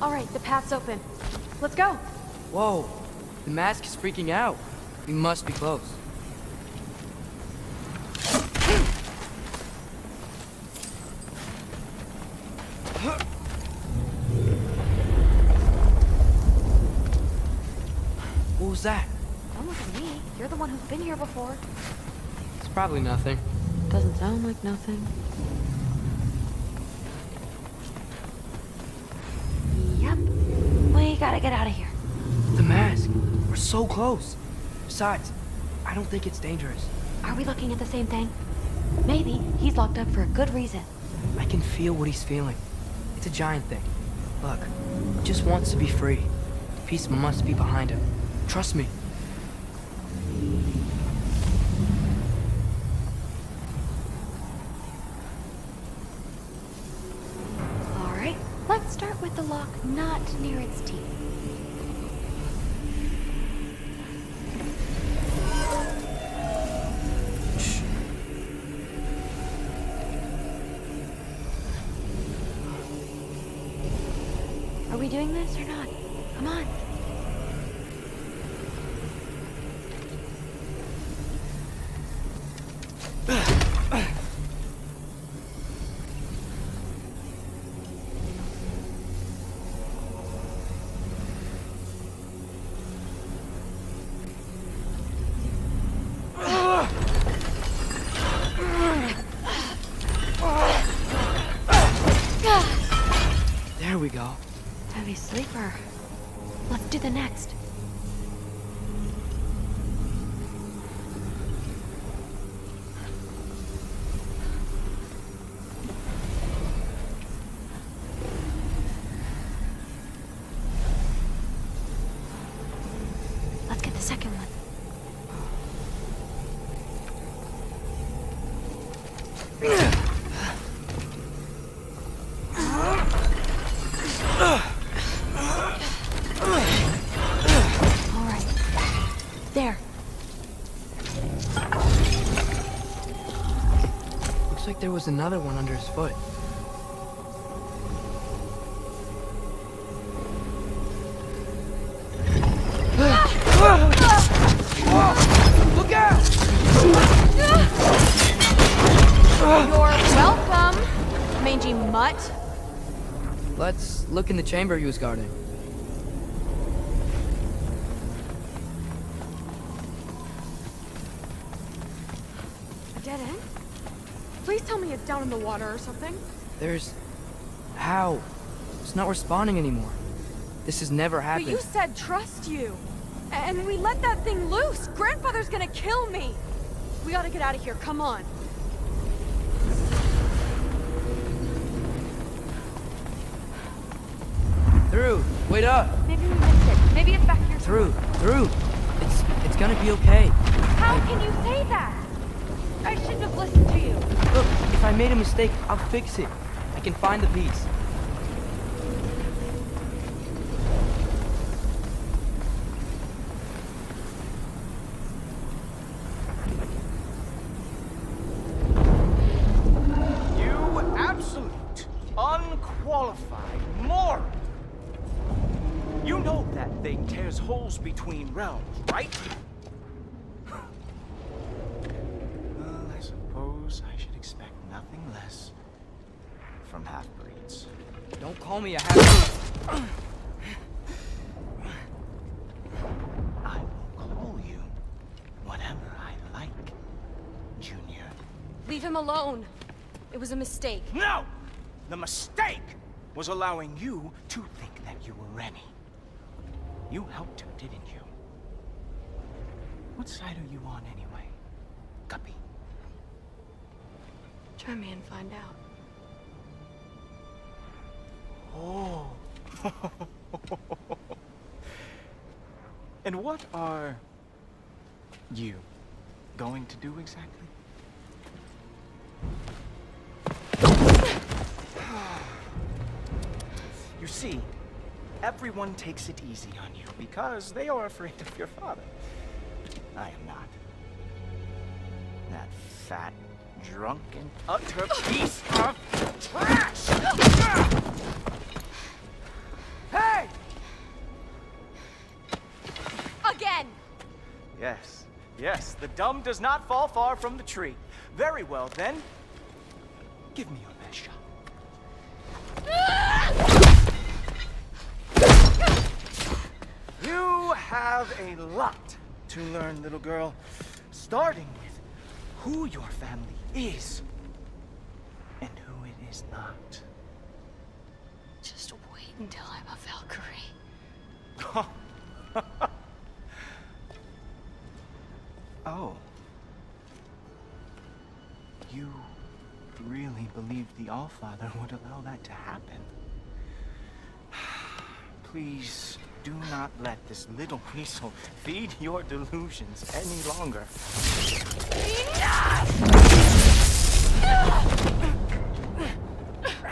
All right, the path's open. Let's go. Whoa, the mask is freaking out. We must be close. What was that? Don't look at me. You're the one who's been here before. It's probably nothing. Doesn't sound like nothing. Yep. We gotta get out of here. The mask. We're so close. Besides, I don't think it's dangerous. Are we looking at the same thing? Maybe he's locked up for a good reason. I can feel what he's feeling. It's a giant thing. Look, he just wants to be free. Peace must be behind him. Trust me. All right, let's start with the lock not near its teeth. Are we doing this or not? Come on. There we go. Heavy sleeper. Let's do the next. Let's get the second one. There. Looks like there was another one under his foot. Look out! You're welcome, mangy mutt. Let's look in the chamber he was guarding. A dead end? Please tell me it's down in the water or something. There's... How? It's not responding anymore. This has never happened. But you said trust you. And we let that thing loose. Grandfather's gonna kill me. We gotta get out of here. Come on. Through. Wait up. Maybe we missed it. Maybe it's back here. Through. It's gonna be okay. How can you say that? I shouldn't have listened to you. Look, if I made a mistake, I'll fix it. I can find the piece. You absolute, unqualified moron! You know that thing tears holes between realms, right? Well, I suppose I should expect nothing less from half-breeds. Don't call me a half-breed. I will call you whatever I like, Junior. Leave him alone. It was a mistake. No! The mistake was allowing you to think that you were ready. You helped him, didn't you? What side are you on anyway, Guppy? Try me and find out. Oh. And what are you going to do exactly? You see, everyone takes it easy on you because they are afraid of your father. I am not. That fat, drunken, utter piece of trash! Hey! Again! Yes, yes, the dumb does not fall far from the tree. Very well, then. Give me your best shot. You have a lot to learn, little girl. Starting with who your family is and who it is not. Just wait until I'm a Valkyrie. Oh. You really believed the Allfather would allow that to happen? Please do not let this little weasel feed your delusions any longer.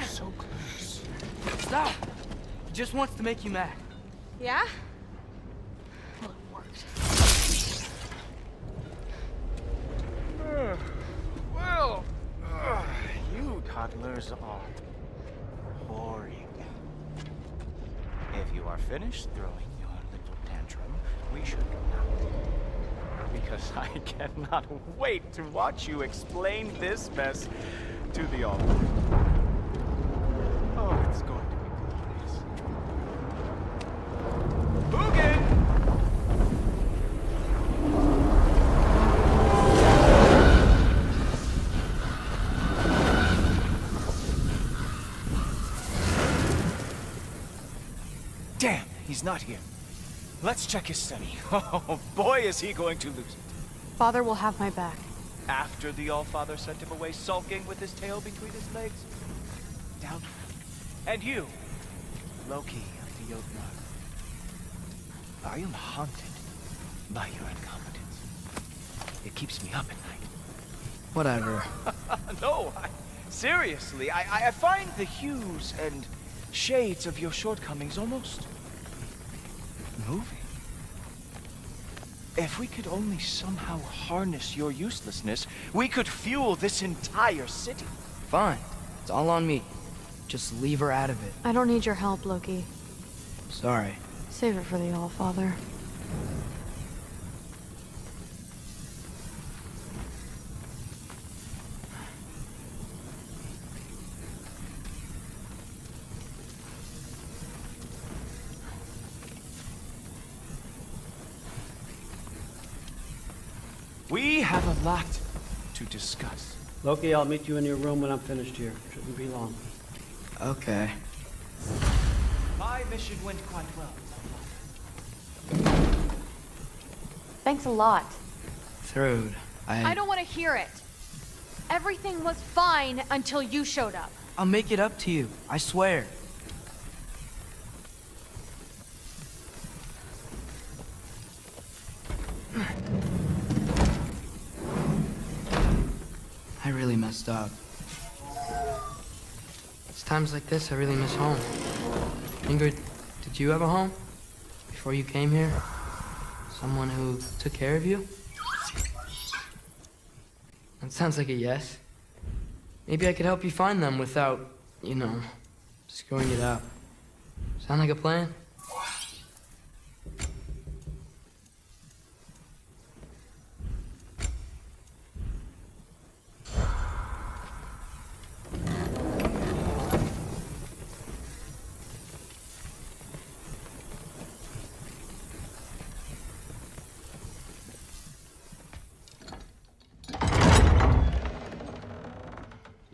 So close. Stop! He just wants to make you mad. Yeah? Well, it worked. Well, you toddlers are boring. If you are finished throwing your little tantrum, we should go now. Because I cannot wait to watch you explain this mess to the altar. Oh, it's going to be glorious. Boogan! Damn, he's not here. Let's check his study. Oh boy, is he going to lose it. Father will have my back. After the Allfather sent him away sulking with his tail between his legs? Doubtful. And you, Loki of the Jotnar. I am haunted by your incompetence. It keeps me up at night. Whatever. No, seriously, I find the hues and shades of your shortcomings almost moving. If we could only somehow harness your uselessness, we could fuel this entire city. Fine. It's all on me. Just leave her out of it. I don't need your help, Loki. Sorry. Save it for the Allfather. We have a lot to discuss. Loki, I'll meet you in your room when I'm finished here. Shouldn't be long. Okay. My mission went quite well. Thanks a lot. Thrud, I don't want to hear it. Everything was fine until you showed up. I'll make it up to you. I swear. I really messed up. It's times like this I really miss home. Ingrid, did you have a home? Before you came here? Someone who took care of you? That sounds like a yes. Maybe I could help you find them without, you know, screwing it up. Sound like a plan?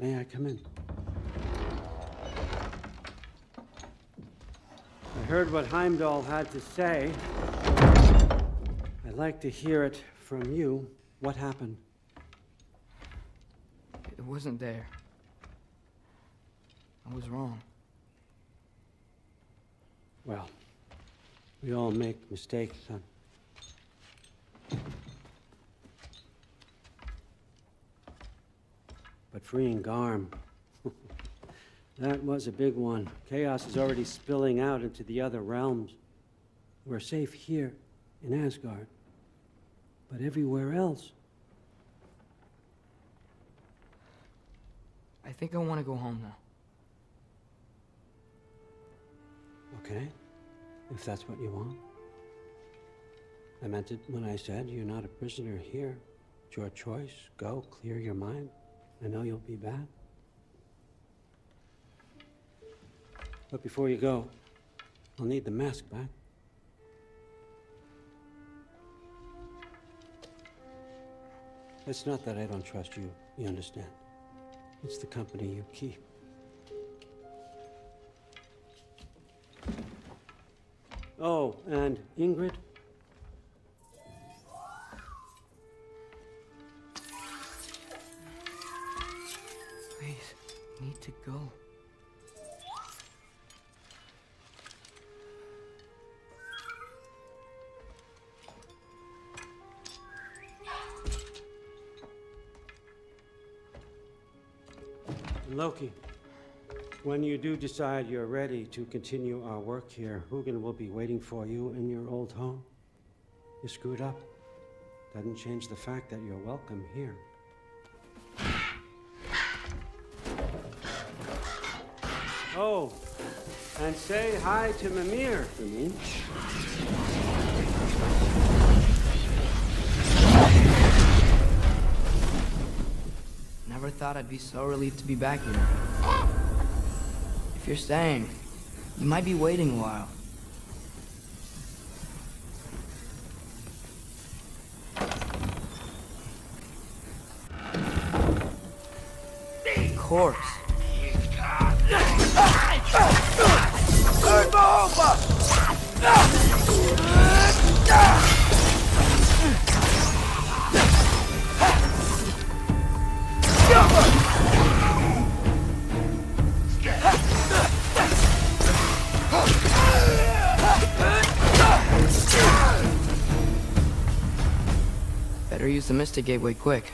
May I come in? I heard what Heimdall had to say. I'd like to hear it from you. What happened? It wasn't there. I was wrong. Well, we all make mistakes, son. But freeing Garm, that was a big one. Chaos is already spilling out into the other realms. We're safe here in Asgard, but everywhere else. I think I want to go home now. Okay, if that's what you want. I meant it when I said you're not a prisoner here. It's your choice. Go, clear your mind. I know you'll be back. But before you go, I'll need the mask back. It's not that I don't trust you, you understand? It's the company you keep. Oh, and Ingrid? Please, need to go. Loki, when you do decide you're ready to continue our work here, Hugin will be waiting for you in your old home. You screwed up. Doesn't change the fact that you're welcome here. Oh, and say hi to Mimir for me. Never thought I'd be so relieved to be back here. If you're staying, you might be waiting a while. Of course. Better use the Mystic Gateway quick.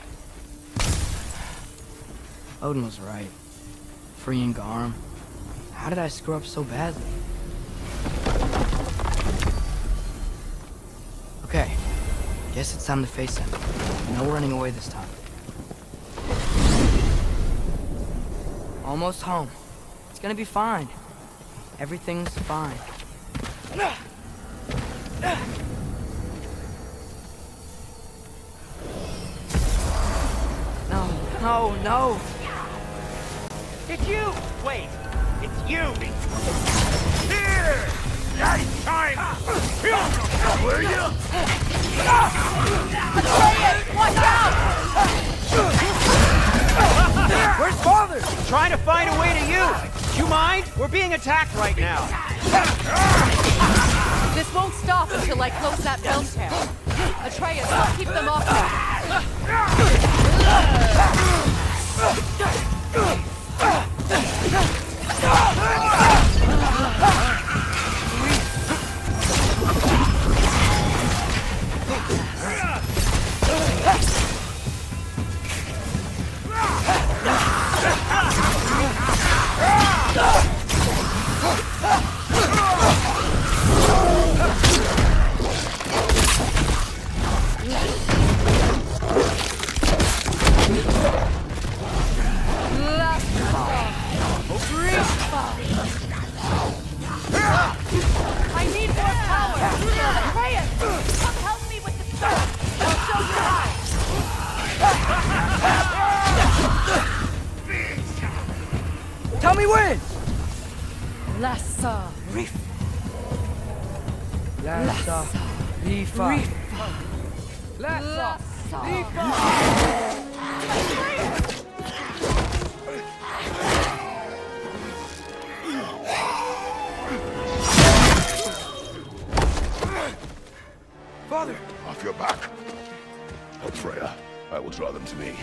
Odin was right. Freeing Garm. How did I screw up so badly? Okay. Guess it's time to face him. No running away this time. Almost home. It's gonna be fine. Everything's fine. No, no! It's you! Wait, it's you! Here! Nice time! Kill him, will you? Atreus, watch out! Where's Father? Trying to find a way to you! Do you mind? We're being attacked right now. This won't stop until I close that bell tower. Atreus, I'll keep them off you. I need more power! Atreus! Come help me with the stuff! I'll show you how! Tell me when! Lassa Reef. Lassa Rifa. Lassa Rifa. Father! Off your back. Help Freya. I will draw them to me.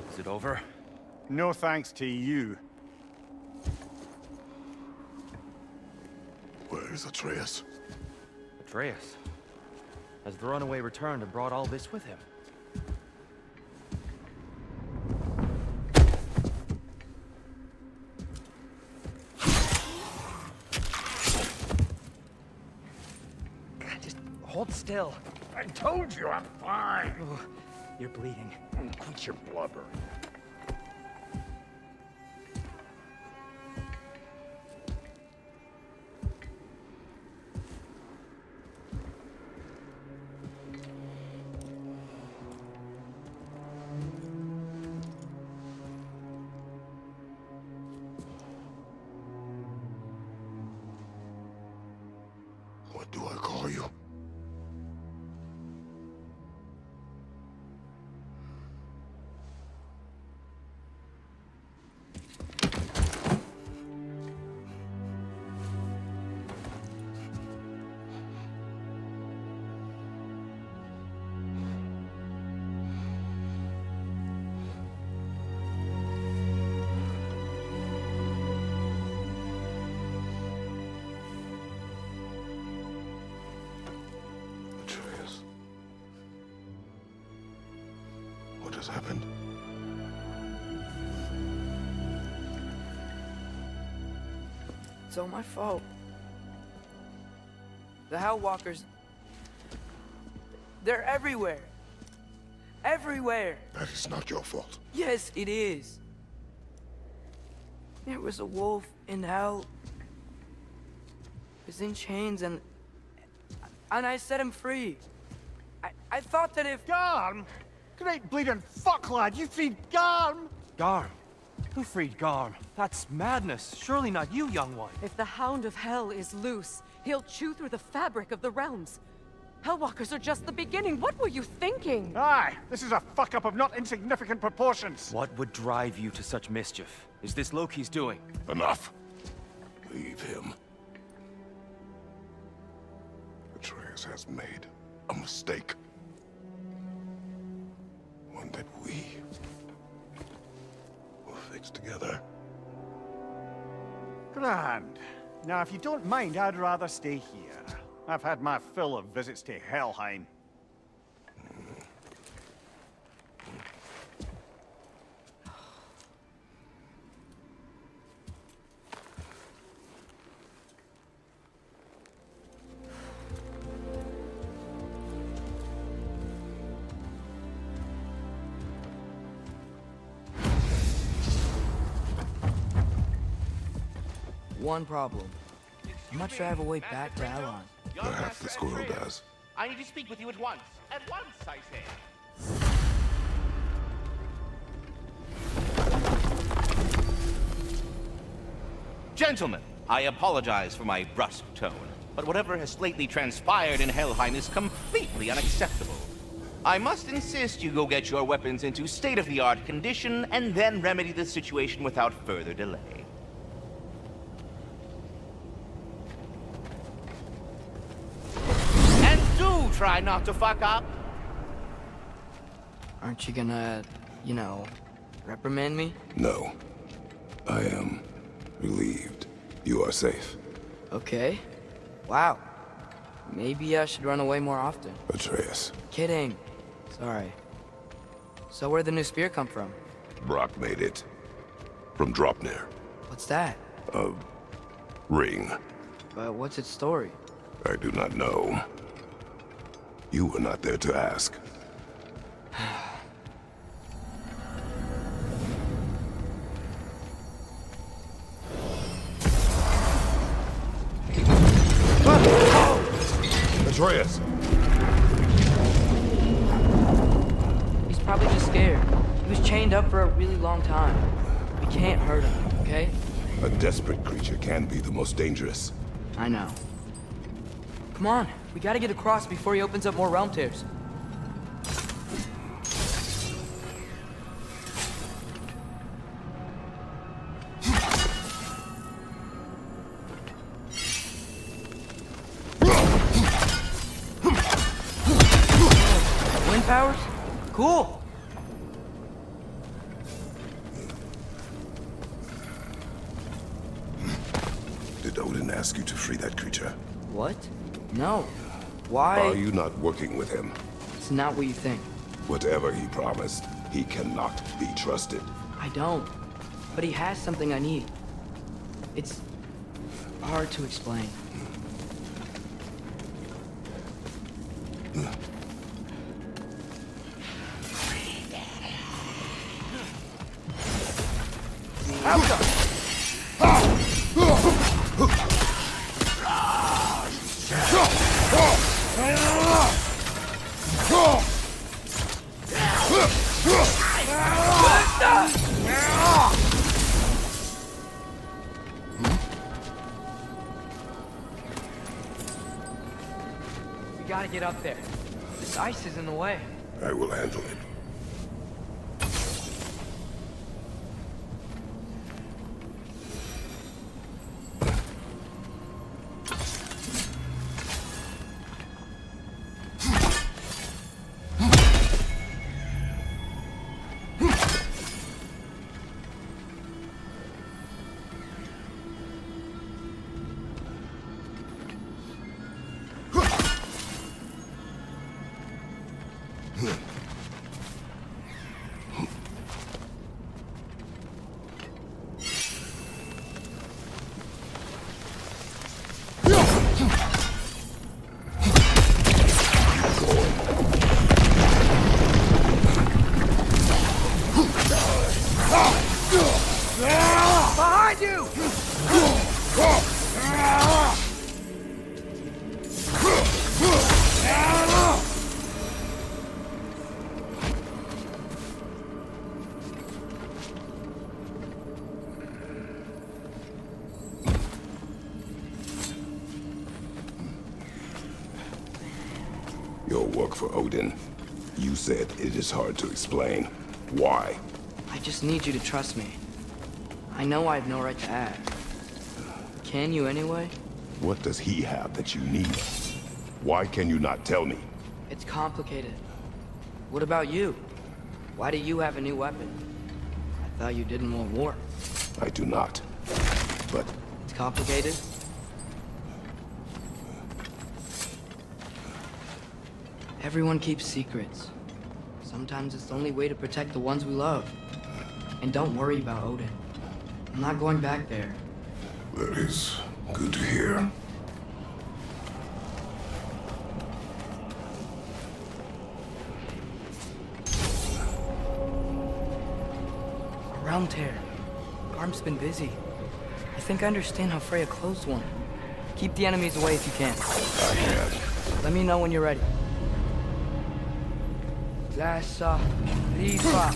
Is it over? No thanks to you. Where is Atreus? Atreus? Has the runaway returned and brought all this with him? Just hold still. I told you I'm fine. Oh, you're bleeding. Quit your blubber. What do I call you? Atreus. What has happened? It's all my fault. The Hellwalkers... they're everywhere. Everywhere. That is not your fault. Yes, it is. There was a wolf in hell. He was in chains and I set him free. I thought that if... Garm? Great bleeding fuck, lad. You freed Garm? Garm? Who freed Garm? That's madness. Surely not you, young one. If the Hound of Hell is loose, he'll chew through the fabric of the realms. Hellwalkers are just the beginning. What were you thinking? Aye, this is a fuck-up of not insignificant proportions. What would drive you to such mischief? Is this Loki's doing? Enough. Leave him. Atreus has made a mistake. One that we will fix together. Grand. Now, if you don't mind, I'd rather stay here. I've had my fill of visits to Helheim. One problem. I'm not sure I have a way back to Alon. Perhaps the squirrel does. I need to speak with you at once. At once, I say. Gentlemen, I apologize for my brusque tone, but whatever has lately transpired in Helheim is completely unacceptable. I must insist you go get your weapons into state-of-the-art condition and then remedy the situation without further delay. try not to fuck up? Aren't you gonna, you know, reprimand me? No. I am relieved. You are safe. Okay. Wow. Maybe I should run away more often. Atreus. Kidding. Sorry. So where'd the new spear come from? Brock made it. From Dropnir. What's that? A ring. But what's its story? I do not know. You were not there to ask. Atreus! He's probably just scared. He was chained up for a really long time. We can't hurt him, okay? A desperate creature can be the most dangerous. I know. Come on, we gotta get across before he opens up more realm tears. Wind powers? Cool! Did Odin ask you to free that creature? What? No. Why? Are you not working with him? It's not what you think. Whatever he promised, he cannot be trusted. I don't. But he has something I need. It's hard to explain. We gotta get up there. This ice is in the way. I will handle it. Behind you! Your work for Odin. You said it is hard to explain. Why? I just need you to trust me. I know I have no right to act. Can you anyway? What does he have that you need? Why can you not tell me? It's complicated. What about you? Why do you have a new weapon? I thought you didn't want war. I do not. But It's complicated? Everyone keeps secrets. Sometimes it's the only way to protect the ones we love. And don't worry about Odin. I'm not going back there. that is good to hear. Realm tear. Garm's been busy. I think I understand how Freya closed one. Keep the enemies away if you can. I can. Let me know when you're ready. Lassa, Riva.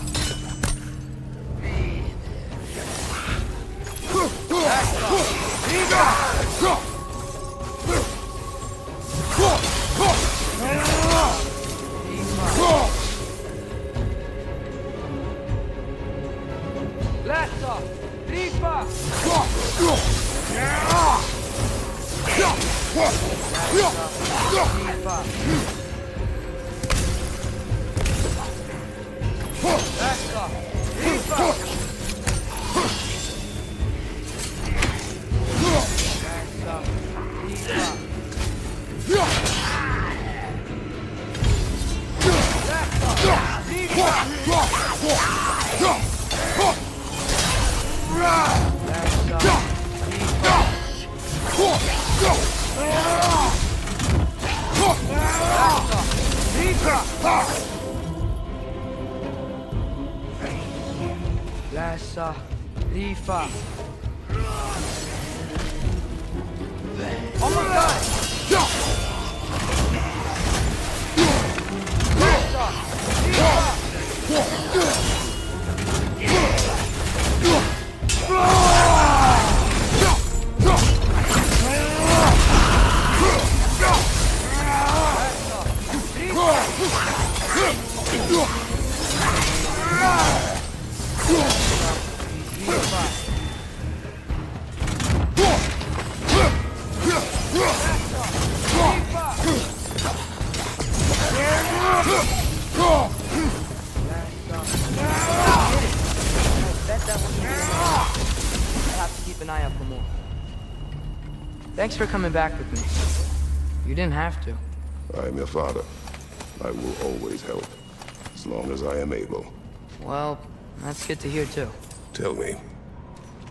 Lassa, Riva. Lassa, Rifa. Oh my god! Thanks for coming back with me. You didn't have to. I am your father. I will always help, as long as I am able. Well, that's good to hear too. Tell me,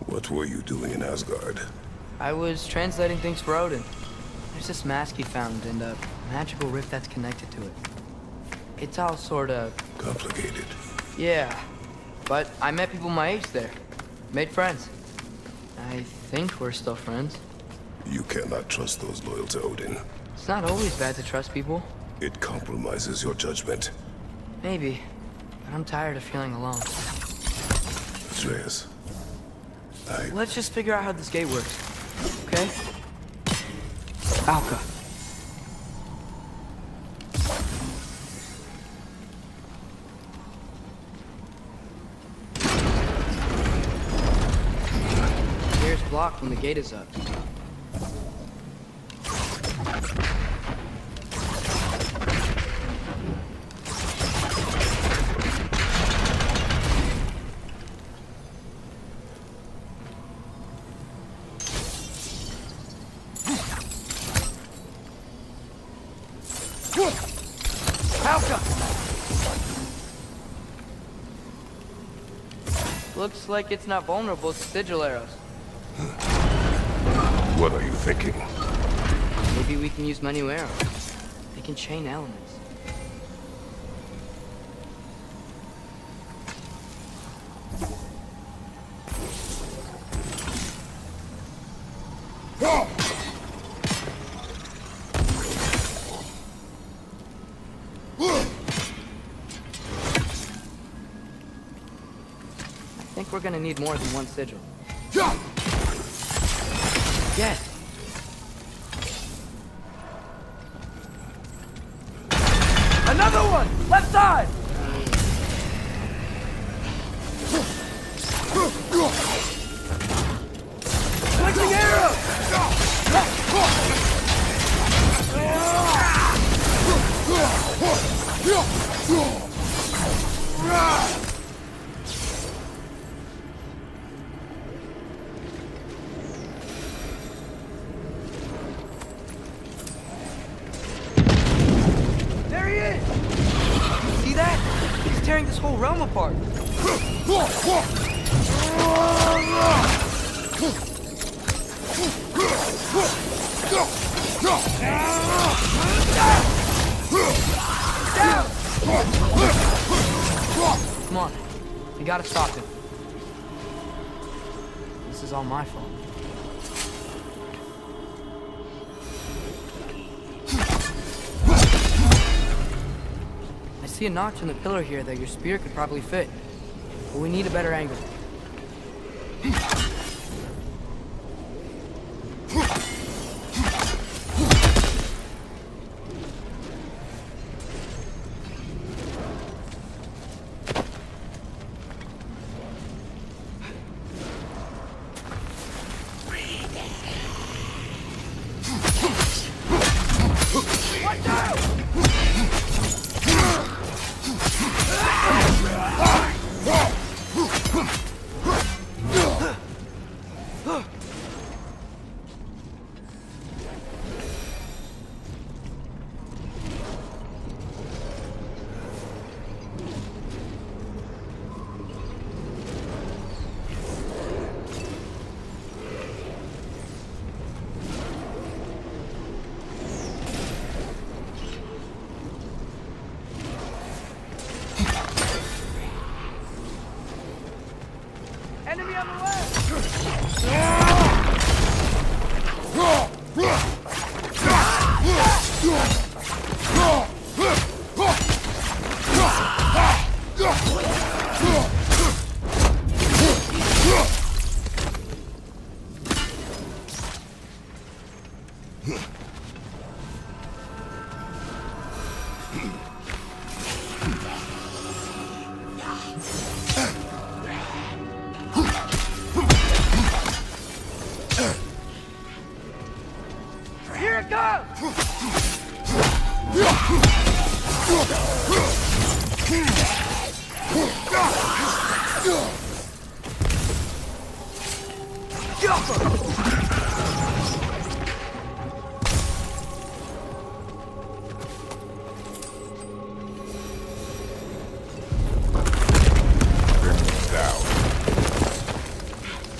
what were you doing in Asgard? I was translating things for Odin. There's this mask he found and a magical rift that's connected to it. It's all sorta... complicated. Yeah, but I met people my age there. Made friends. I think we're still friends. You cannot trust those loyal to Odin. It's not always bad to trust people. It compromises your judgment. Maybe, but I'm tired of feeling alone. Atreus, Let's just figure out how this gate works, okay? Alka. Here's blocked when the gate is up. Looks like it's not vulnerable to sigil arrows. what are you thinking? Maybe we can use my new arrows. They can chain elements. I think we're gonna need more than one sigil. Yes! Another one! Left side! Switching arrows! There he is! See that? He's tearing this whole realm apart. Come on. We gotta stop him. This is all my fault. I see a notch in the pillar here that your spear could probably fit. But we need a better angle. Here it goes!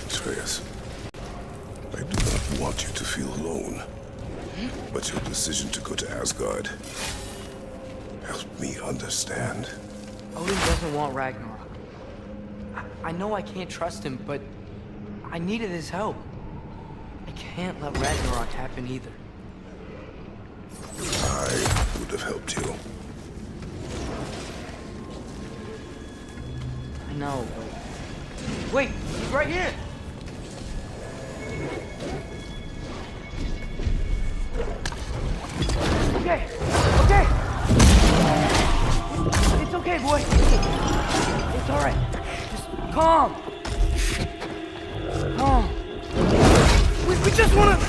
Atreus, I do not want you to feel alone. But your decision to go to Asgard helped me understand. Odin doesn't want Ragnarok. I know I can't trust him, but I needed his help. I can't let Ragnarok happen either. I would have helped you. I know, but... Wait, he's right here! Okay, okay! It's okay, boy. It's all right. Just calm. Calm. We just want to...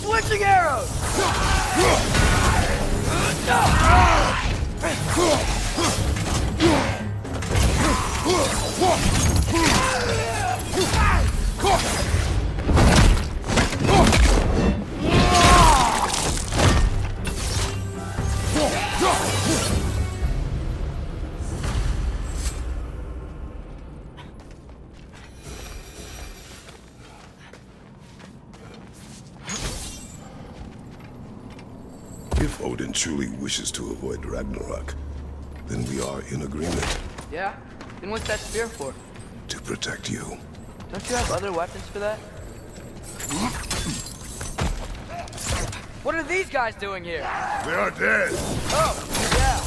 Switching arrows! If Odin truly wishes to avoid Ragnarok, then we are in agreement. Yeah? Then what's that spear for? To protect you. Don't you have other weapons for that? What are these guys doing here? They are dead. Oh, yeah.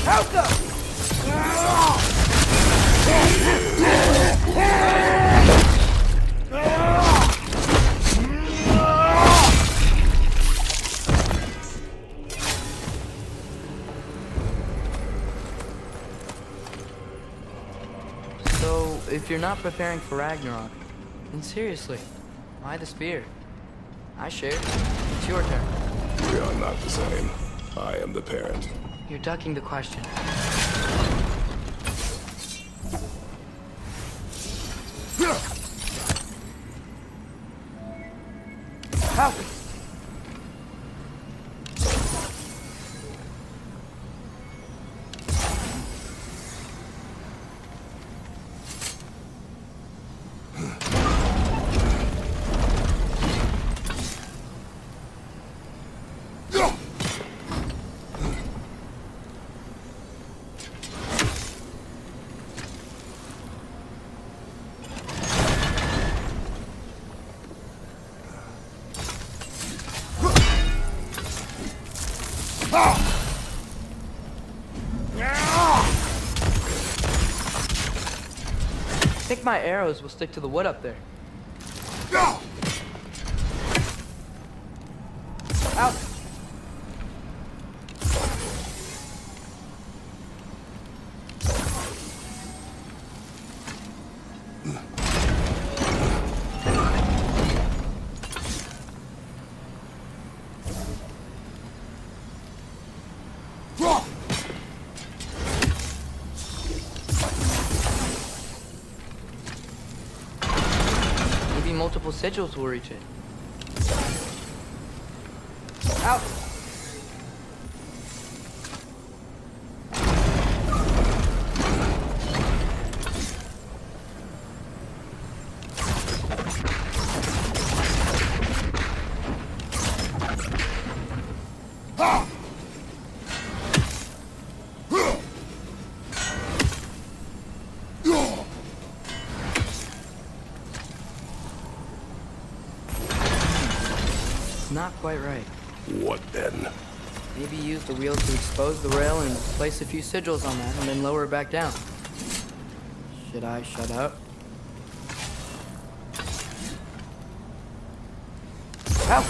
Help them! So, if you're not preparing for Ragnarok, then seriously, why the spear? I shared. It's your turn. We are not the same. I am the parent. You're ducking the question. Help me! I think my arrows will stick to the wood up there. Out! Maybe multiple sigils will reach it. Ow! Not quite right. What then? Maybe use the wheel to expose the rail and place a few sigils on that and then lower it back down. Should I shut up? Ow!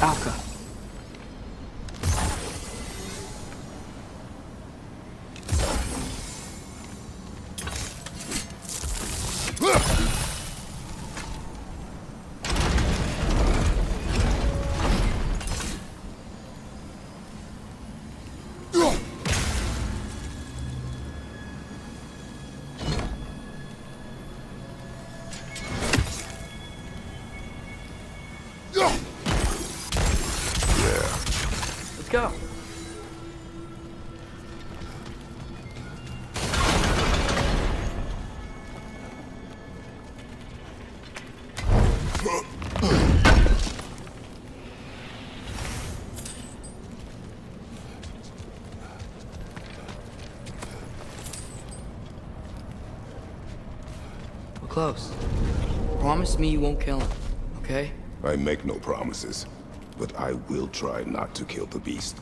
Alka. Go. We're close. Promise me you won't kill him, okay? I make no promises, but I will try not to kill the beast.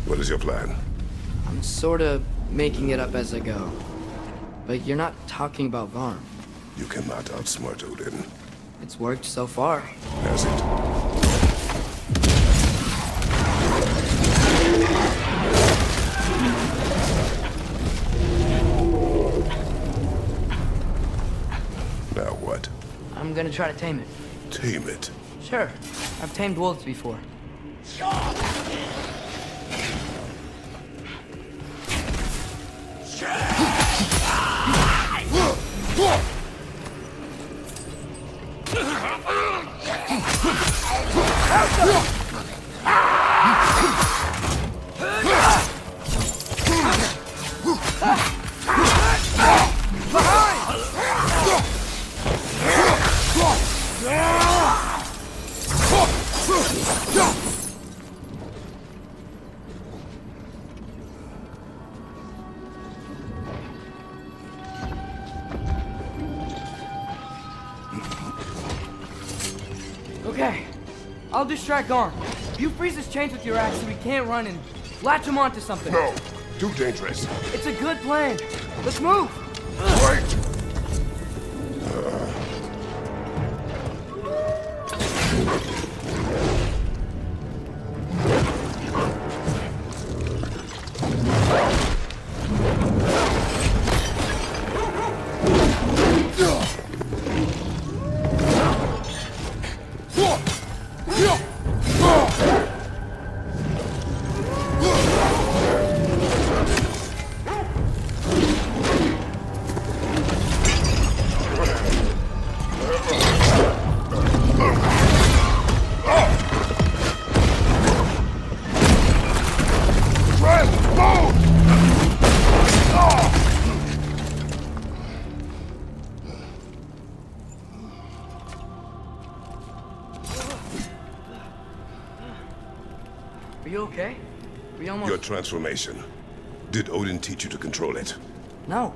What is your plan? I'm sort of making it up as I go. But you're not talking about Garm. You cannot outsmart Odin. It's worked so far. Has it? Now what? I'm gonna try to tame it. Tame it. Sure. I've tamed wolves before. Okay, I'll distract Garm. You freeze his chains with your axe so he can't run and latch him onto something. No, too dangerous. It's a good plan. Let's move. Wait! Are you okay? We almost... Your transformation. Did Odin teach you to control it? No.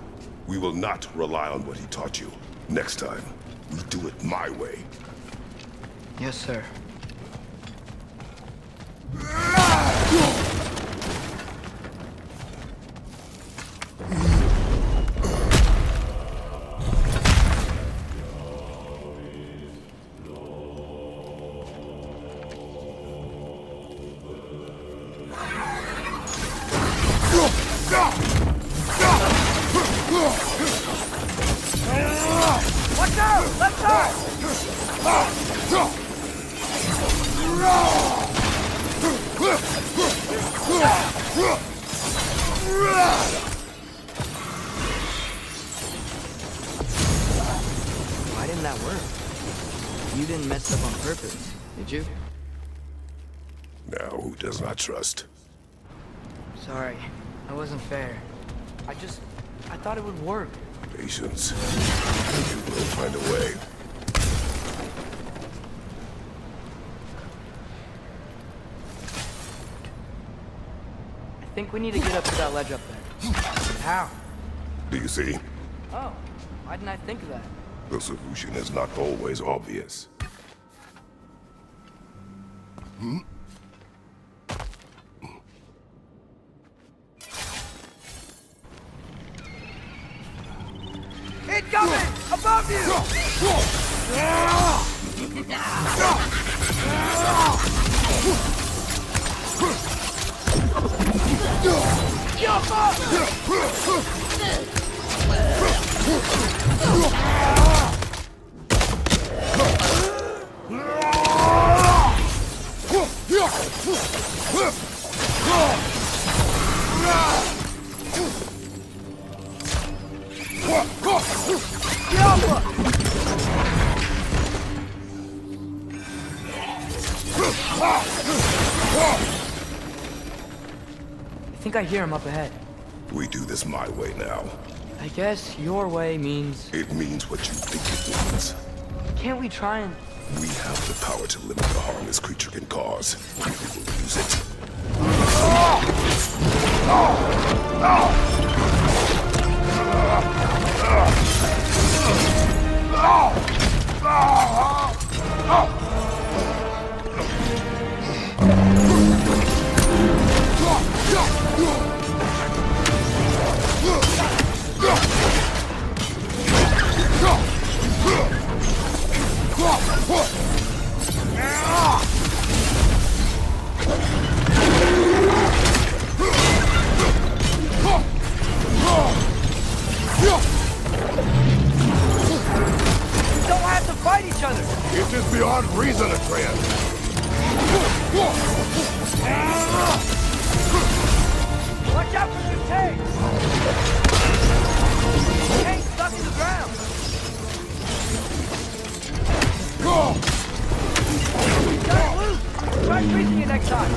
We will not rely on what he taught you. Next time, we do it my way. Yes, sir. Watch out! Left side! Why didn't that work? You didn't mess up on purpose, did you? Now, who does not trust? Sorry, that wasn't fair. I thought it would work. Patience. You will find a way. I think we need to get up to that ledge up there. How? Do you see? Oh, why didn't I think of that? The solution is not always obvious. Hmm? Incoming! Above you! I think I hear him up ahead. We do this my way now. I guess your way means... It means what you think it means. Can't we try and... We have the power to limit the harm this creature can cause. We will use it. fight each other! It is beyond reason, Atreus. Watch out for the tank! Tank stuck in the ground! Got it loose! Try freezing it next time!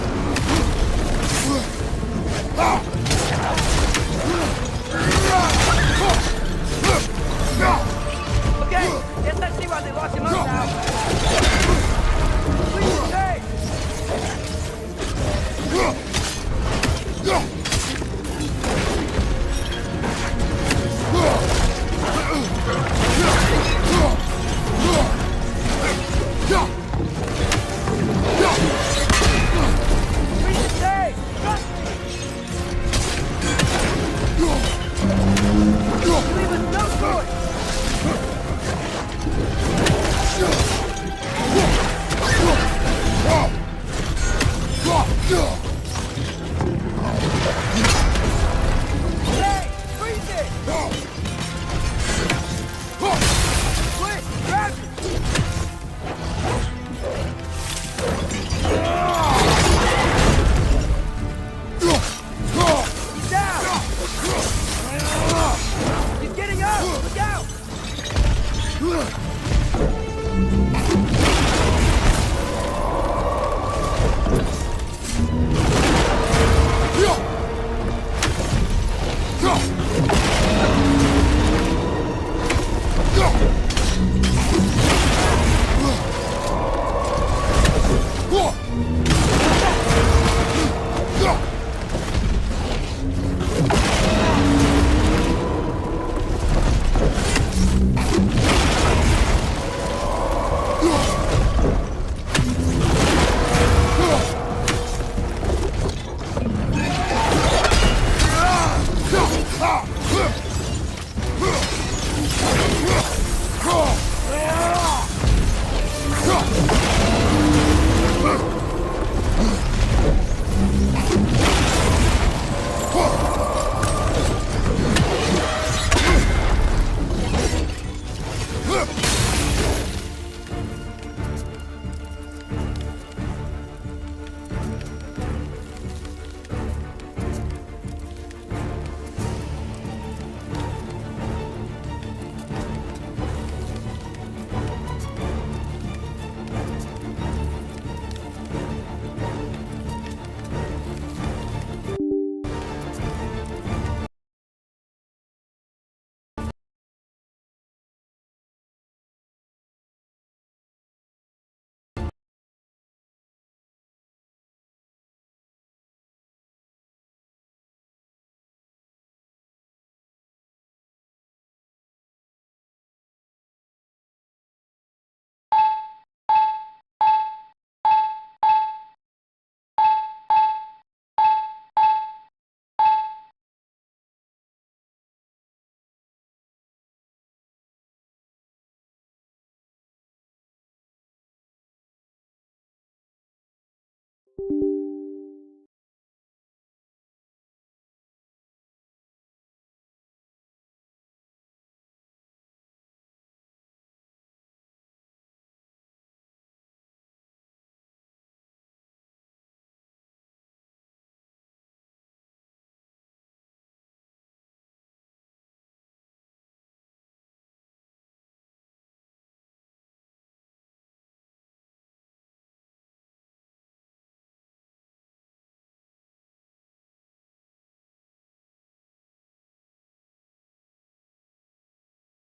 Okay, guess I see why they locked him up now. Please stay! Please stay! Trust me! Leave us no choice! Stay! Freeze it! Quick! Grab it! He's down! He's getting up! Look out!